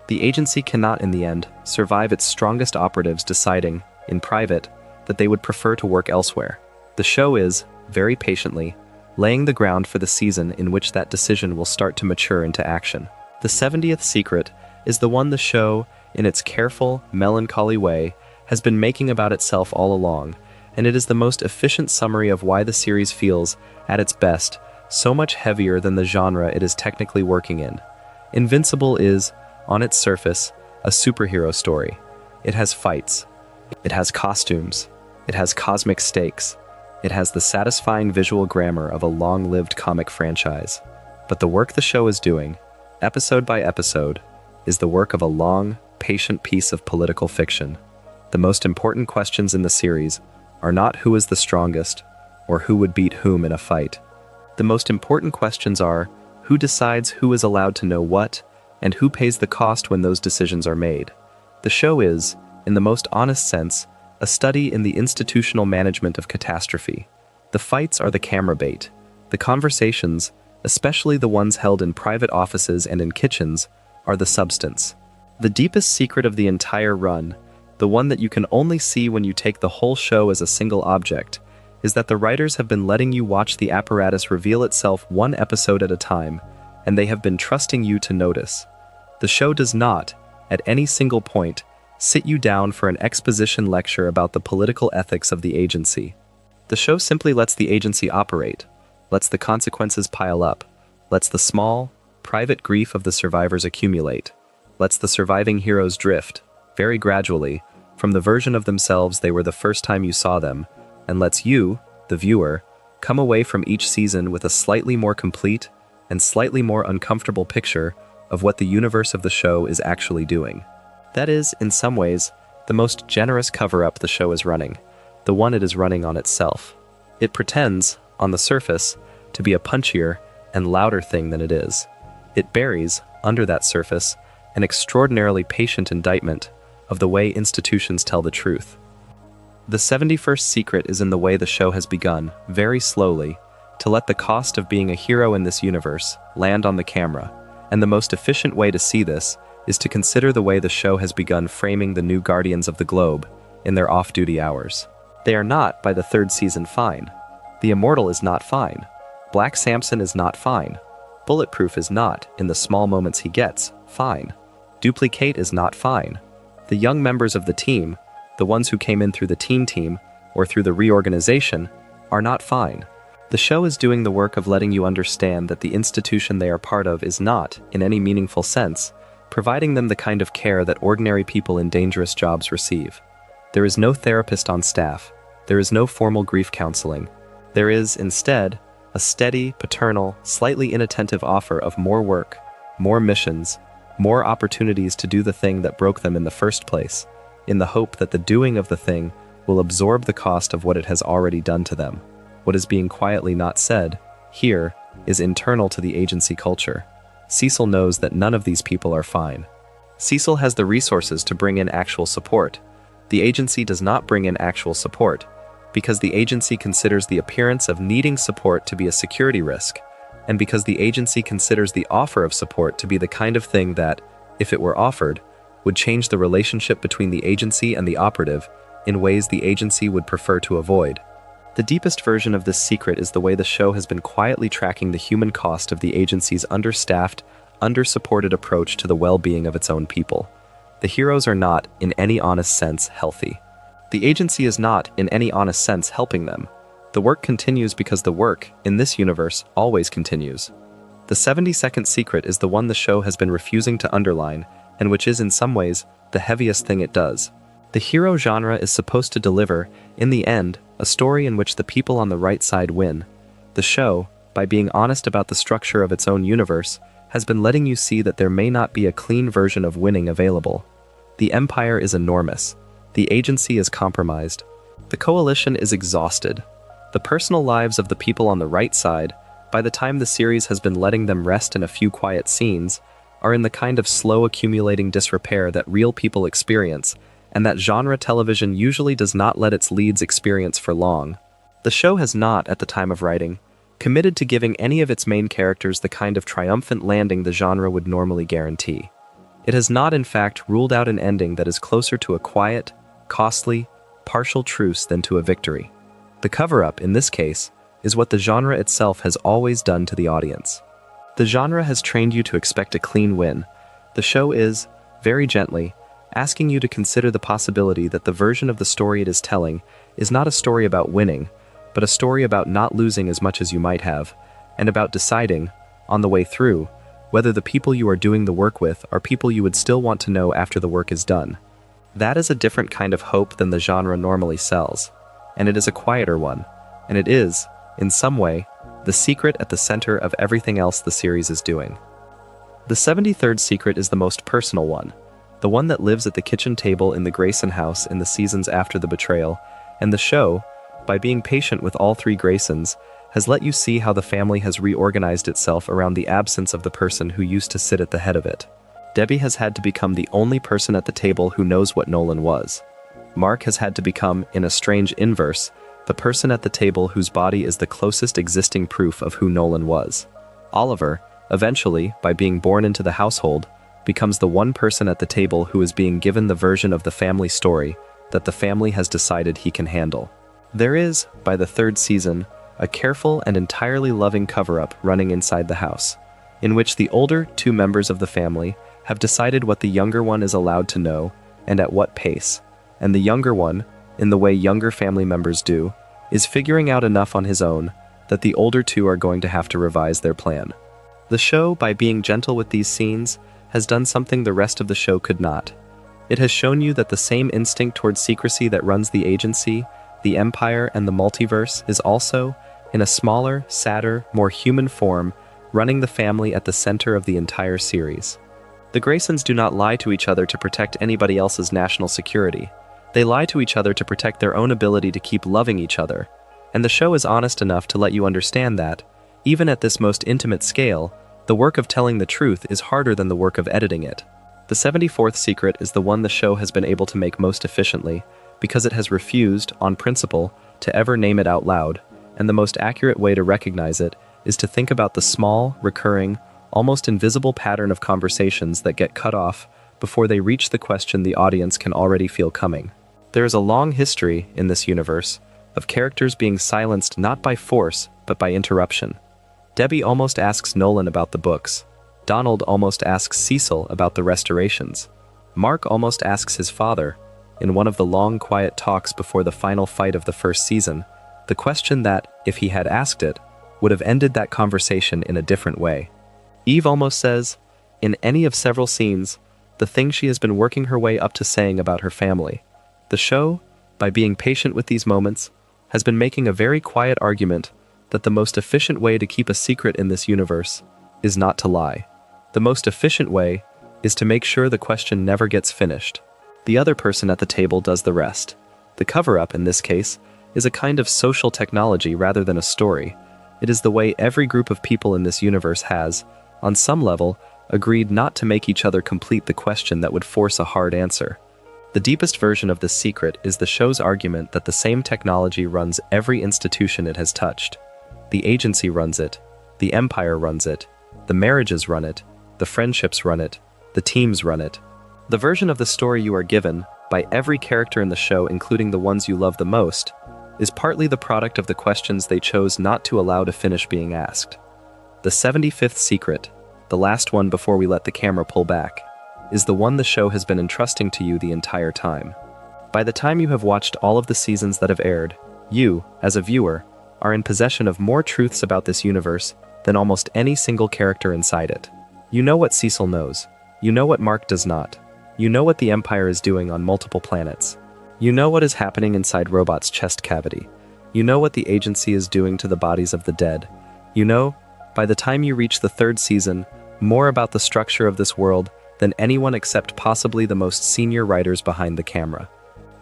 The agency cannot, in the end, survive its strongest operatives deciding, in private, that they would prefer to work elsewhere. The show is, very patiently, laying the ground for the season in which that decision will start to mature into action. The 70th secret is the one the show, in its careful, melancholy way, has been making about itself all along, and it is the most efficient summary of why the series feels, at its best, so much heavier than the genre it is technically working in. Invincible is, on its surface, a superhero story. It has fights. It has costumes. It has cosmic stakes. It has the satisfying visual grammar of a long-lived comic franchise. But the work the show is doing, episode by episode, is the work of a long, patient piece of political fiction. The most important questions in the series are not who is the strongest, or who would beat whom in a fight. The most important questions are who decides who is allowed to know what, and who pays the cost when those decisions are made. The show is, in the most honest sense, a study in the institutional management of catastrophe. The fights are the camera bait. The conversations, especially the ones held in private offices and in kitchens, are the substance. The deepest secret of the entire run, the one that you can only see when you take the whole show as a single object, is that the writers have been letting you watch the apparatus reveal itself one episode at a time, and they have been trusting you to notice. The show does not, at any single point, sit you down for an exposition lecture about the political ethics of the agency. The show simply lets the agency operate, lets the consequences pile up, lets the small, private grief of the survivors accumulate, lets the surviving heroes drift, very gradually, from the version of themselves they were the first time you saw them, and lets you, the viewer, come away from each season with a slightly more complete and slightly more uncomfortable picture of what the universe of the show is actually doing. That is, in some ways, the most generous cover-up the show is running, the one it is running on itself. It pretends, on the surface, to be a punchier and louder thing than it is. It buries, under that surface, an extraordinarily patient indictment of the way institutions tell the truth. The 71st secret is in the way the show has begun, very slowly, to let the cost of being a hero in this universe land on the camera, and the most efficient way to see this is to consider the way the show has begun framing the new Guardians of the Globe in their off-duty hours. They are not, by the third season, fine. The Immortal is not fine. Black Samson is not fine. Bulletproof is not, in the small moments he gets, fine. Duplicate is not fine. The young members of the team, the ones who came in through the teen team, or through the reorganization, are not fine. The show is doing the work of letting you understand that the institution they are part of is not, in any meaningful sense, providing them the kind of care that ordinary people in dangerous jobs receive. There is no therapist on staff. There is no formal grief counseling. There is, instead, a steady, paternal, slightly inattentive offer of more work, more missions, more opportunities to do the thing that broke them in the first place, in the hope that the doing of the thing will absorb the cost of what it has already done to them. What is being quietly not said, here, is internal to the agency culture. Cecil knows that none of these people are fine. Cecil has the resources to bring in actual support. The agency does not bring in actual support, because the agency considers the appearance of needing support to be a security risk, and because the agency considers the offer of support to be the kind of thing that, if it were offered, would change the relationship between the agency and the operative in ways the agency would prefer to avoid. The deepest version of this secret is the way the show has been quietly tracking the human cost of the agency's understaffed, under-supported approach to the well-being of its own people. The heroes are not, in any honest sense, healthy. The agency is not, in any honest sense, helping them. The work continues because the work, in this universe, always continues. The 72nd secret is the one the show has been refusing to underline, and which is in some ways, the heaviest thing it does. The hero genre is supposed to deliver, in the end, a story in which the people on the right side win. The show, by being honest about the structure of its own universe, has been letting you see that there may not be a clean version of winning available. The Empire is enormous. The agency is compromised. The coalition is exhausted. The personal lives of the people on the right side, by the time the series has been letting them rest in a few quiet scenes, are in the kind of slow accumulating disrepair that real people experience, and that genre television usually does not let its leads experience for long. The show has not, at the time of writing, committed to giving any of its main characters the kind of triumphant landing the genre would normally guarantee. It has not, in fact, ruled out an ending that is closer to a quiet, costly, partial truce than to a victory. The cover-up, in this case, is what the genre itself has always done to the audience. The genre has trained you to expect a clean win. The show is, very gently, asking you to consider the possibility that the version of the story it is telling is not a story about winning, but a story about not losing as much as you might have, and about deciding, on the way through, whether the people you are doing the work with are people you would still want to know after the work is done. That is a different kind of hope than the genre normally sells, and it is a quieter one, and it is, in some way, the secret at the center of everything else the series is doing. The 73rd secret is the most personal one, the one that lives at the kitchen table in the Grayson house in the seasons after the betrayal, and the show, by being patient with all three Graysons, has let you see how the family has reorganized itself around the absence of the person who used to sit at the head of it. Debbie has had to become the only person at the table who knows what Nolan was. Mark has had to become, in a strange inverse, the person at the table whose body is the closest existing proof of who Nolan was. Oliver, eventually, by being born into the household, becomes the one person at the table who is being given the version of the family story that the family has decided he can handle. There is, by the third season, a careful and entirely loving cover-up running inside the house, in which the older two members of the family have decided what the younger one is allowed to know and at what pace, and the younger one, in the way younger family members do, is figuring out enough on his own that the older two are going to have to revise their plan. The show, by being gentle with these scenes, has done something the rest of the show could not. It has shown you that the same instinct towards secrecy that runs the agency, the Empire, and the Multiverse is also, in a smaller, sadder, more human form, running the family at the center of the entire series. The Graysons do not lie to each other to protect anybody else's national security. They lie to each other to protect their own ability to keep loving each other, and the show is honest enough to let you understand that, even at this most intimate scale, the work of telling the truth is harder than the work of editing it. The 74th secret is the one the show has been able to make most efficiently, because it has refused, on principle, to ever name it out loud, and the most accurate way to recognize it is to think about the small, recurring, almost invisible pattern of conversations that get cut off before they reach the question the audience can already feel coming. There is a long history, in this universe, of characters being silenced not by force, but by interruption. Debbie almost asks Nolan about the books. Donald almost asks Cecil about the restorations. Mark almost asks his father, in one of the long, quiet talks before the final fight of the first season, the question that, if he had asked it, would have ended that conversation in a different way. Eve almost says, in any of several scenes, the thing she has been working her way up to saying about her family. The show, by being patient with these moments, has been making a very quiet argument that the most efficient way to keep a secret in this universe is not to lie. The most efficient way is to make sure the question never gets finished. The other person at the table does the rest. The cover-up, in this case, is a kind of social technology rather than a story. It is the way every group of people in this universe has, on some level, agreed not to make each other complete the question that would force a hard answer. The deepest version of this secret is the show's argument that the same technology runs every institution it has touched. The agency runs it, the Empire runs it, the marriages run it, the friendships run it, the teams run it. The version of the story you are given, by every character in the show including the ones you love the most, is partly the product of the questions they chose not to allow to finish being asked. The 75th secret, the last one before we let the camera pull back, is the one the show has been entrusting to you the entire time. By the time you have watched all of the seasons that have aired, you, as a viewer, are in possession of more truths about this universe than almost any single character inside it. You know what Cecil knows. You know what Mark does not. You know what the Empire is doing on multiple planets. You know what is happening inside Robot's chest cavity. You know what the agency is doing to the bodies of the dead. You know, by the time you reach the third season, more about the structure of this world than anyone except possibly the most senior writers behind the camera.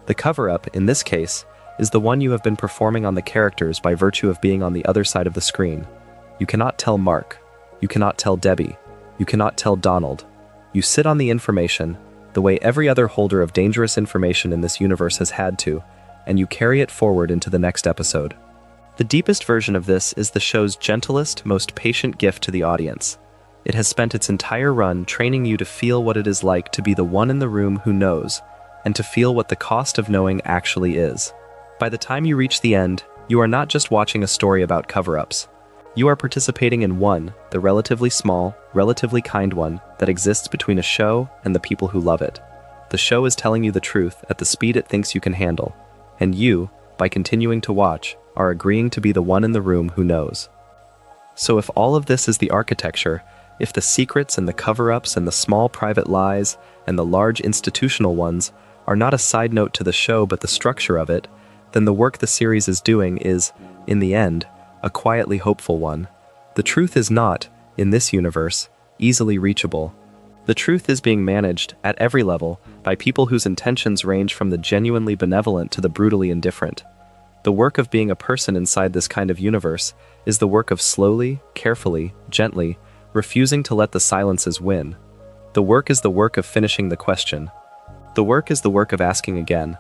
The cover-up, in this case, is the one you have been performing on the characters by virtue of being on the other side of the screen. You cannot tell Mark. You cannot tell Debbie. You cannot tell Donald. You sit on the information, the way every other holder of dangerous information in this universe has had to, and you carry it forward into the next episode. The deepest version of this is the show's gentlest, most patient gift to the audience. It has spent its entire run training you to feel what it is like to be the one in the room who knows, and to feel what the cost of knowing actually is. By the time you reach the end, you are not just watching a story about cover-ups. You are participating in one, the relatively small, relatively kind one, that exists between a show and the people who love it. The show is telling you the truth at the speed it thinks you can handle, and you, by continuing to watch, are agreeing to be the one in the room who knows. So if all of this is the architecture, if the secrets and the cover-ups and the small private lies and the large institutional ones are not a side note to the show but the structure of it, then the work the series is doing is, in the end, a quietly hopeful one. The truth is not, in this universe, easily reachable. The truth is being managed, at every level, by people whose intentions range from the genuinely benevolent to the brutally indifferent. The work of being a person inside this kind of universe is the work of slowly, carefully, gently, refusing to let the silences win. The work is the work of finishing the question. The work is the work of asking again.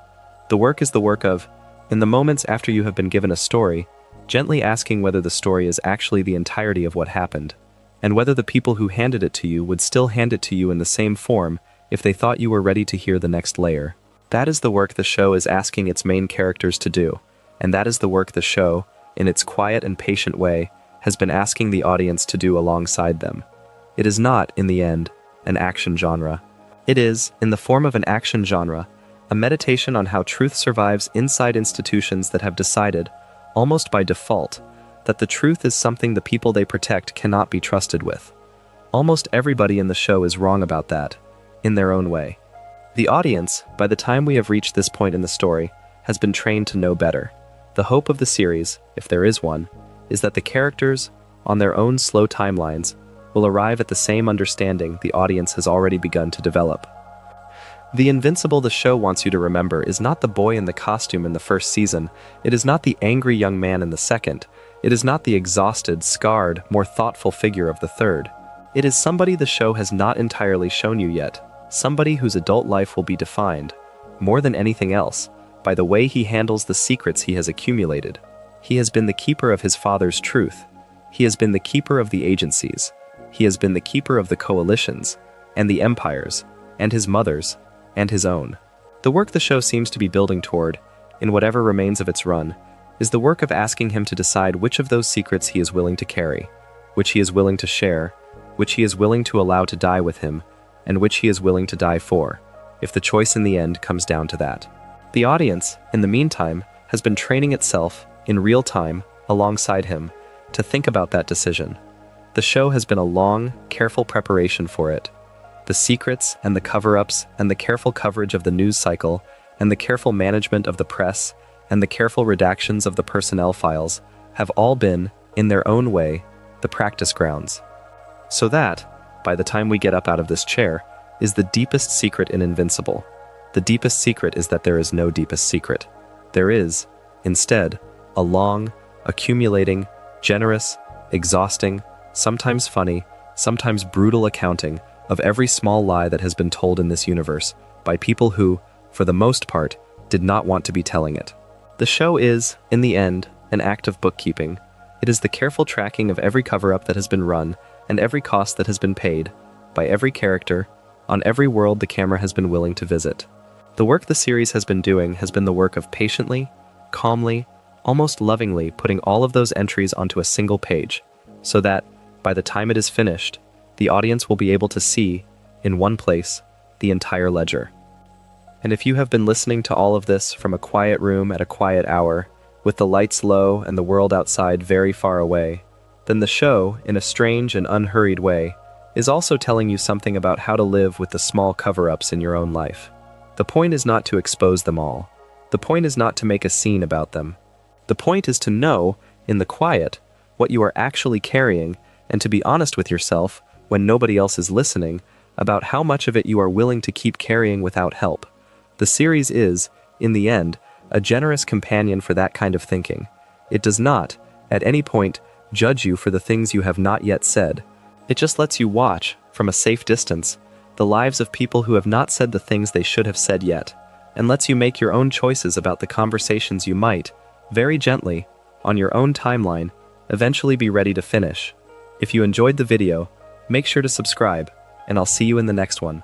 The work is the work of, in the moments after you have been given a story, gently asking whether the story is actually the entirety of what happened, and whether the people who handed it to you would still hand it to you in the same form if they thought you were ready to hear the next layer. That is the work the show is asking its main characters to do, and that is the work the show, in its quiet and patient way, has been asking the audience to do alongside them. It is not, in the end, an action genre. It is, in the form of an action genre, a meditation on how truth survives inside institutions that have decided, almost by default, that the truth is something the people they protect cannot be trusted with. Almost everybody in the show is wrong about that, in their own way. The audience, by the time we have reached this point in the story, has been trained to know better. The hope of the series, if there is one, is that the characters, on their own slow timelines, will arrive at the same understanding the audience has already begun to develop. The Invincible the show wants you to remember is not the boy in the costume in the first season, it is not the angry young man in the second, it is not the exhausted, scarred, more thoughtful figure of the third. It is somebody the show has not entirely shown you yet, somebody whose adult life will be defined, more than anything else, by the way he handles the secrets he has accumulated. He has been the keeper of his father's truth. He has been the keeper of the agencies. He has been the keeper of the coalitions, and the empires, and his mother's, and his own. The work the show seems to be building toward, in whatever remains of its run, is the work of asking him to decide which of those secrets he is willing to carry, which he is willing to share, which he is willing to allow to die with him, and which he is willing to die for, if the choice in the end comes down to that. The audience, in the meantime, has been training itself, in real time, alongside him, to think about that decision. The show has been a long, careful preparation for it. The secrets and the cover-ups and the careful coverage of the news cycle and the careful management of the press and the careful redactions of the personnel files have all been, in their own way, the practice grounds. So that, by the time we get up out of this chair, is the deepest secret in Invincible. The deepest secret is that there is no deepest secret. There is, instead, a long, accumulating, generous, exhausting, sometimes funny, sometimes brutal accounting of every small lie that has been told in this universe by people who, for the most part, did not want to be telling it. The show is, in the end, an act of bookkeeping. It is the careful tracking of every cover-up that has been run and every cost that has been paid, by every character, on every world the camera has been willing to visit. The work the series has been doing has been the work of patiently, calmly, almost lovingly putting all of those entries onto a single page, so that, by the time it is finished, the audience will be able to see, in one place, the entire ledger. And if you have been listening to all of this from a quiet room at a quiet hour, with the lights low and the world outside very far away, then the show, in a strange and unhurried way, is also telling you something about how to live with the small cover-ups in your own life. The point is not to expose them all. The point is not to make a scene about them. The point is to know, in the quiet, what you are actually carrying, and to be honest with yourself, when nobody else is listening, about how much of it you are willing to keep carrying without help. The series is, in the end, a generous companion for that kind of thinking. It does not, at any point, judge you for the things you have not yet said. It just lets you watch, from a safe distance, the lives of people who have not said the things they should have said yet, and lets you make your own choices about the conversations you might, very gently, on your own timeline, eventually be ready to finish. If you enjoyed the video, make sure to subscribe, and I'll see you in the next one.